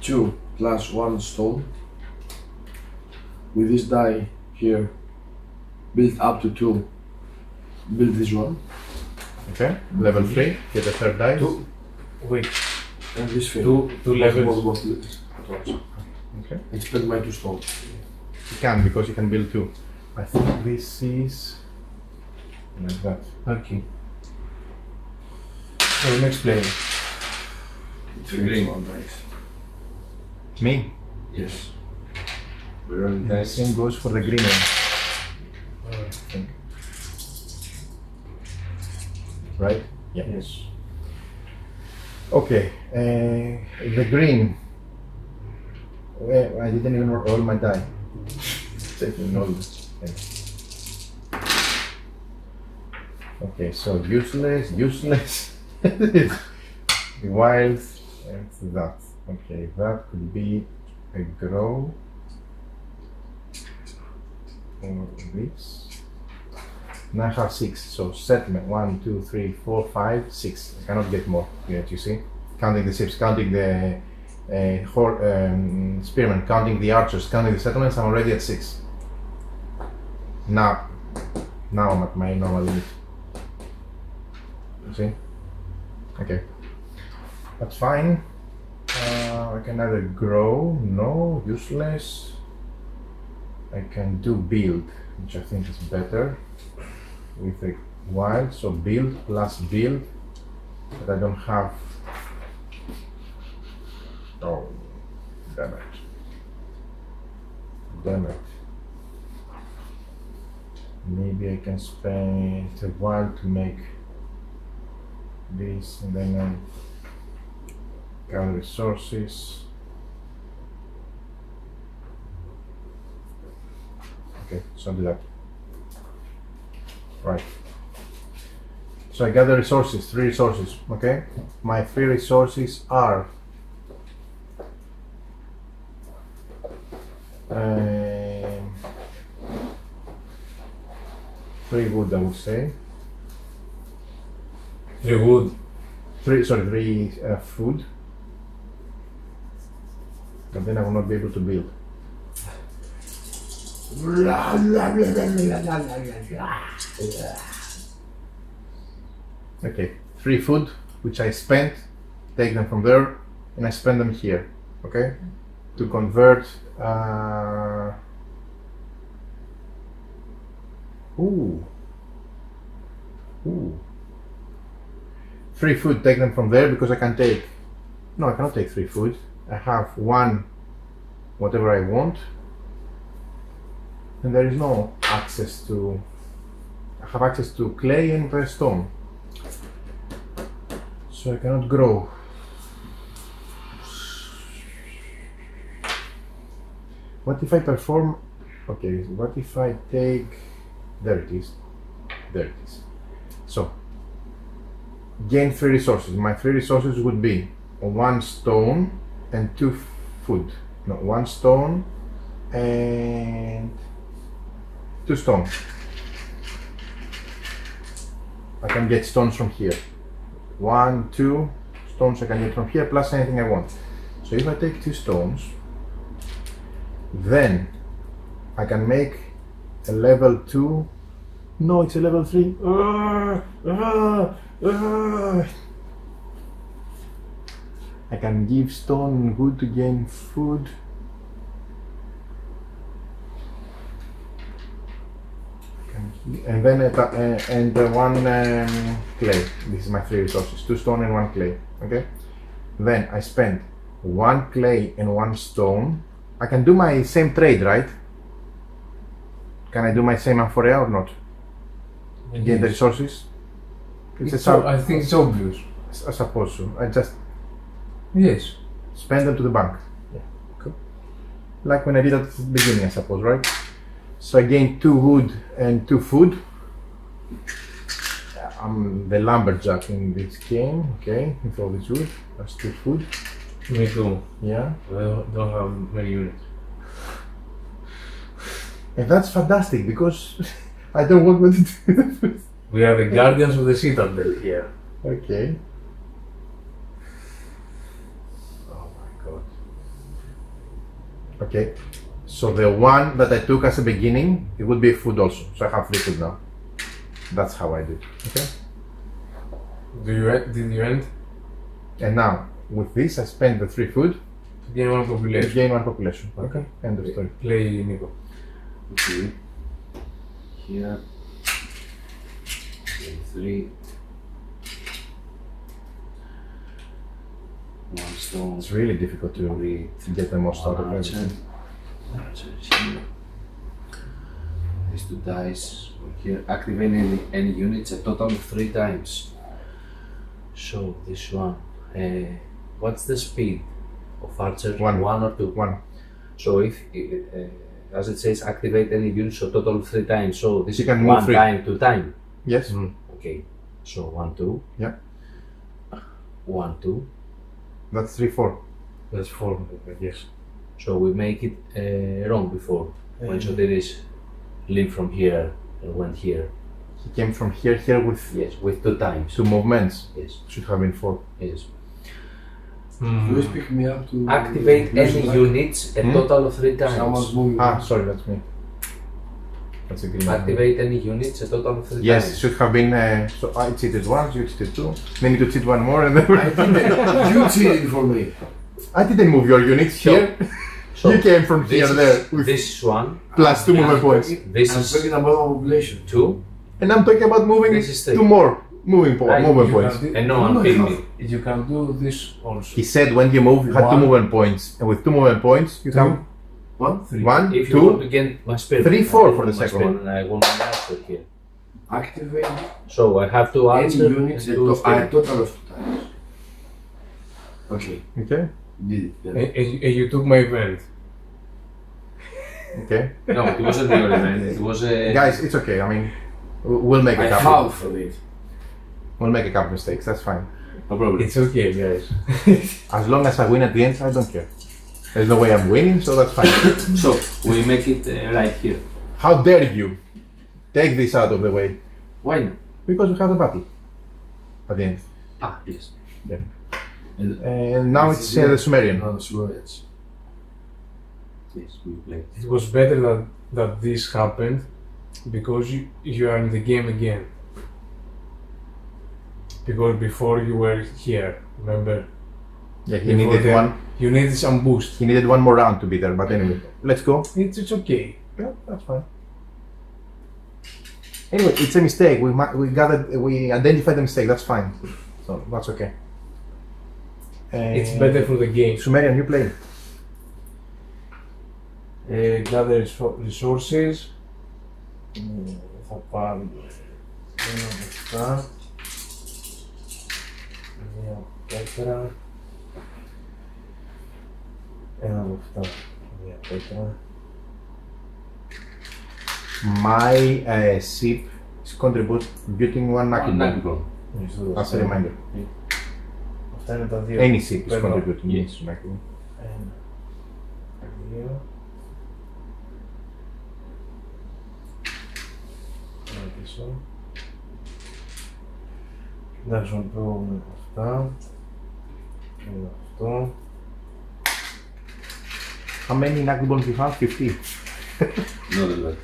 2 plus 1 stone. With this die here, build up to 2. Build this one. Okay. Level 3. Get the third dice. wait, And this thing. two levels. Both levels. Okay. And spend my 2 stones. You can because you can build 2. I think this is like that. Okay. So next player. Green one dice. Me. Yes. We're rolling The dice. same goes for the green one. I think. Right? Yeah. Yes. Okay. The green. Well, I didn't even roll my die. Taking all this. Okay, so useless. Wild, and that. Okay, that could be a grow. Or this. Now I have 6, so settlement 1, 2, 3, 4, 5, 6. I cannot get more yet, you see. Counting the ships, counting the spearmen, counting the archers, counting the settlements, I'm already at 6. Now I'm at my normal limit. You see? Okay. That's fine. I can either grow, no, useless. I can do build, which I think is better. With a wild, so build plus build. But I don't have. Oh, damn it. Damn it. Maybe I can spend a while to make this and then I gather resources. Okay, so I'll do that. Right. So I gather resources, 3 resources, okay? My 3 resources are 3 wood, I would say. 3 wood. 3 food. But then I will not be able to build. Okay, 3 food, which I spent, take them from there, and I spend them here, okay? To convert, ooh. 3 food, take them from there because I can take, no, I cannot take 3 food. I have 1, whatever I want, and there is no access to, I have access to clay and stone. So I cannot grow. What if I perform, okay, what if I take, there it is, So, gain 3 resources. My 3 resources would be 1 stone and 2 food. No, 1 stone and 2 stone. I can get stones from here. 1, 2 stones I can get from here plus anything I want. So if I take 2 stones, then I can make a level 2. No, it's a level 3. I can give stone wood to gain food. And then one clay. This is my 3 resources: 2 stone and 1 clay. Okay. Then I spend 1 clay and 1 stone. I can do my same trade, right? Can I do my same amphorea or not? Gain the resources? I think it's obvious. I suppose so. I just Yes. spend them to the bank. Yeah. Cool. Like when I did at the beginning, I suppose, right? So I gain 2 wood and 2 food. I'm the lumberjack in this game, okay, with all this wood. That's 2 food. Me too. Yeah. I don't have many units. And that's fantastic because I don't want what to do with the food. We are the guardians of the citadel here. Okay. Oh my god. Okay. So the one that I took as a beginning, it would be food also. So I have 3 food now. That's how I do it. Okay. Did you end? And now with this I spend the 3 food To gain 1 to population. gain 1 population. Okay. End of story. Play Nico. Okay. Here. 3. 1 stone. It's really difficult to get the most out of everything. These 2 dice here. Activate any units a total of 3 times. So this one. What's the speed of archer? 1. 1 or 2? 1. So if as it says, activate any units a total of 3 times. So this You is can move 1 3. time, 2 time. Yes. Okay. So 1, 2. Yeah. 1, 2. That's 3, 4. That's 4, yes. So we make it wrong before. When Sotiris lived from here and went here. He came from here with Yes, with 2 times. 2 movements. Yes, Should have been 4. yes. Please pick me up to Activate use any light. units a total of 3 Someone's times. moving. Ah, sorry, that's me. That's a green. Activate any units a total of 3 Yes, times. should have been. So I cheated once, you cheated 2. Then you need to cheat 1 more, and then You cheated for me. I didn't move your units So- here. So you came from here there with this one, plus 2 movement points, this I'm is talking about population. 2, and I'm talking about moving This is 3. 2 more movement Right, points. and no one paid me. You can do this also. He said when you move, you had 2 1. movement points, and with 2 movement points, you have 1, 3. 1, If you want 2. to get my spirit, 3, 4 for the my second spirit, one. and I want my answer here. Activate So I have to any answer units a and do a spirit. total of 2 times. Okay, Okay, did it. Then. And you took my event. okay, No, it wasn't your event. It was a. guys, it's okay. I mean, we'll make I a couple. half of it. We'll make a couple mistakes. That's fine. No problem. It's okay, guys. As long as I win at the end, I don't care. There's no way I'm winning, so that's fine. So we make it right here. How dare you take this out of the way? Why not? Because we have the battle at the end. Ah, yes. And now it's the Sumerian. No, Sumerians. Yes, we play. It was better that this happened because you are in the game again. Because before you were here, remember? Yeah, he Before needed the- one. You needed some boost. He needed 1 more round to be there. But anyway, let's go. It's okay. Yeah, that's fine. Anyway, it's a mistake. We identified the mistake. That's fine. So that's okay. It's better for the game. Sumerian, you play. Gather resources. Θα πάρω ένα από αυτά. Μια πέτρα. Ένα από αυτά. Μια πέτρα. My ship is contributing 1 Nakibon. As a reminder. Αυτά είναι τα δύο. Any ship is Παίρνω. contributing. Yes. Nakibon. Ένα. Δύο. Ένα πίσω. Να χρησιμοποιούμε αυτά. Ένα αυτό. How many knucklebones do you have? 50. Not a lot.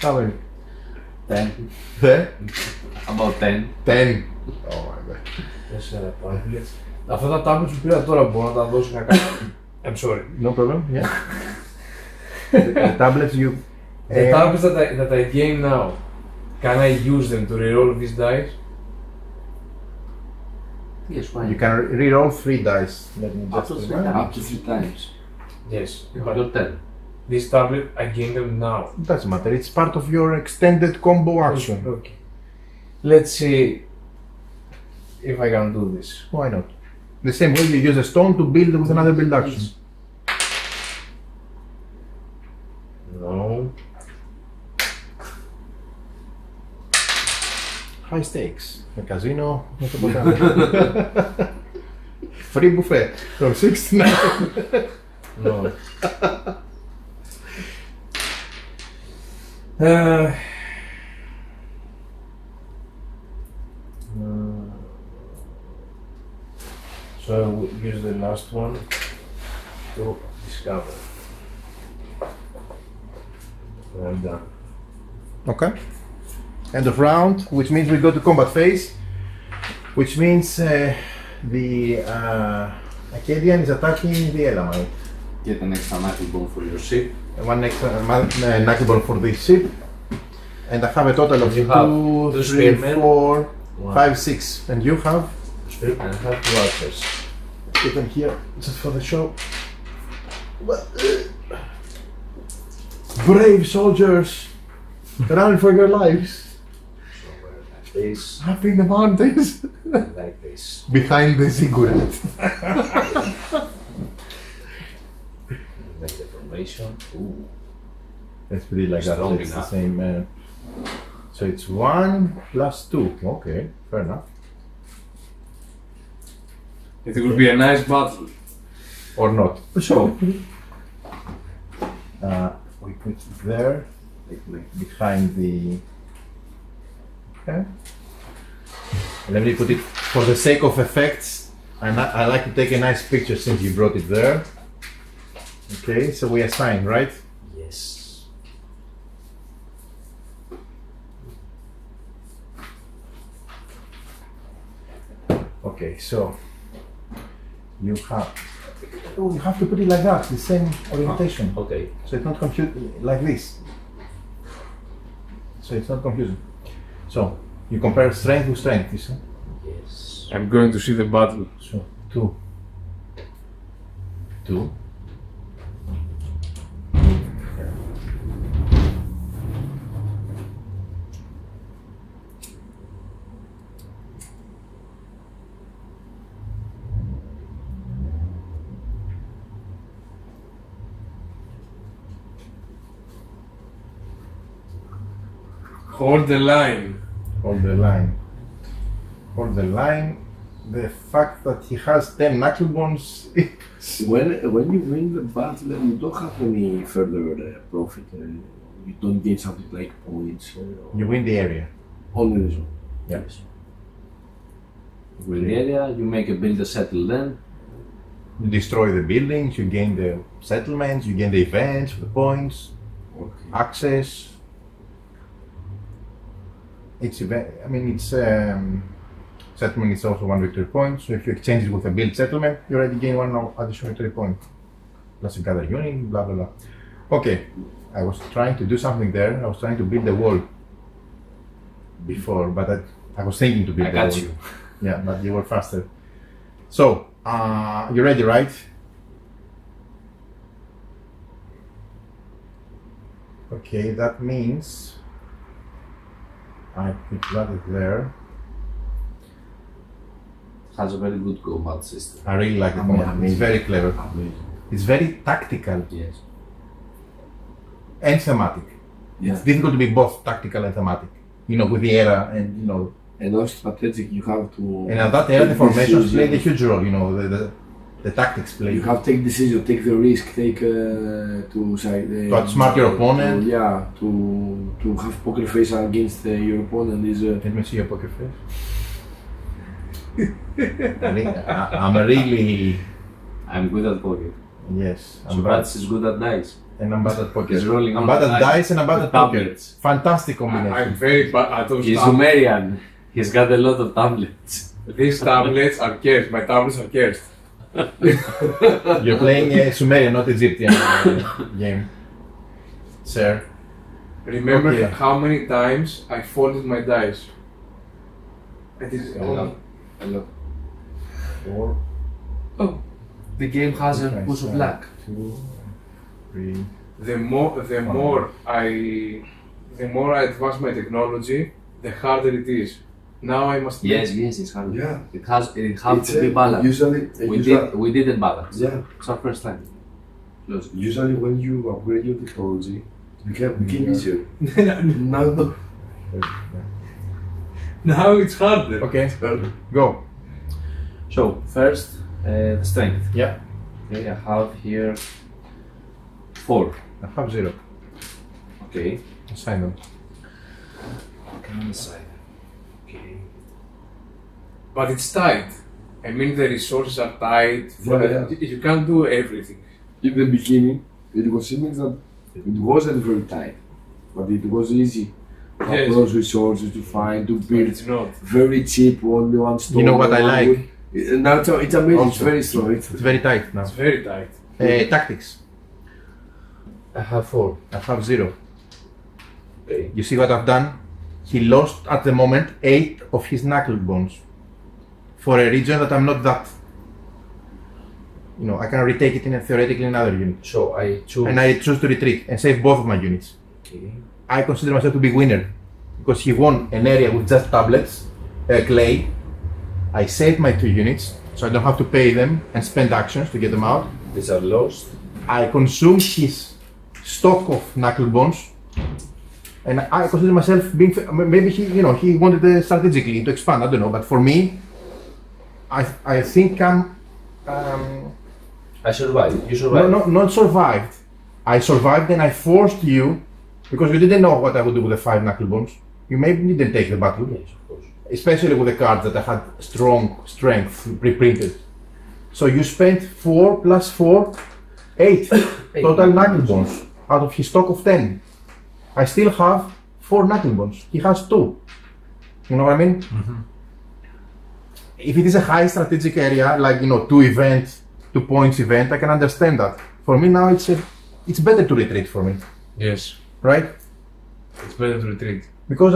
How many? 10. 10? About 10. 10. Oh my god. 4 tablets. Αυτά τα tablets που πήρα τώρα μπορώ να τα δώσω να κάνω. I'm sorry. No problem, yeah. The tablets you... The tablets that I gain now, can I use them to reroll these dice? Yes, why? You can reroll 3 dice. Let me Up just to 3 remind you. Up to 3 times. Yes. You got 10. This tablet, I gain them now. Doesn't matter, it's part of your extended combo action. Okay. Let's see if I can do this. Why not? The same way you use a stone to build with another build action. No. High stakes. A casino, Mesopotamia. Free buffet from 6 to 9. No. So I will use the last one to discover. I'm done. Okay. End of round, which means we go to combat phase, which means the Acadian is attacking the Elamite. Get an extra knucklebone for your ship. One extra knucklebone for this ship. And I have a total of You 2, have 2 3, spearmen. 4, One. 5, 6. And you have? And I have 2 archers. Put them here just for the show. Brave soldiers, run for your lives. Like this. Up in the mountains. Like this. Behind the zigourat. Make the formation. Ooh. Let's put it like that. Strong It's the enough. same. So it's 1 plus 2. Okay, fair enough. It will be a nice battle. Or not. So we put it there, like behind the. Okay. Let me put it for the sake of effects. I like to take a nice picture since you brought it there. Okay, so we assign, right? Yes. Okay, so you have. Oh, you have to put it like that, the same orientation. Okay. So it's not confused like this. So it's not confusing. So you compare strength with strength, you see? Yes. I'm going to see the battle. So 2. 2. Hold the line. Hold the line. Hold the line. The fact that he has 10 knucklebones. When you win the battle, you don't have any further profit. You don't gain something like points. You win the area. Only this one. Yes. With the area, you make a builder settle then. You destroy the buildings, you gain the settlements, you gain the events, the points, Okay. access. It's settlement is also 1 victory point. So if you exchange it with a build settlement, you already gain 1 additional victory point. Plus you gather unit, blah blah blah. Okay, I was trying to do something there. I was trying to build the wall before, but I was thinking to build I the wall. got you. Yeah, but you were faster. So, you're ready, right? Okay, that means I put that there. Has a very good combat system. I really like the combat. It's very clever. It's very tactical Yes. and thematic. Yeah. It's difficult to be both tactical and thematic. You know, with the era and And also strategic, you have to. and at that era the take formations decisions. played a huge role. You know, the tactics played. You have to take decision, take the risk, take to side. To outsmart your opponent. To have poker face against your opponent is. Let me see your poker face. I'm really. I'm good at poker. Yes. Sokratis is good at dice. And I'm bad at poker. He's rolling I'm on bad the at dice and I'm bad at poker. tablets. Fantastic combination. I'm very bad at those He's tablets. Sumerian. He's got a lot of tablets. These tablets are cursed. My tablets are cursed. You're playing a Sumerian, not Egyptian game. Sir. Remember Okay. how many times I folded my dice? It is only Hello. 4. Oh, the game has a push of luck. 2, 3. the more I advance my technology, the harder it is. Now I must Yes, it's hard. Yeah. It has It's, to be balanced. Usually, We didn't balance. yeah. It's our first time. Usually when you upgrade your technology, it became easier. Now, no. Now it's harder. Okay, go. So first, the strength. Yeah. Okay, I have here 4. I have 0. Okay. Simon. Okay, on the side. Okay. But it's tight. I mean the resources are tight. Yeah. You can't do everything. In the beginning, it was seeming that it wasn't very tight, but it was easy to have Yes. those resources to find, to But build. it's not. Very cheap, only one store. You know what I one like? wood. Now it's amazing, it's Also. very strong. It's very tight now. It's very tight. Tactics. I have 4. I have 0. Okay. You see what I've done? He lost at the moment 8 of his knuckle bones for a region that I'm not that. You know, I can retake it in a theoretically another unit. So I choose. And I choose to retreat and save both of my units. Okay. I consider myself to be winner because he won an area with just tablets, clay. I saved my 2 units, so I don't have to pay them and spend actions to get them out. These are lost. I consumed his stock of knuckle bones, and I consider myself being. Maybe he wanted strategically to expand. I don't know, but for me, I think I'm. I survived. You survived. No, not survived. I survived and I forced you because you didn't know what I would do with the 5 knuckle bones. You maybe didn't take the battle. Yes, of course. Especially with the cards that I had strong strength pre-printed. So you spent 4 plus 4, 8 total knuckle bones out of his stock of 10. I still have 4 knuckle bones. He has 2. You know what I mean? Mm-hmm. If it is a high strategic area, like 2 points event, I can understand that. For me now, it's better to retreat for me, Yes. right? It's better to retreat. Because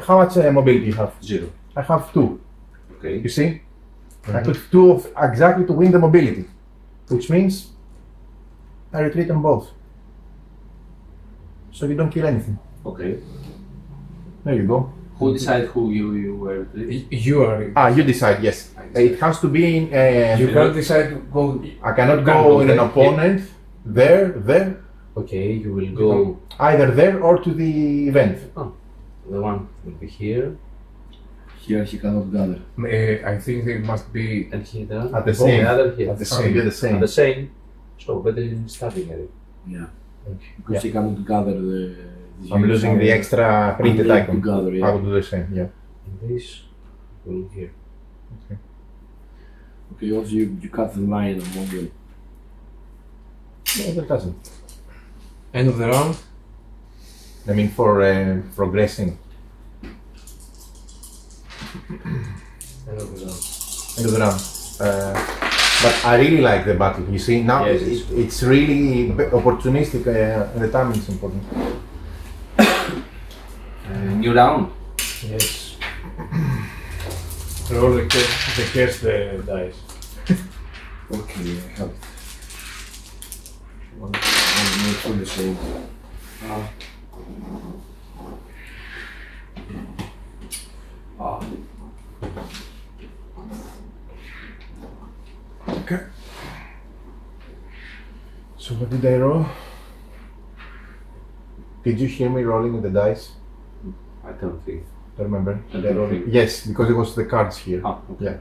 how much mobility you have? 0. I have 2. Okay. You see? I put 2 of exactly to win the mobility, which means I retreat on both. So you don't kill anything. Okay. There you go. Who decide who you were with? You are. You decide, yes. It has to be in. You can't decide to go. I cannot You go can't go in an there. opponent, there, Okay, you will go. either there or to the event. The one will be here, Here he cannot gather. I think they must be. and here the At the same. the other here. At the Oh, same. you're the same. And the same. So better in starting area. Yeah. Okay. Because he cannot gather the. I'm losing the extra printed unable icon. to gather, I yeah. will do the same, yeah. And this will here. Okay, also you cut the line among them. No, that doesn't. End of the round. I mean, for progressing. End of the round. End of the round. But I really like the battle. You see, now Yes, it's really opportunistic and the timing is important. New round. Yes. Roll the curse the dice. Okay, I have. One more for the same. Okay. So what did I roll? Did you hear me rolling with the dice? I don't think. I remember. I Did I don't roll? think. Yes, because it was the cards here. Ah, okay. Yeah.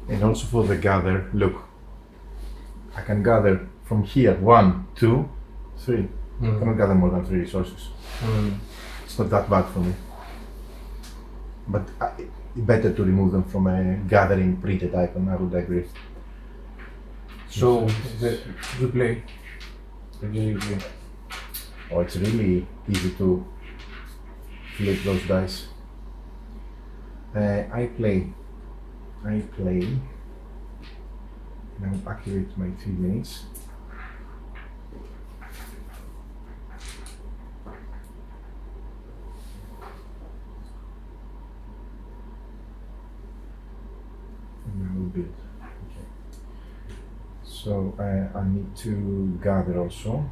And also for the gather, look, I can gather from here 1, 2, 3. I cannot gather more than 3 resources. It's not that bad for me. But better to remove them from a gathering printed icon, I would agree. So, you play. You play. Oh, it's really easy to flip those dice. I play. And I will activate my 3 minutes. And I will build. Okay. So I need to gather also.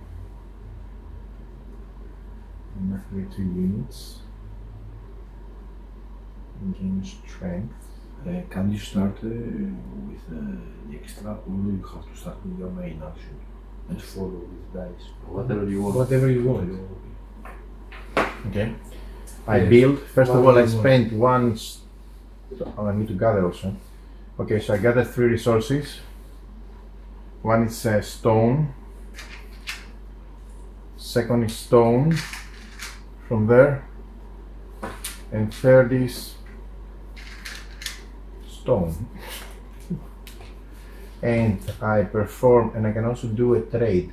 And activate 2 units. And gain strength. Can you start with the extra, or you have to start with your main action and follow with dice? Whatever you want. Whatever you want. Okay. I build. First of all, I spend one. Oh, I need to gather also. Okay, so I gather 3 resources. One is stone. Second is stone. From there. And third is stone. And I perform, and I can also do a trade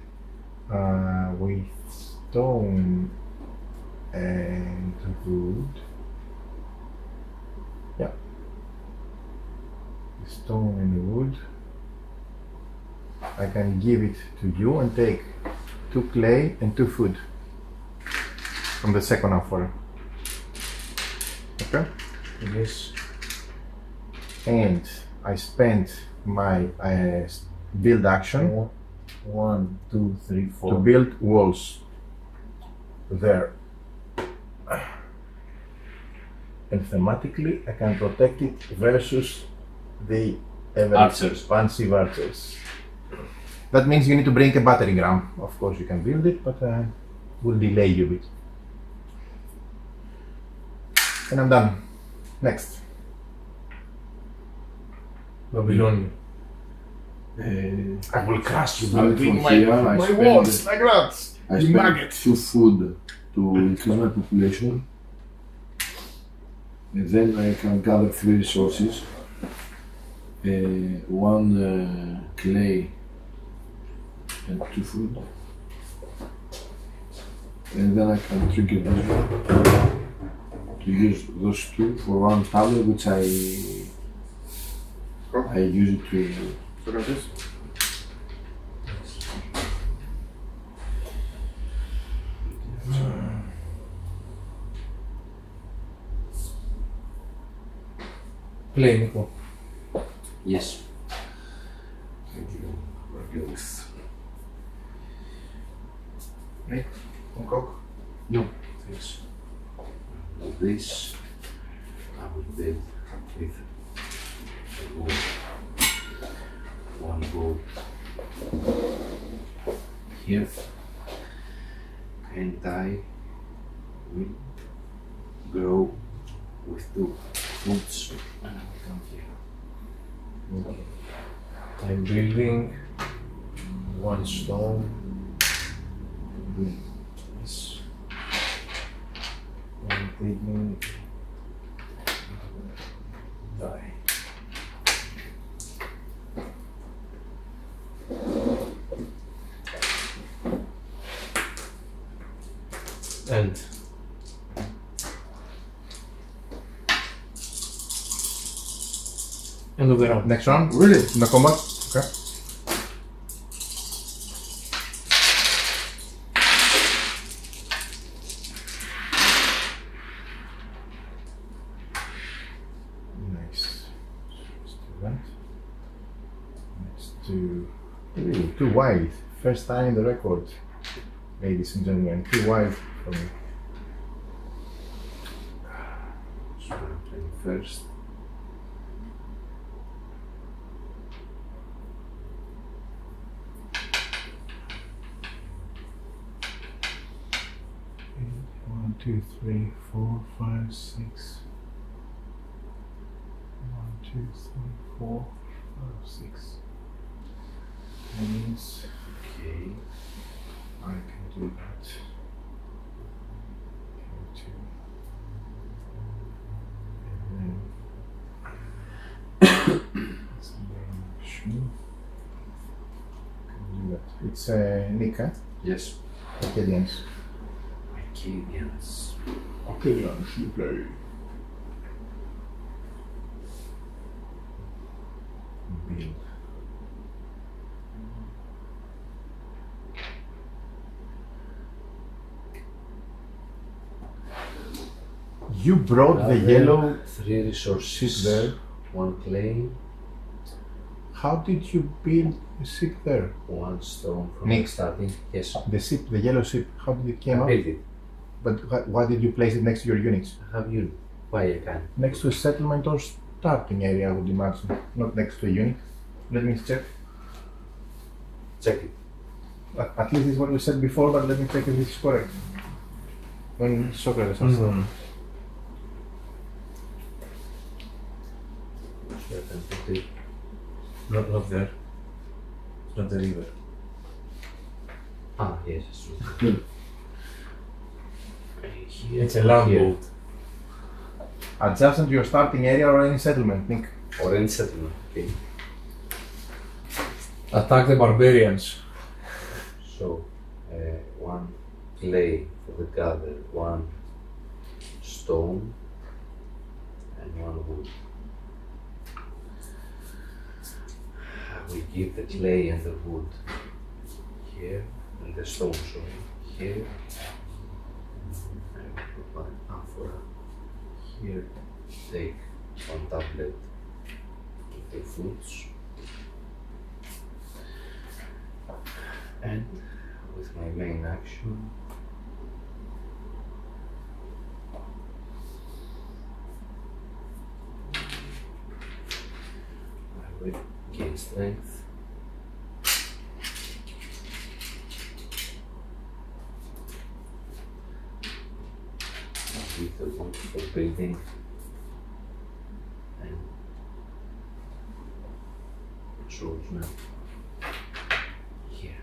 with stone and wood. Yeah, stone and wood. I can give it to you and take 2 clay and 2 food from the second offer. Okay. Yes. And I spent my build action 1, 2, 3, 4. to build walls there. And thematically, I can protect it versus the ever Archers. expansive archers. That means you need to bring a battering ram. Of course, you can build it, but will delay you a bit. And I'm done. Next. Babylonia. I will crush you Starting between from here, I my spend- walls like that. I You spend maggot. 2 food to increase my population, and then I can gather 3 resources, 1 clay and 2 food, and then I can trigger this one to use those 2 for 1 tablet, which I use it to. Sokratis. Play, Nico. Yes. Thank you. Organist. Nick, one cock. No, thanks. With this, I will build with a gold. 1 gold here, and I will grow with 2 foods, and I will come here. Okay. I'm building 1 stone. This. I'm taking die. And end of the round. Next round. Really? No combat. Okay. Nice. Let's do that. Let's do. Ooh, 2 wild. First time in the record, ladies and gentlemen. 2 wild for me. So I'm playing first. One, 2, 3, 4, 5, 6. 1, 2, 3, 4, 6 means Okay. I can do that. It's Nick, eh? Yes. Acadians. Acadians. Acadians, you play. Build. You brought the yellow 3 resources. ship there. 1 clay, How did you build a ship there? 1 stone from Nick. the starting. Yes. The ship, the yellow ship, how did it came I up? built it. But why did you place it next to your units? Have you? Why I can? Next to a settlement or starting area, I would imagine. Not next to a unit. Let me check. Check it. At least this is what we said before, but let me check if this is correct. When Sokratis asked them. So I can put it. Not there. It's not the river. Ah, yes, it's true. Here, It's a land here. boat. Adjacent to your starting area or any settlement, Nick. Or in settlement. Okay. Attack the barbarians. So, 1 clay for the gather, 1 stone, and 1 wood. We give the clay and the wood here, and the stone, sorry, here. And we put 1 amphora here. Take 1 tablet with the fruits. And with my main action, I will gain strength. With the wood for building and swords now. Here.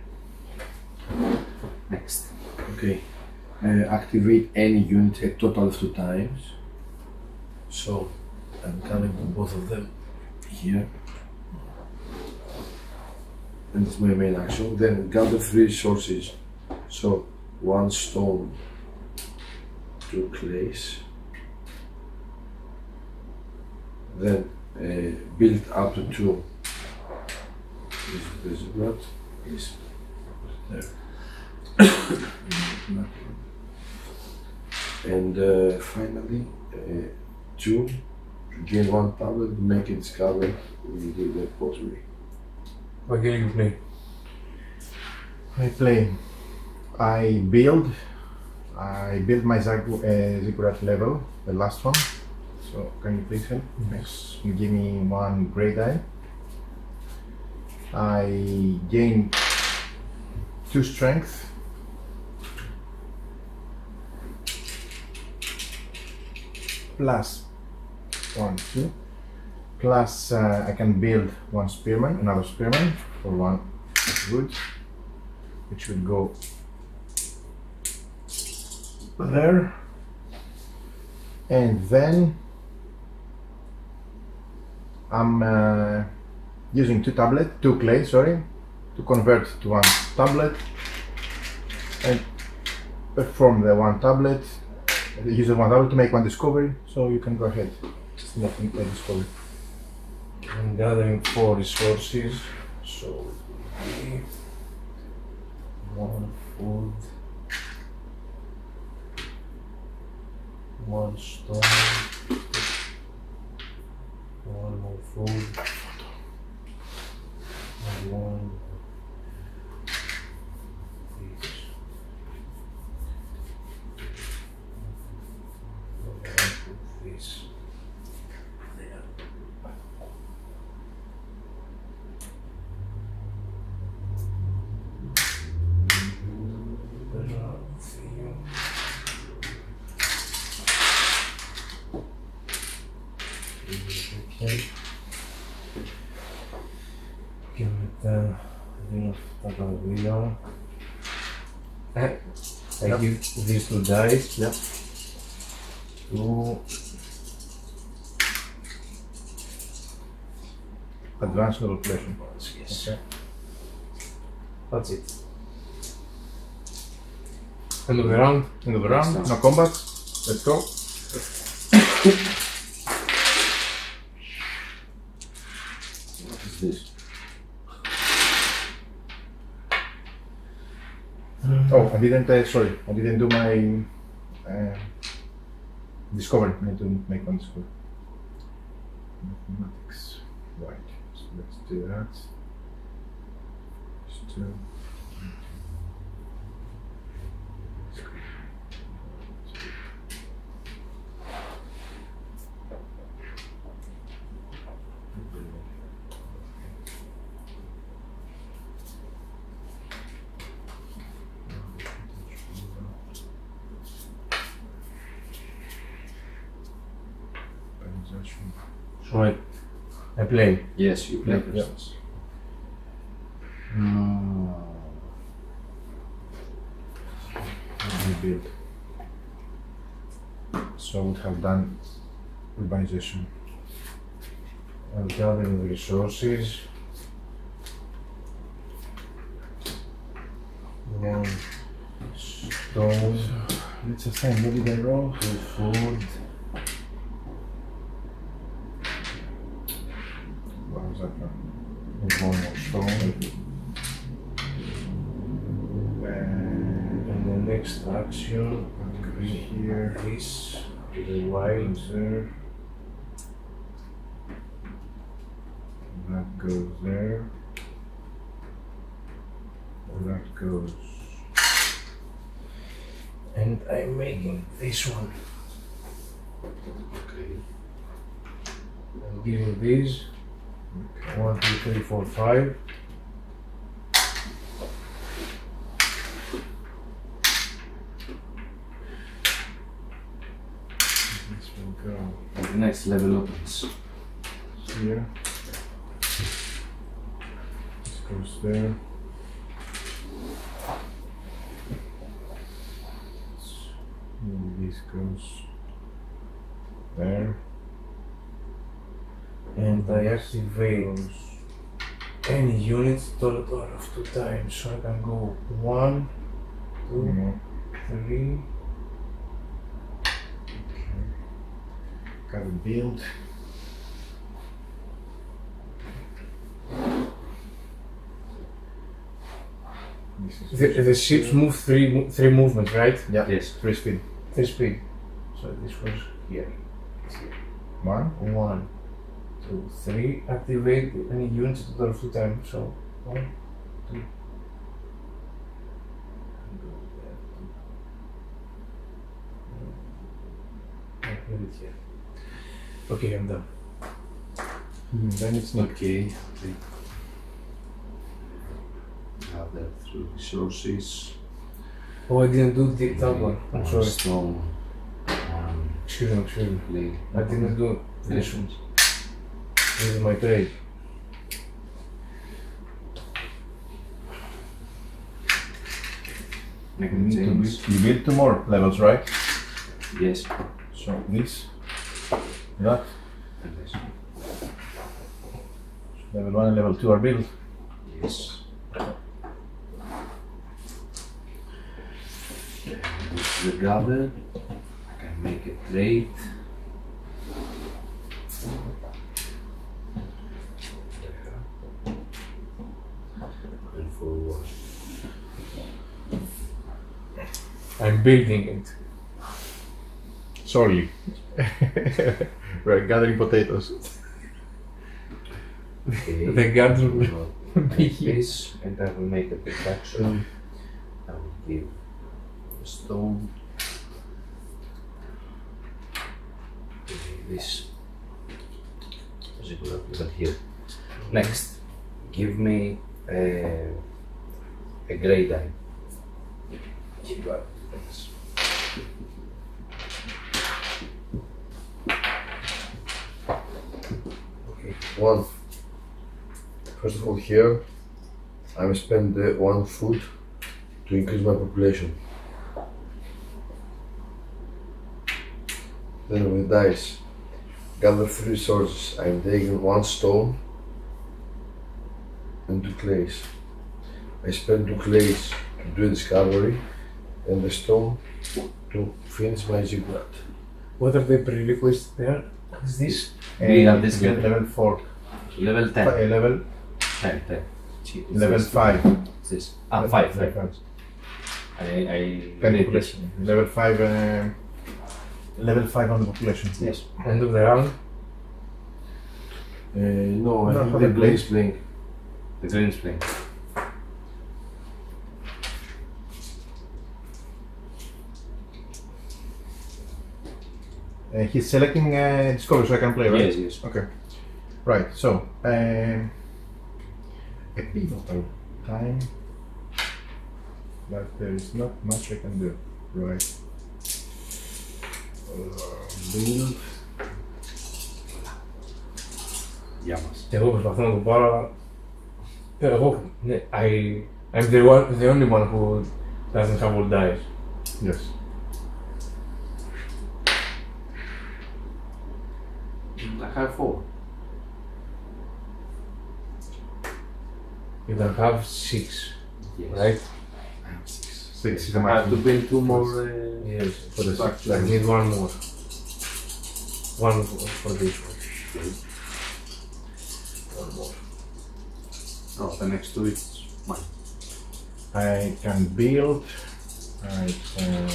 Next. Okay. Activate any unit a total of 2 times. So I'm coming to both of them here. And it's my main action. Then gather 3 resources. So 1 stone, 2 clays. Then build up to 2. This is what is there. And finally, 2 to gain 1 tablet to make it discover we do the pottery. What game you play? I play. I build my zigourat level, the last one. So can you please help? Yes. You give me 1 grey die. I gain 2 strength. Plus 1, 2. Plus I can build 1 spearman, another spearman for 1 wood, which would go there. And then I'm using 2 clay, sorry, to convert to 1 tablet and perform the 1 tablet. Use the 1 tablet to make 1 discovery, so you can go ahead. Just making a discovery. I'm gathering 4 resources, so it will be 1 food, 1 stone, 1 more food, and 1 this. This. Okay. δίνω αυτά τα δύο. I give these two dice. Yep. To Advanced level pleasure. yes. Okay. That's it. End of the round. End of the round. No combat. Let's go. What is this? Oh, I didn't. Sorry, I didn't do my discovery. I need to make one discovery. Mathematics. Right. So let's do that. Just two. So I play. Yes, you play Yeah, yeah. first. Rebuild. So I would have done urbanization. I'm gathering resources. Then stone, Let's assign. What did I roll? food. What was that from? And one more stone. And the next action Goes is here. this, the wild there. That goes there. That goes. And I'm making this one. Okay. I'm giving these 1, 2, 3, 4, 5. This will go The next level opens. here. This goes there. Maybe this goes there. And I activate any unit total of 2 times. So I can go 1, 2, No. 3. Gotta build. This is The ships move three movements, right? yeah. Yes. 3 speed. 3 speed. So this was here. It's here. 1. 1, 2, 3. Activate any units total of 2 times. So 1, 2. I put it here. Okay, I'm done. Then it's not. Okay. Gather through resources. Oh, I didn't do that one. I'm sorry. Stone. Excuse me, excuse me. Play. I didn't do this one. This is my trade. Make You a need to change. build, you build 2 more levels, right? Yes. So this, that, And this. level 1 and level 2 are built. Yes. This is the gather. I can make a trade. And forward. I'm building it. Sorry. We're gathering potatoes. Okay. The garden will Like be here. this, and I will make a deduction. I will give a stone. This zigourat level here. Next, give me a grey die. Thanks. Okay, 1. First of all here, I will spend 1 food to increase my population. Then with dice, gather 3 resources. I am taking 1 stone and 2 clays. I spend 2 clays to do a discovery and the stone to finish my zigourat. What are the prerequisites there? What is this? We have this level 4. Level 10. Level 10, 10. level 5. What's this? Ah, 5. 5. Level 5. Level 5 on the population. Yes. End of the round. No, I No, think for the the green is playing. The green is playing. He's selecting Discovery, so I can play, right? Yes, yes. Okay. Right, so a pivotal time, but there is not much I can do. Right. Build. Γεια μας. Και εγώ προσπαθώ να το πάρω. Εγώ, ναι, I'm the only one who doesn't have all dice. Yes. I have 4. You can have 6, Yes. right? I have 6. 6 is the I have to maximum. build 2 more. Yes. For the I need 1 more. 1 for this one. Okay. 1 more. Oh, the next 2 is mine. I can build. I can.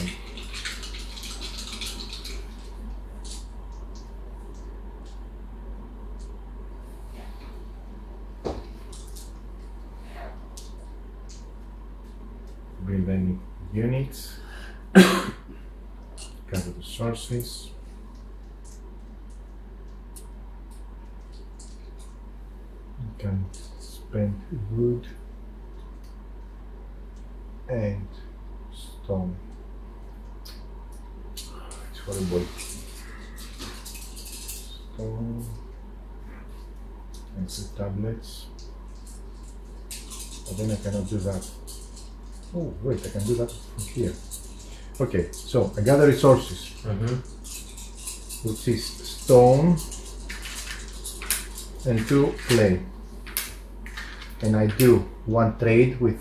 Build any units. Gather the sources. You can spend wood and stone. It's horrible. Stone and 2 tablets. But then I cannot do that. Oh wait, I can do that from here. Okay, so I gather resources, which is stone and 2 clay. And I do 1 trade with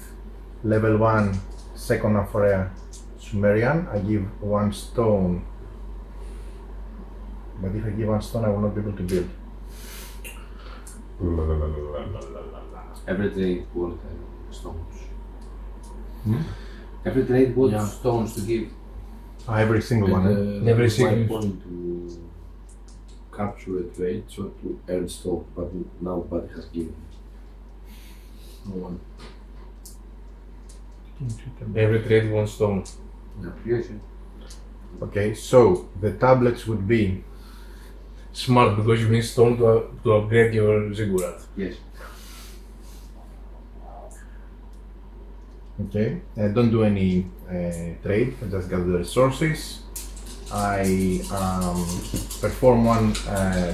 level 1 second for a Sumerian. I give 1 stone. But if I give 1 stone, I will not be able to build. Every trade will have stones. Every trade will have stones to give. Every single one. Every It's my single- point to capture a trade, so to earn stock, but now nobody has given. No one. Every trade 1 stone. Yes. Okay, so the tablets would be Smart, because you need stone to upgrade your ziggurat. Yes. okay. Don't do any trade. I just gather the resources. I perform 1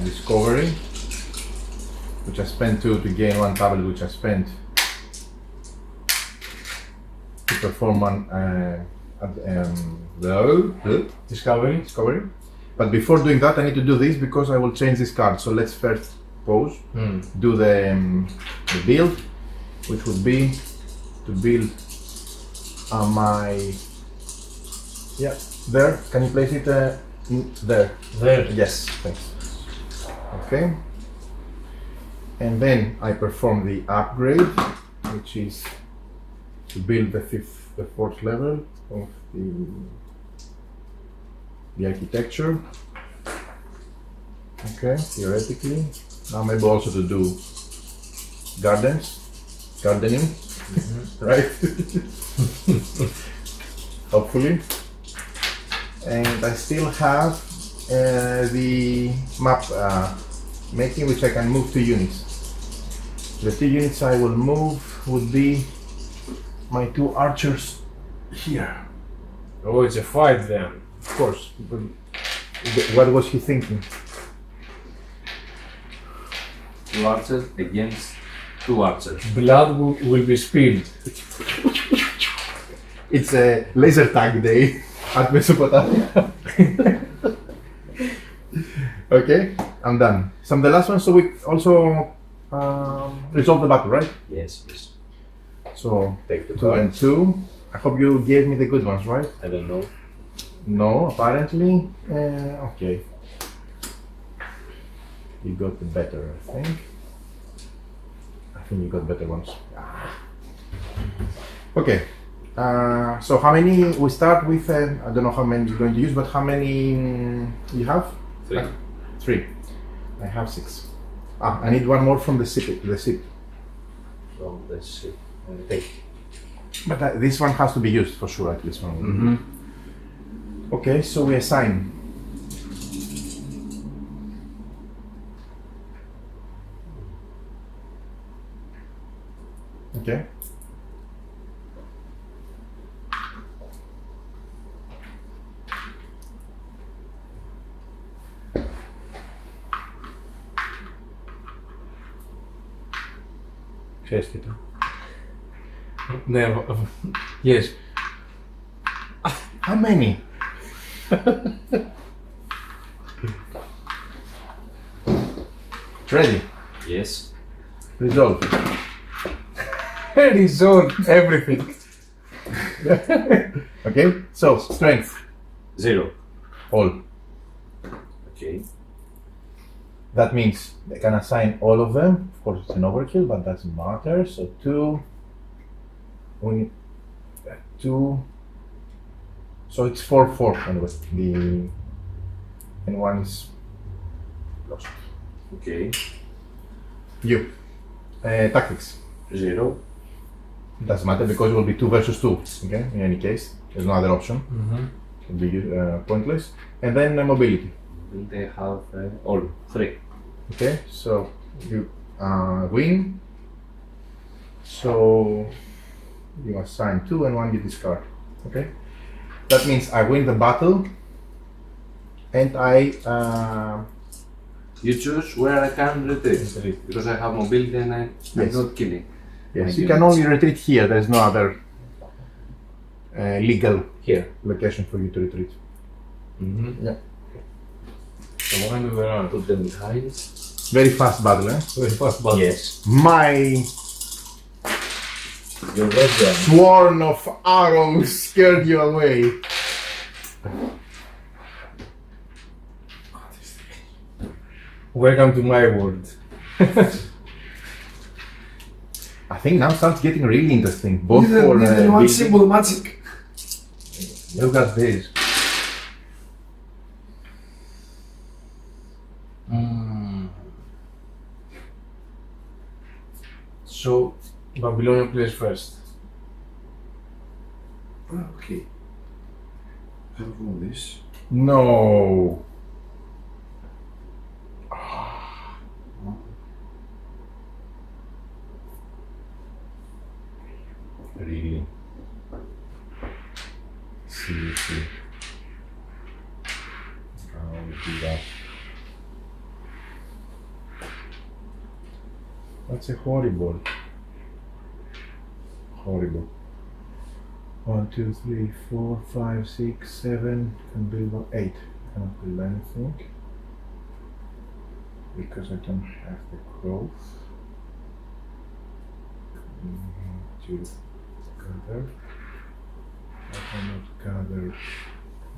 discovery, which I spend 2 to gain 1 tablet, which I spent to perform 1 Discovery. discovery. But before doing that, I need to do this because I will change this card. So let's first pause, do the build, which would be to build my, there. Can you place it there? There. Yes, thanks. Okay. And then I perform the upgrade, which is to build the 4th level of the architecture. Okay, theoretically. Now I'm able also to do gardening, right? Hopefully. And I still have the map making, which I can move 2 units. The 2 units I will move would be my 2 archers here. Oh, it's a fight then. Of course. But what was he thinking? 2 archers against 2 archers. Blood will be spilled. It's a laser tag day at Mesopotamia. Okay, I'm done. So I'm the last one, so we also resolve the battle, right? Yes, yes. So Take the 2 and 2. I hope you gave me the good ones, right? I don't know. No, apparently. Okay. You got the better, I think. I think you got better ones. Okay. So how many? We start with. I don't know how many you're going to use, but how many you have? 3. 3. I have 6. I need one more from the ship. From the ship. Take. But this one has to be used for sure. At least one. Mm-hmm. Okay, so we assign. Okay. Ξέρεις και το. Ναι, yes. How many? Ready? Yes. Resolve. Resolve everything. Okay, so strength. 0. All. Okay. That means they can assign all of them. Of course, it's an overkill, but doesn't matter. So 2. We need 2. So it's 4/4 anyway. And one is lost. Okay. You. Tactics. 0. Doesn't matter because it will be 2 versus 2. Okay. In any case, there's no other option. Mm-hmm. It will be pointless. And then mobility. They have all 3. Okay. So you win. So you assign 2 and 1 you discard. Okay. That means I win the battle, and You choose where I can retreat because I have mobility and I'm Yes. not killing. yes, My you can units. only retreat here. There's no other legal Here. location for you to retreat. Mm-hmm. Yeah. So we're going to do around. Put them behind. Very fast battle, eh? Very fast battle. Yes. My You're ready. swarm of arrows scared you away. Welcome to my world. I think now starts getting really interesting. Both for One building- simple magic. Look at this. So Babylonian plays first. Okay. Have all this. No. Really? Seriously? How would do that? That's a horrible. Horrible. 1, 2, 3, 4, 5, 6, 7. Can build 8. Cannot build anything because I don't have the growth. To gather. I cannot gather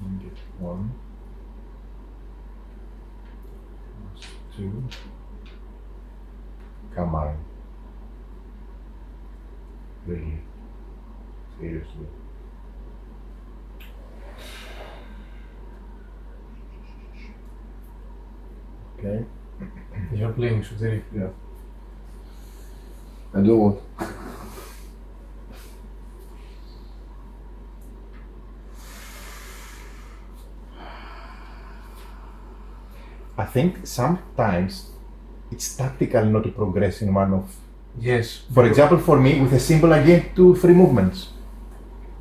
ingot 1. Plus 2. Come on. Really? Seriously? Okay. You're playing Soteric. Yeah. I do what? I think sometimes it's tactical not to progress in one of. Yes. For example, for me, with a symbol I gain 2 free movements.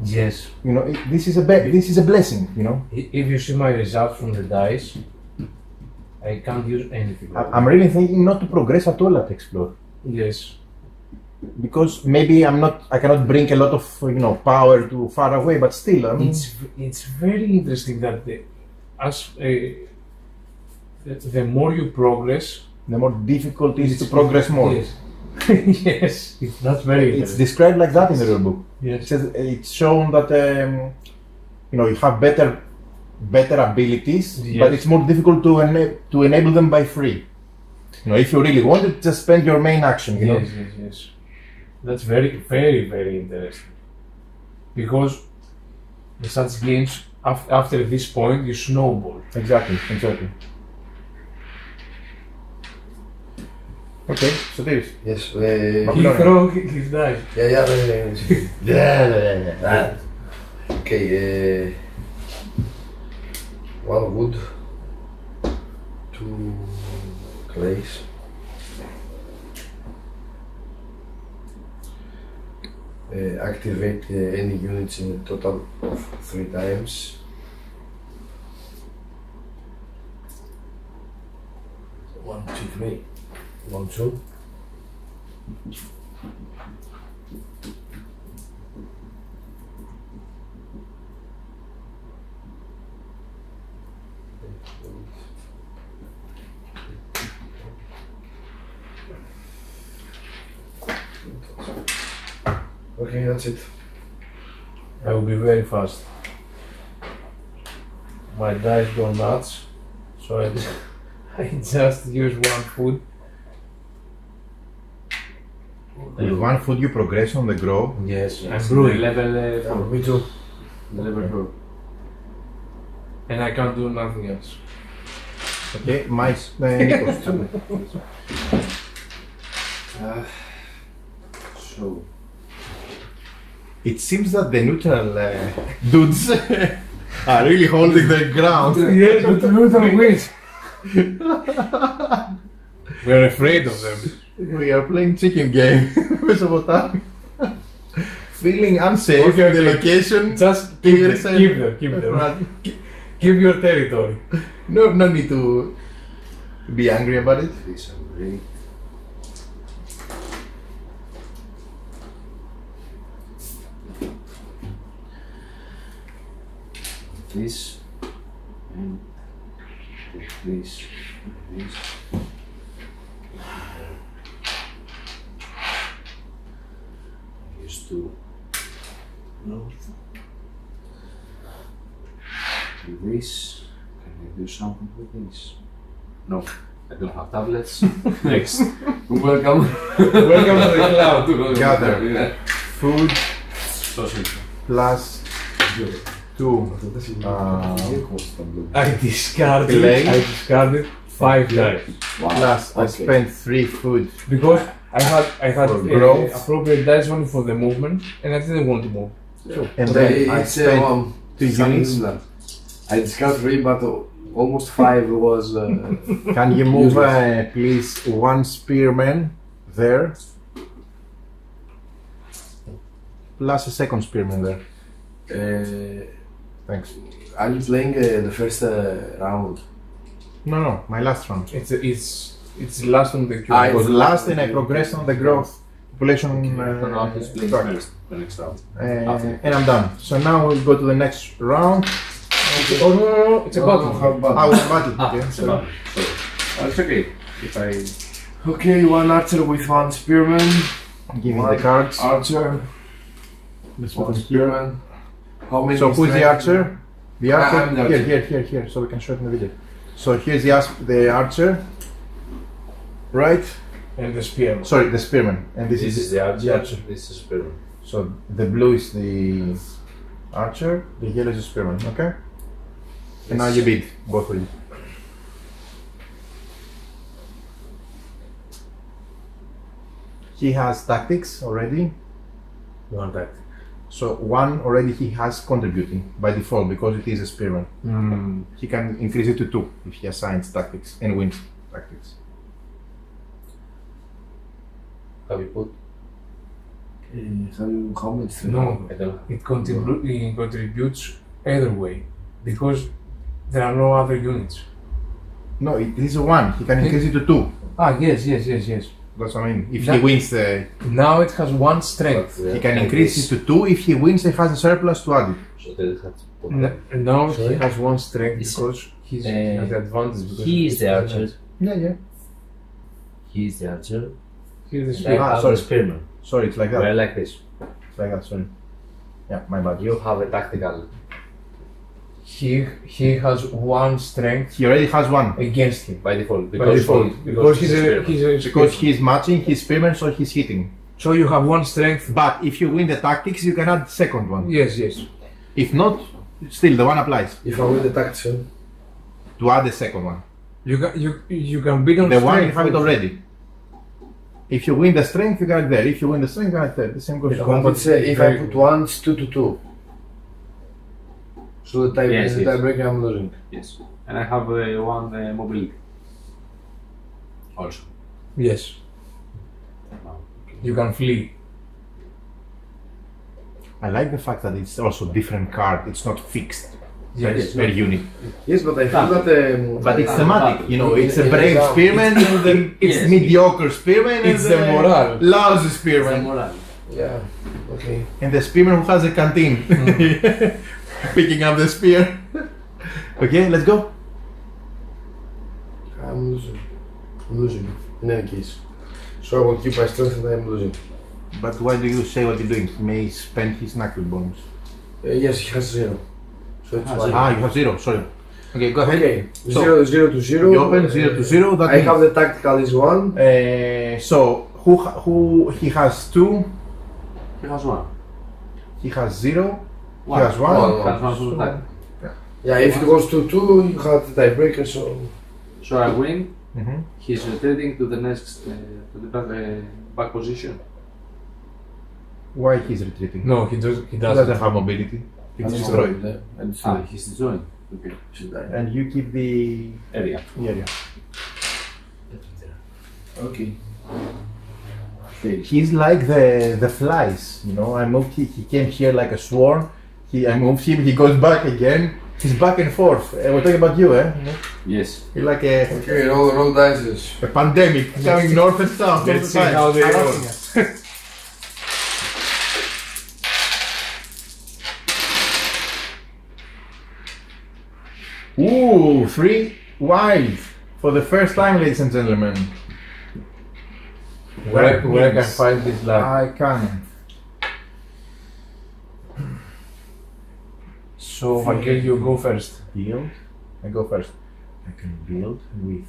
Yes. You know, this is a blessing. You know, If you see my results from the dice, I can't use anything. I'm really thinking not to progress at all at Explore. Yes. because maybe I cannot bring a lot of power to far away, but still, I mean, it's very interesting that the more you progress, the more difficult it is to progress more. Yes, yes, that's very interesting. It's described like that in the rule book. Yes. It says it's shown that you have better abilities, Yes. but it's more difficult to enable them by free. If you really want it, just spend your main action. Yes, yes. That's very, very, very interesting. Because in such games, after this point, you snowball. Exactly. Okay, so this. Yes. He throw his dice. Yeah. Okay. 1 wood, 2 clays. Activate any units in a total of 3 times. One, two, three. 1, 2. Okay, that's it. I will be very fast. My dice go nuts, so I just use 1 food. With 1 food you progress on the grow. Yes, I'm The brewing. level 4. Me too. The level 4. And I can't do nothing else. Okay, Nikos. So, It seems that the neutral dudes are really holding their ground. Yes, but Luther wins. We're afraid of them. We are playing chicken game. Mesopotamia. Feeling unsafe Okay, in the okay. location. Just Keep keep yourself- them, keep them. Right. Keep your territory. No need to be angry about it. this I'm ready. This and this. Used to north. This. Can I do something with this? No, I don't have tablets. Next. Welcome. Welcome to the cloud. Gather. Food So simple. plus 2. I discarded. Clay. I discarded 5 dice Plus I spent 3 food. because I had For growth. appropriate dice only for the movement, and I didn't want to move. And then I It's spent 2 units. similar. I discussed 3, but almost 5 was. Can you move Useless. please 1 spearman there? Plus a 2nd spearman there. Thanks. Are you playing the first round? No, my last round. It's last on the queue. I was last and I progressed on the growth population. No, he's playing track. first, the next round. And I'm done. So now we'll go to the next round. Oh no, it's a battle. I will battle. Okay, It's so about. So, it's okay. If I. Okay, 1 archer with 1 spearman. give me the cards. Archer. Let's put 1 them here. spearman. How many? So who's the strength? archer? The I'm archer. the archer. Here, so we can show it in the video. So here's the archer, right? And the spear. Sorry, the spearman, and this This is is the archer. archer. This is spearman. So the blue is the archer, the yellow is the spearman. Okay. And now you bid, both of you. He has tactics already. One tactic. So 1 already he has contributing by default because it is a spearman. He can increase it to 2 if he assigns tactics and wins tactics. Have you put? How much? No, I don't. it contributes either way because there are no other units. No, it is a 1. He can increase it to 2. Ah, yes. That's what I mean. If That- he wins the, Now it has 1 strength. he can increase it to 2. If he wins, he has a surplus to add it. So that it has Now he Sorry? has 1 strength It's- because he has the advantage. Because he is the archer. Yeah. He is the archer. He's the I spear. Ah, have sorry. the spearman. Sorry, it's like that. We're like this. It's like that. Sorry. Yeah, my bad. You have a tactical. He has 1 strength He already has 1 against him. By default. By default, because he's a because spearman. he's matching his spearman, so he's hitting. So you have 1 strength. But if you win the tactics, you can add the second one. Yes, yes. If not, still the one applies If I win the tactics, to add the second one. You can beat on The one you strength. have it already. If you win the strength, you got it there. If you win the strength, you got it there. The same goes. Yeah, for but say if I put 1, it's 2 to 2. So the Yes, yes. tiebreaker I'm losing. Yes. And I have one mobility. Also. Yes. You can flee. I like the fact that it's also different card. It's not fixed. Yes. It's very unique. Yes, but I feel that. But it's thematic. You know, it's a it brave is spearman and the it's Yes. mediocre spearman It's and the morale. lousy spearman. Moral. Yeah. Okay. And the spearman who has a canteen. Picking up the spear. Okay, let's go. I'm losing. I'm losing. In any case. So I will keep my strength and I'm losing. But why do you say what you're doing? He may spend his knuckle bonus. Yes, he has 0. So it's fine. Ah, you have 0, sorry. Okay, go ahead. Okay. So, 0 to 0. You open 0 to 0. That I means, have the tactical is 1. so who he has 2, He has one. he has 0, he has 1. One. Has one full attack. Yeah, if it goes to 2, you have the tiebreaker, so. So I win. Mhm. He's retreating to the next to the back position. Why he's retreating? No, he doesn't. He He doesn't. doesn't have mobility. It's destroyed. He's destroying. Okay. And you keep the Area. area. Okay. He's like the flies, you know. I moved. He came here like a swarm. I moved him. He goes back again. He's back and forth. We're talking about you, eh? Yes. You're like Okay, roll dices. a pandemic coming north and south all the Let's see time. how they Harassing roll. us. Ooh, 3 wild for the first time, ladies and gentlemen. Where I can means find this luck? I can. So Vangel, you go first. Build. I go first. I can build with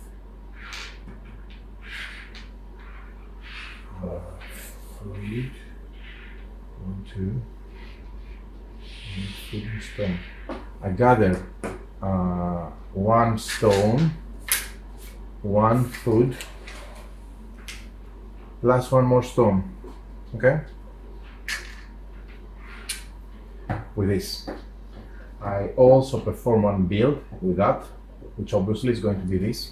fruit. 1, 2. And food and stone. I gather 1 stone, 1 food, plus 1 more stone. Okay? With this. I also perform 1 build with that, which obviously is going to be this.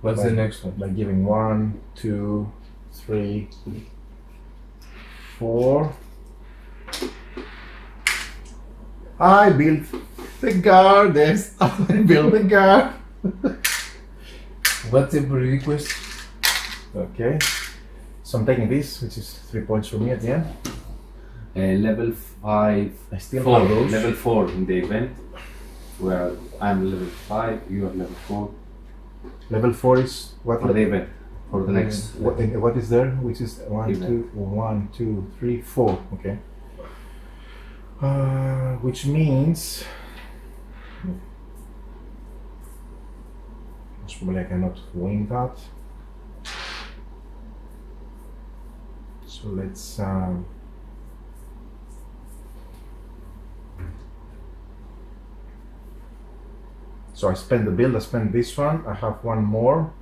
What's the next one? By giving 1, 2, 3, 4. I built the gardens. I built the garden. What's the request? Okay. So I'm taking this, which is 3 points for me at the end. Level 5. I still 4. have those. Level 4 in the event. Where I'm level 5, you are level 4. Level 4 is what? For the event. For the next. What is there? Which is 1, Event. 2, 3, 4. Okay. Which means most probably I cannot win that. So let's so I spend the build, I spend this one, I have 1 more.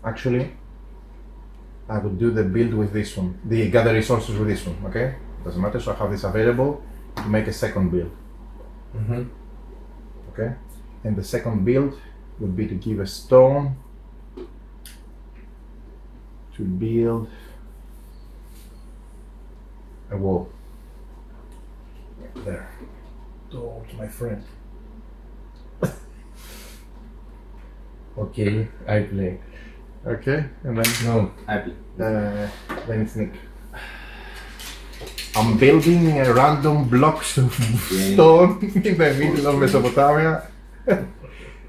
Actually, I would do the build with this one, the gather resources with this one, okay? Doesn't matter, so I have this available to make a second build. Okay? And the second build would be to give a stone to build a wall. There. to my friend. Okay, I play. Okay, and then No, I play. then it's Nick. I'm building random blocks of stone in the middle of Mesopotamia,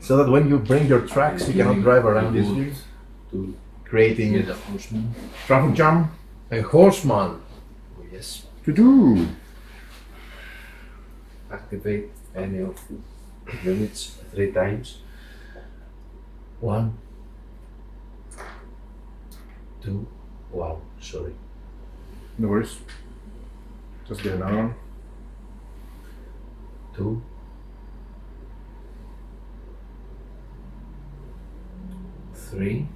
so that when you bring your tracks, you cannot drive around easily, To creating get a horseman. traffic jam. a horseman. Yes. To do. Activate any of units 3 times. 1, 2, wow, sorry. No worries. Just get another one. 2, 3.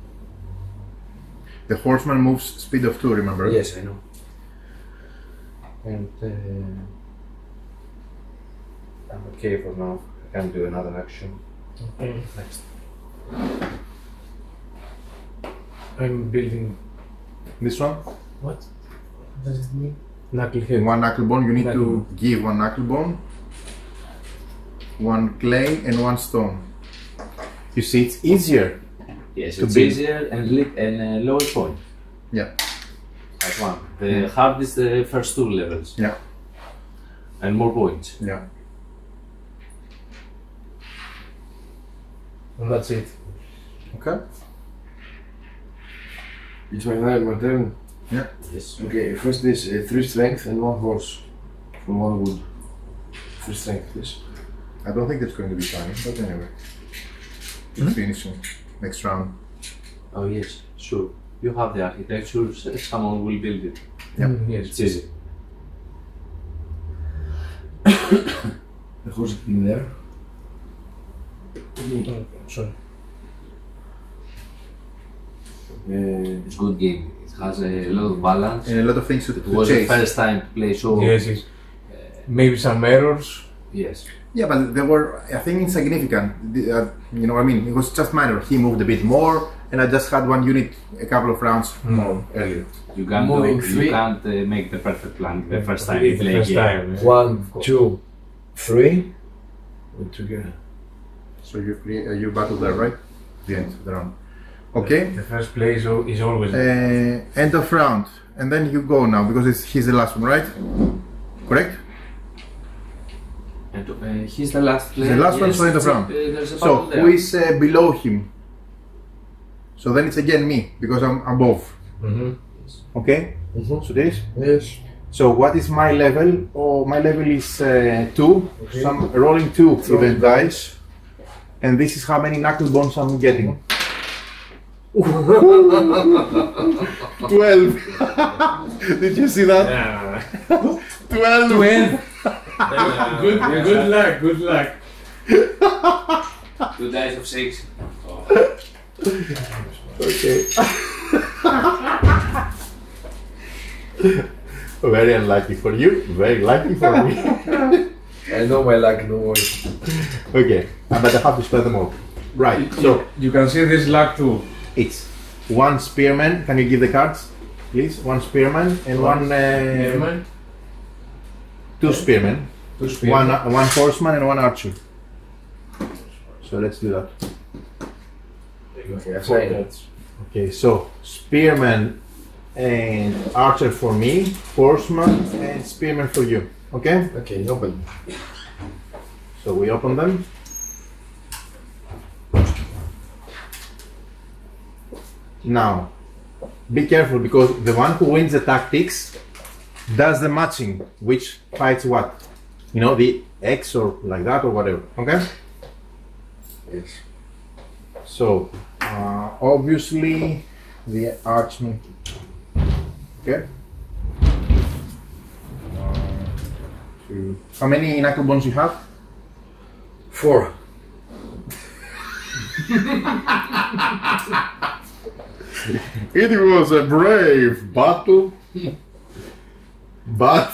The horseman moves speed of 2, remember? Yes, I know. And I'm okay for now. I can do another action. Okay. Next. I'm building. This one? What does it mean? Knucklehead. One knuckle bone, you need to Knuckle. give one knuckle bone, one clay and one stone. You see, it's easier. Yes, To it's build. easier and lower point. Yeah. At one. The hard is the first 2 levels. Yeah. And more points. Yeah. And that's it. Okay. It's my turn. Yes. Okay, first is 3 strength and 1 horse from 1 wood. 3 strength, please. I don't think that's going to be fine, but anyway. It's finishing. Next round. Oh yes, sure. You have the architecture, someone will build it. Yep. Yes. It's easy. The horse in there. Oh, sorry. It's a good game. It has a lot of balance. And a lot of things to It was the chase. first time to play so. Yes, yes. Maybe some errors. Yes. Yeah, but they were, I think, insignificant. You know what I mean? It was just minor. He moved a bit more, and I just had one unit a couple of rounds more earlier. You can't, Moving do, three. you can't make the perfect plan the first time you It's the play a first game. time. yeah. 1, 2, 3. We're together. So you battle there, right? The end of the round. Okay. The first play is always. End of round, and then you go now because he's the last one, right? Correct. And he's the last player. The last one, yes, so end of it's a- round. there's a So battle there. who is below him? So then it's again me because I'm above. Mm-hmm. Okay. Mhm. So this. Yes. So what is my level? Oh, my level is 2. Okay. So I'm rolling 2 even dice, and this is how many knuckle bones I'm getting. 12. Did you see that? Yeah. 12. Good luck. Good luck. 2 dice of 6. Okay. Very unlucky for you, very lucky for me. I know my luck, no worries. Okay, but I have to spell them all. Right, so You can see this luck too. it's 1 spearman. Can you give the cards, please? 1 spearman and one 2 spearmen. 2 spearmen. One horseman and 1 archer. So let's do that. Okay, I say it. Okay, so spearman and archer for me, horseman and spearman for you. Okay? Okay, open. So we open them. Now, be careful because the one who wins the tactics does the matching, which fights what? You know, the X or like that or whatever. Okay? Yes. So, obviously, the archman. Okay? 1, 2. How many knuckle bones you have? 4. It was a brave battle, but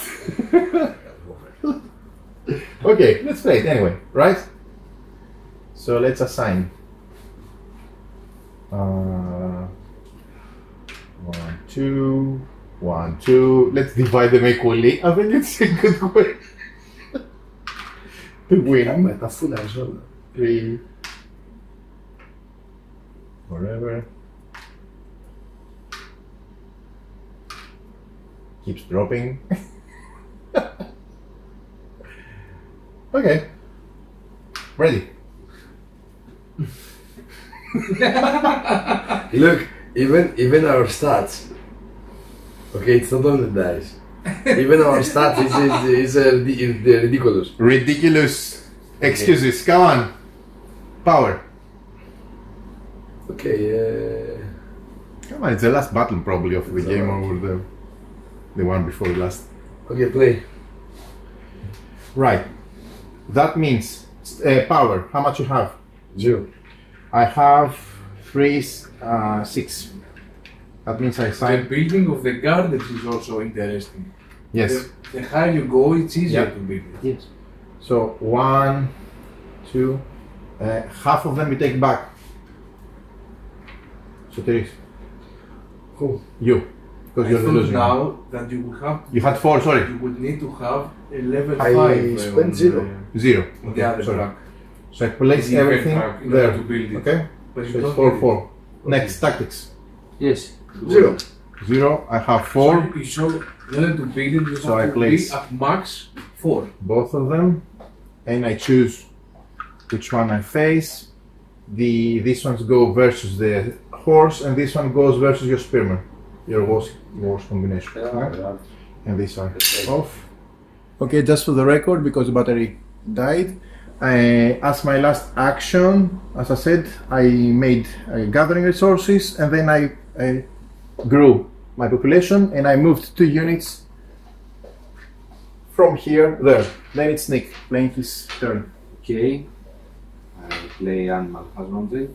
okay, let's play it anyway, right? So let's assign 1, 2, 1, 2. Let's divide them equally. I think it's a good way. to win. Με τα φούλαρες όλα. 3 forever. Keeps dropping. Okay. Ready. Look, even our stats. Okay, it's not only dice. Even our stats is ridiculous. Ridiculous excuses. Come on. Power. Okay, Come on, it's the last battle probably of the It's game alright. or the one before the last. okay, play. Right. That means power. How much you have? 0. I have 3, 6. That means I The sign. building of the gardens is also interesting. Yes. The higher you go, it's easier Yeah. to build it. Yes. So 1, 2. Half of them we take back. Sokratis. Who? You. Because I you're thought losing. now that you will have, You had 4. Sorry. you would need to have a level I 5 spent 0. 0. on the other sorry. track. So I place The event everything track in order there. to build it. Okay. But you So it's don't 4, need 4. it. Next tactics. Yes. 0. 0. I have 4. So in order to build it, you So I have to place- be at max 4. Both of them, and I choose which one I face. These ones go versus the horse, and this one goes versus your spearman, your horse combination. Right? And these are off. Okay, just for the record, because the battery died. As my last action, as I said, I made gathering resources, and then I grew my population, and I moved 2 units from here there. Then it's Nick playing his turn. Okay. I play animal husbandry.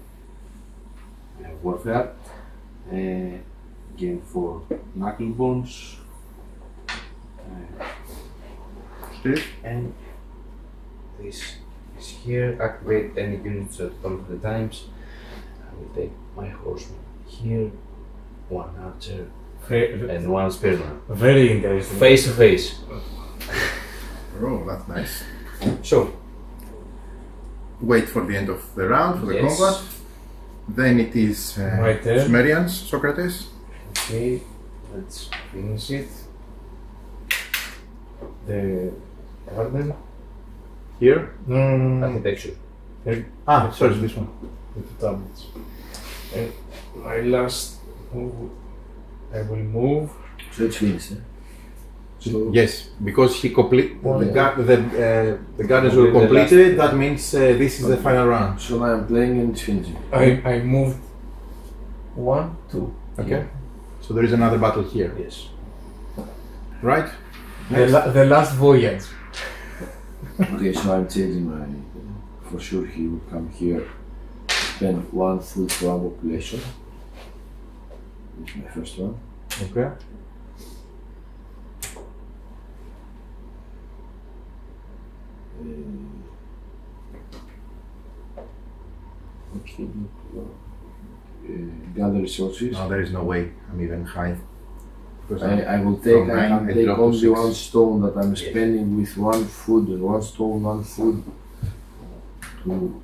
Warfare. Game for knuckle bones. And this is here. Activate any units at all of the times. I will take my horseman here, 1 archer and 1 spearman. Very interesting. Face to face. Oh, that's nice. So, Wait for the end of the round for the Yes. combat. Then it is My turn. Sumerians, Sokratis. Okay, let's finish it. The garden. Here. No. architecture. Ah, sorry, this one. With the tablets. And my last move, I will move. So it's finished. So Yes, because he complete Oh, the gardens were completed. That means this is the final round. so now I'm playing and it's finishing. I moved 1, 2. Okay. So there is another battle here. Yes. Right. The last voyage. Okay, so I'm changing my. For sure, he will come here. Spend 1 food for our population. This is my first one. Okay. Okay. Gather resources. No, there is no way. I'm even high. Because I will take. from I nine, can I take drop to only 6. 1 stone that I'm spending with 1 food and 1 stone, 1 food. To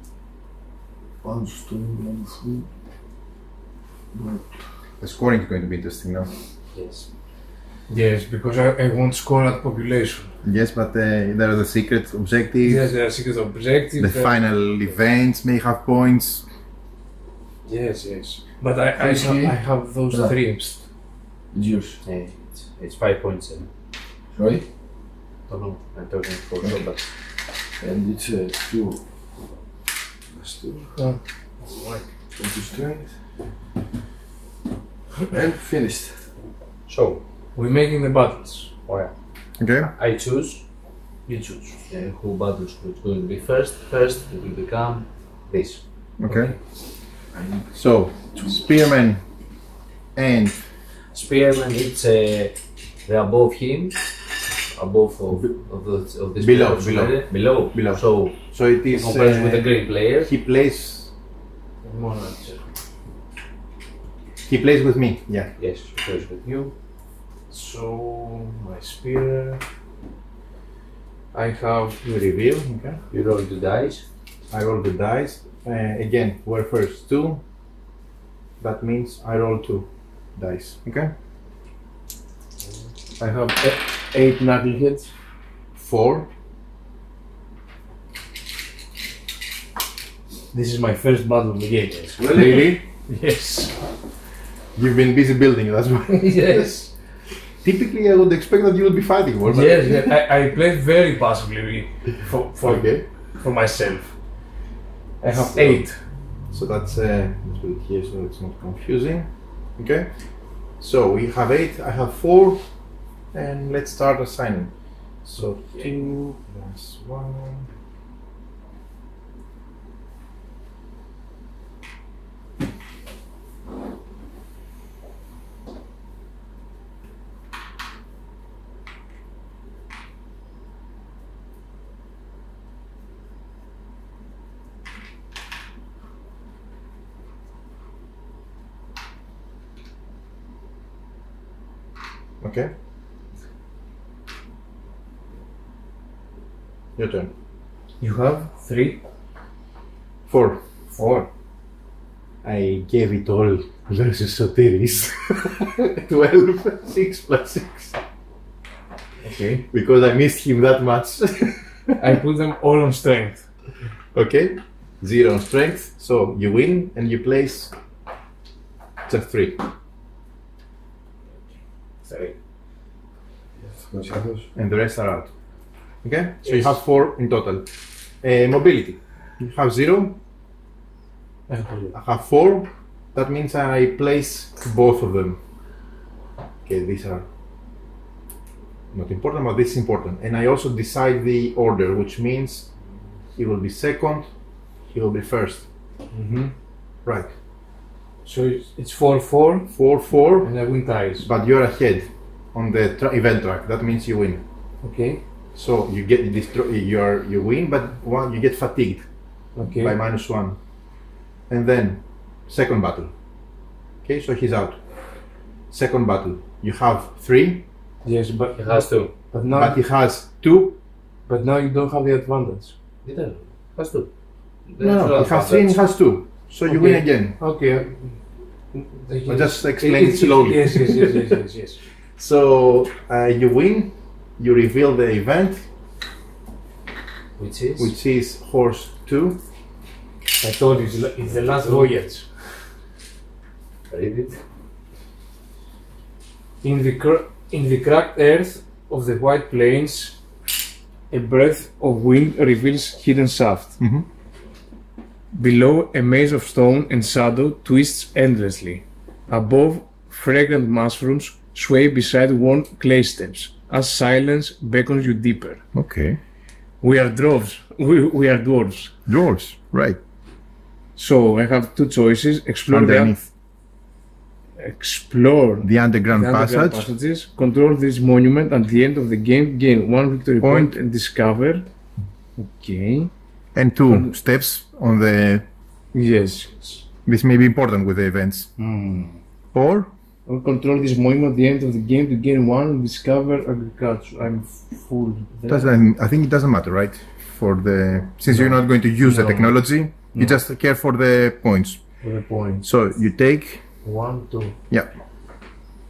1 stone, 1 food. The scoring is going to be interesting now. Yes. Yes, because I won't score at population. Yes, but there are the secret objectives. Yes, there are secret objectives. The final events may have points. Yes. But I have those Yeah. 3. It's yours. It's 5.7. Sorry? Don't know. I'm talking for sure, but And it's 2. That's 2. Oh. 20 strength. And finished. so We're making the battles. Okay. I choose You choose. who battles who's going to be first. First, it will become this. Okay. So spearmen and Spearman, it's the above him, above of this Below, player. below. Below. so it is Compared with the green player. he plays with me. Yeah. Yes, plays with you. So my spear. I have You reveal. Okay. You roll the dice. I roll the dice. Again, where first 2. That means I roll 2 dice. Okay. I have 8 knuckleheads. 4. This is my first battle of the game. Really? Yes. You've been busy building, that's why. Yes. Typically, I would expect that you would be fighting more. But Yes, yes. I played very passively Okay. for myself. I have So- 8. So that's let's put it here so it's not confusing. Okay. So we have 8. I have 4, and let's start assigning. So 2 plus 1. Okay. Your turn. You have 3, 4. 4. I gave it all versus Sotiris. 12, 6 plus 6. Okay. Because I missed him that much. I put them all on strength. Okay. 0 on strength. So you win and you place just 3. 3. And the rest are out. Okay? So you have 4 in total. Mobility. You have 0. I have 4. That means I place both of them. Okay, these are not important, but this is important. And I also decide the order, which means he will be second, he will be first. Mm-hmm. Right. So it's 4-4, 4-4, and I win ties. but you're ahead on the event track. That means you win. Okay. So you get you win, but you get fatigued Okay. by -1. And then second battle. Okay, so he's out. Second battle. You have 3, Yes, but He has 2. but now but he has 2. but now you don't have the advantage. Didn't. Has 2. No, he has 3 and he has 2. So you Okay. win again. Okay. I'll just explain it slowly. Yes. So you win, you reveal the event, which is horse 2. I told you it's the last voyage. Read it. In the cracked earth of the White Plains, a breath of wind reveals hidden shaft. Mm-hmm. Below, a maze of stone and shadow twists endlessly. Above, fragrant mushrooms sway beside worn clay steps, as silence beckons you deeper. Okay. We are dwarves. We are dwarves. Dwarves, right. So I have 2 choices: explore Underneath explore the underground the underground passage. passages, control this monument at the end of the game, gain 1 victory point and discover. Okay. And 2 steps on the. Yes. This may be important with the events. Or Control this monument at the end of the game to gain 1 and discover agriculture. I'm full. I think it doesn't matter, right? Since you're not going to use the technology, you just care for the points. For the point. So you take 1, 2.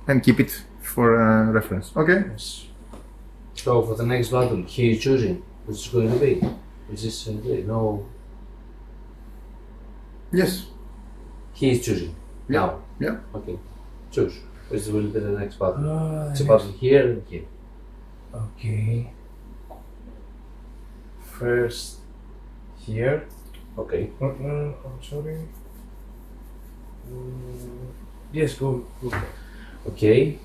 and keep it for reference. Okay. Yes. So for the next battle, he is choosing which is going to be. Which is no. Yes. He is choosing now. Yeah. Okay. Choose. Which will be the next battle. It's a battle here and here. Okay. First here. Okay. I'm sorry. Yes, go. Okay.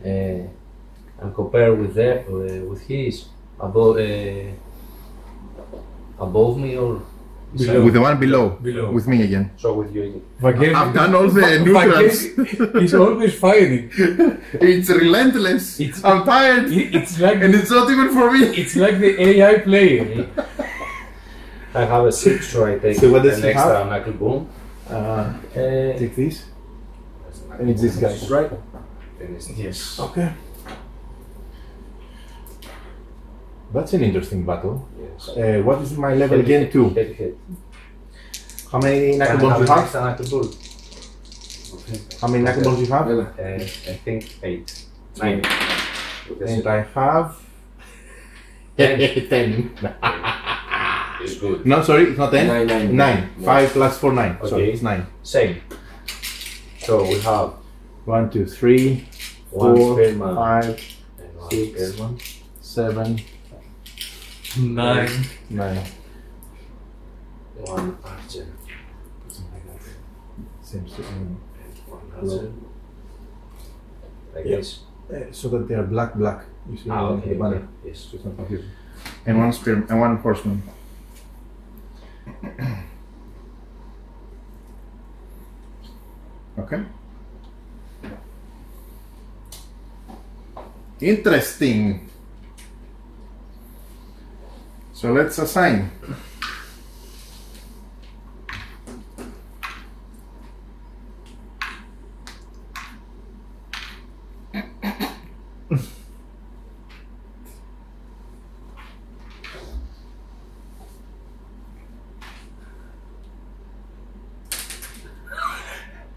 And compare with with his above me or Below. With the one below. Below. With me again. so with you again. I've done all the neutrals. He's always fighting. It's relentless. I'm tired. It's like And it's not even for me. it's like the AI player. I have a 6, so I take So what does an he extra have? knuckle boom. Take this. And it's this guy, right? Yes. Okay. That's an interesting battle. Yes. What is my level again? 2. Head to head. How many Can I knuckleballs you have have? next an knuckleball? How many knuckleballs you have? I think 8. 9. And I have 10. It's good. No, sorry, it's not 10. 9. 9. 5 plus 4, 9. Okay. Sorry, it's 9. Same. So we have 1, 2, 3, 1 4, spearman 5, and 1 6. spearman. 7, 9. 9. 1 archer Something like that. Seems to and 1 archer. Like this. so that they are black. You see Okay, the banner. okay. Yes. So it's not confusing. And 1 spear and 1 horseman. Okay. Interesting. So let's assign.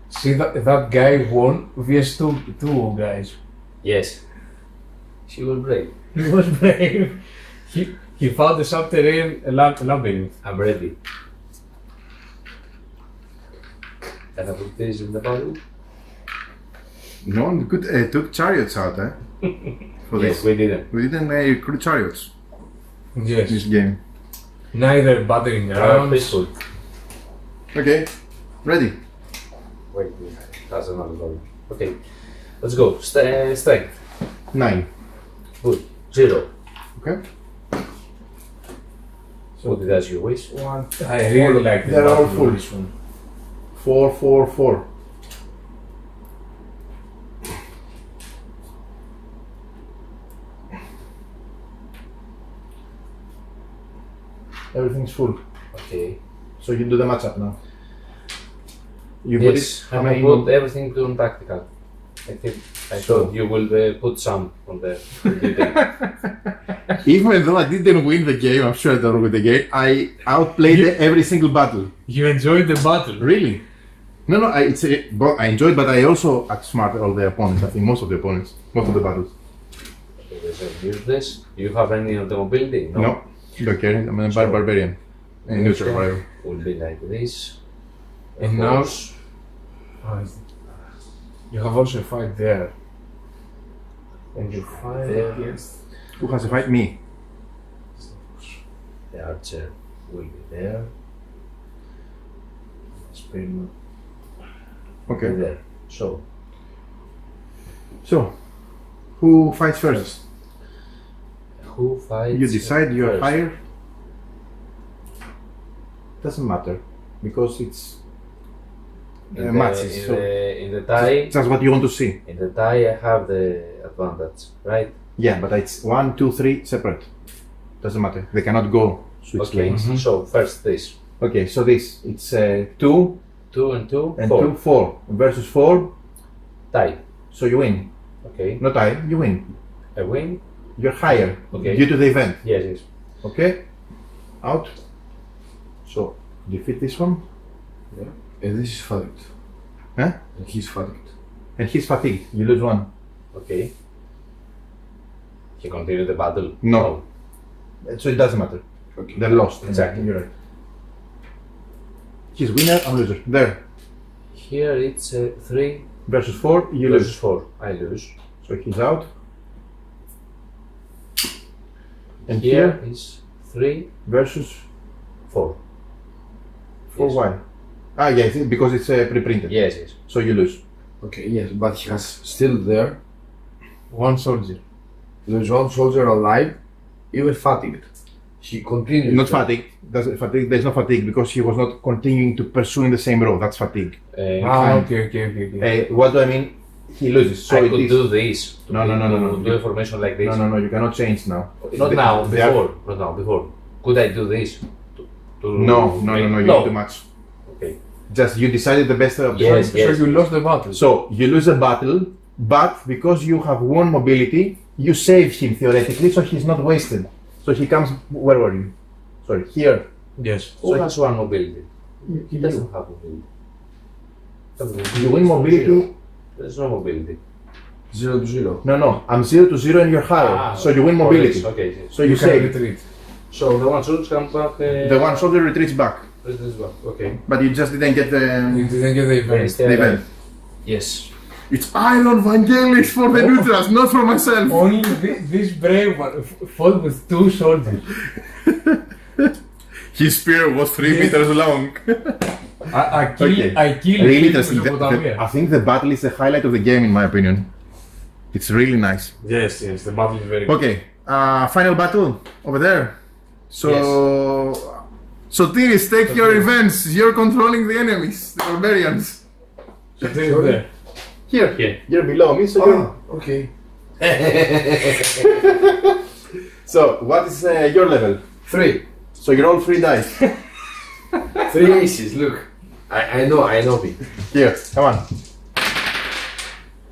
See that guy won vs two guys. Yes. She was brave. He was brave. He found the subterranean labyrinth. I'm ready. Can I put this in the bottle? No one took chariots out, for Yes, this. we didn't. We didn't recruit chariots in this Yes. game. Neither battering rams. Peaceful. Okay, ready. Wait, that's another bottle. Okay, let's go. Strength. 9. Good. 0. Okay. Put it as you wish. 1. I really like the They're all battle full. of this one. 4, 4, 4. Everything's full. Okay. So you do the matchup now. You Yes, put it. I'm How gonna many? put everything to tactical. I think I thought you will put some on there. What do you think? Even though I didn't win the game, I'm sure I don't win the game. I outplayed every single battle. You enjoyed the battle. Really? No. I enjoyed, but I also outsmarted all the opponents. I think most of the opponents, most of the battles. Okay, so use this. Do you have any of the mobility? No, don't care. I'm a barbarian. And neutral, whatever. Will be like this. And now you have also a fight there. And you fight There. against Who has to fight me? The archer will be there. Spearman will be Okay. there. So So, who fights first? who fights? You decide. You're first? higher. Doesn't matter because it's matches. In the tie, That's what you want to see. in the tie, I have the advantage, right? Yeah, but it's 1, 2, 3 separate. Doesn't matter. They cannot go switch Okay. lanes. So first this Okay, so this it's 2 2 and 2, and 4 2, 4 versus 4. tie. So you win. Okay, No tie. You win. I win. You're higher Okay. due to the event. Yes, yes. Okay. Out. So defeat this one. And this is fatigued. Huh? And he's fatigued. And he's fatigued. You lose 1. Okay. He continued the battle. No. So it doesn't matter. Okay. They're lost. Exactly. You're right. He's winner, I'm loser. There. Here it's 3 Versus 4, you versus lose. 4. I lose. So he's out. And Here here is 3 versus 4. 4 Yes. why? Ah, yes, because it's pre-printed. Yes, yes. So you lose. Okay, yes, but he has still there. one soldier. There's one soldier alive, even fatigued. He continues. Not there. fatigue. There's no fatigue because he was not continuing to pursue in the same road. That's fatigue. Okay. What do I mean? He loses. So I it could is. do this. To No, be- no, no, no, to no. do information like this. No, you cannot change now. Not The- now, they are- before. Not now, before. Could I do this? No, you need to match. Okay. Just you decided the best of the Yes, So yes. you lost the battle. So you lose a battle, but because you have won mobility, you save him theoretically, so he's not wasted. So he comes. Where were you? Sorry, here. Yes. Who has one mobility? He doesn't have mobility. You win mobility. There's no mobility. 0 to 0. No. I'm 0 to 0 and you're higher. So you win mobility. Okay. So you can say retreat. So the one should come back. the one shoulder retreats back, Retreats back. Okay. but you just didn't get You the didn't get the event. Stay event. alive. Yes. It's Iron Vangelis for the neutras, not for myself. Only this brave one fought with 2 soldiers. His spear was 3 Yes. meters long. I killed Really him in interesting. Mesopotamia. I think the battle is the highlight of the game, in my opinion. It's really nice. Yes, the battle is very good. Okay, final battle over there. So, Sotiris, take your revenge. You're controlling the enemies, the barbarians. So this is there. Here, you're below me, so you're. Okay. So, what is your level? 3. So you roll 3 dice. 3 aces, look. I know me. Here, come on.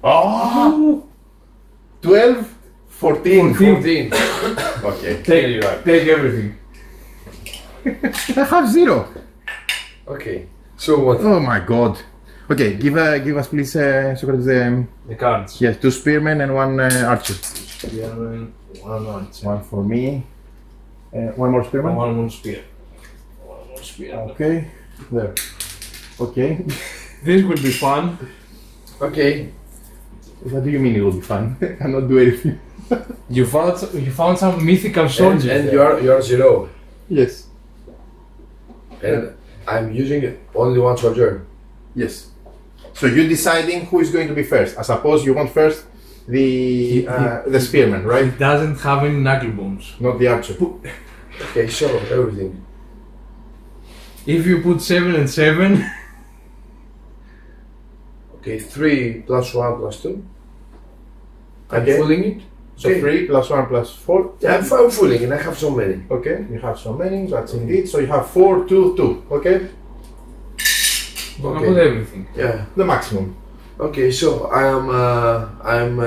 Oh! 12, 14. 14. Okay. Take everything. I have 0. Okay. So what? Oh my god. Okay, give us please, Sokratis, The cards. yes, 2 spearmen and 1 archer. Spearman, one archer. 1 for me. 1 more spearman. One more spear. One more spear. Okay, there. Okay. This will be fun. Okay. What do you mean it will be fun? I cannot do anything. You found some mythical soldiers. And there. you are 0. Yes. And I'm using only 1 soldier. Yes. So you're deciding who is going to be first. I suppose you want first the spearman, He right? doesn't have any knuckle bones. Not the archer. Okay, so everything. If you put 7 and 7, Okay, 3 plus 1 plus 2. I'm Okay. fooling it. So Okay. 3 plus 1 plus 4. Yeah, I'm fooling it. I have so many. Okay, you have so many, that's indeed. So you have 4, 2, 2. Okay? you can Okay. put everything. Yeah. The maximum. Okay, so I'm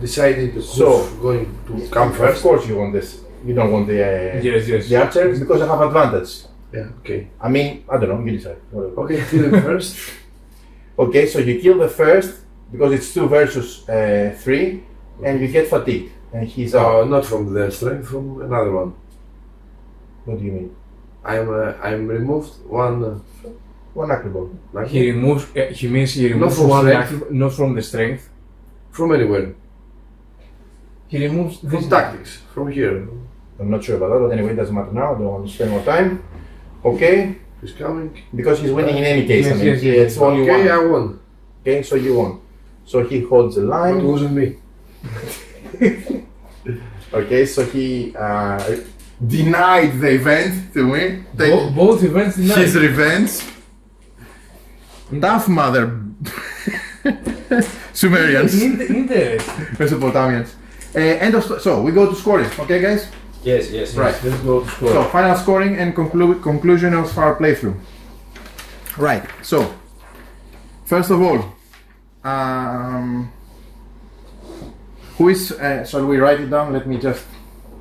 decided who's So, going to come Of first. course you want this. You don't want the Yes. the archer because I have advantage. Yeah. Okay. I mean, I don't know, you decide. Whatever. Okay, kill him first. Okay, so you kill the first because it's 2 versus 3 and you get fatigued. And he's out. Not from the strength, from another one. What do you mean? I'm removed 1. 1 knuckle ball. He removes. He means he removes from 1 strength. knuckle, not from the strength. From anywhere. He removes From this. tactics. From here. I'm not sure about that, but anyway, it doesn't matter now. I don't want to spend more time. Okay, He's coming. because he's winning in any case. Yes, I mean, yes, it's only Okay, I one. won. Okay, so you won. So he holds the It line. wasn't me. Okay, so he denied the event to me. Take Both events denied. his revenge. Tough mother. Sumerians. Interest. Mesopotamians. End of so we go to scoring. Okay, guys. Yes. Right. Let's go to score. So final scoring and conclusion of our playthrough. Right. So first of all, who is? Shall we write it down? Let me just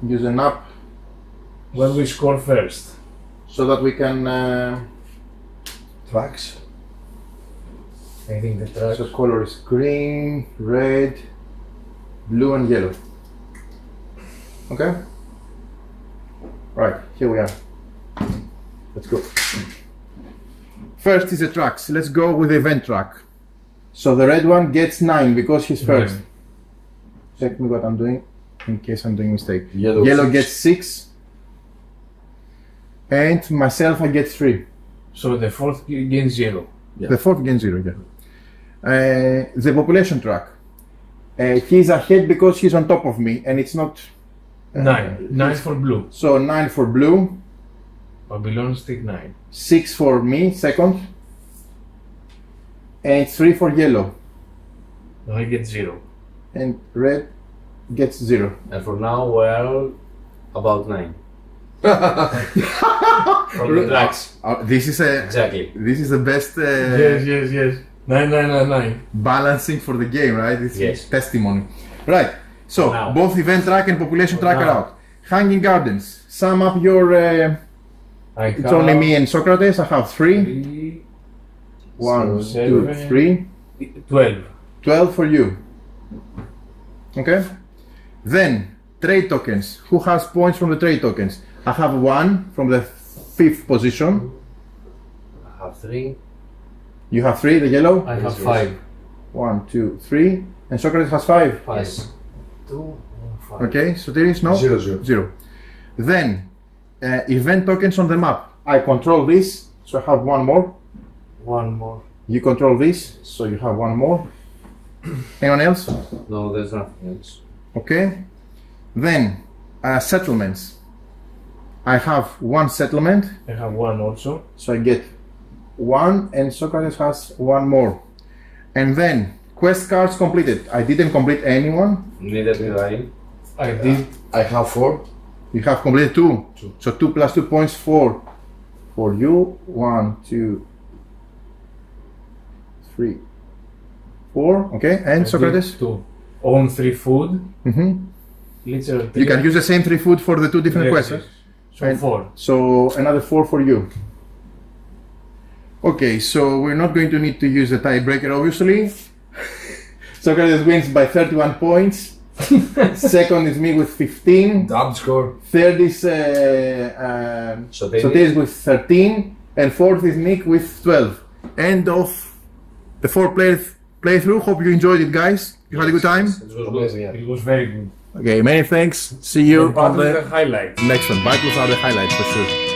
use an app When we score first. so that we can. Tracks. I think the track. So color is green, red, blue, and yellow. Okay. Right. Here we are. Let's go. First is the tracks. Let's go with the event track. So the red one gets 9 because he's first. Okay. Check me what I'm doing in case I'm doing a mistake. Yellow Yellow 6. gets 6. And myself I get 3. So the fourth gains 0. Yeah. The fourth gains 0, yeah. The population track. He's ahead because he's on top of me and it's not... 9. 9 for blue. So 9 for blue, Babylon's take 9. 6 for me, second. And 3 for yellow. Now I get 0. And red gets 0. And for now, we're about 9. From the tracks. This is Exactly. the best Yes. 9. balancing for the game, right? It's Yes. testimony. Right. So Now. both event track and population track are Now. out. Hanging gardens. Sum up your. It's only me and Sokratis. I have 3. 1, 2, 3. 12. 12 for you. Okay. Then trade tokens. Who has points from the trade tokens? I have 1 from the 5th position. I have 3. You have 3, the yellow? I have 5. 1, 2, 3. And Sokratis has 5. 5. Yes. 2, 5. Okay, so there is no? 0. Then, event tokens on the map. I control this, so I have 1 more. 1 more. You control this, so you have 1 more. Anyone else? No, there's nothing else. Okay. Then, settlements. I have 1 settlement. I have 1 also. So I get 1 and Sokratis has 1 more. And then quest cards completed. I didn't complete anyone. Neither did I. I did. I have 4. You have completed 2. So 2 plus 2 points, 4 for you. 1, 2, 3, 4. Okay, and Sokratis? 2. Own 3 food. Literal 3. You can use the same 3 food for the 2 different quests. So And 4. So another 4 for you. Okay, so we're not going to need to use the tiebreaker, obviously. Sokratis wins by 31 points. Second is me with 15. Double score. Third is Sotiris with 13. And fourth is Nick with 12. End of the 4-player playthrough. Hope you enjoyed it, guys. You had a good time? It was good, yeah. It was very good. Okay, many thanks. See you on The the highlight. next one. Battles are the highlights for sure.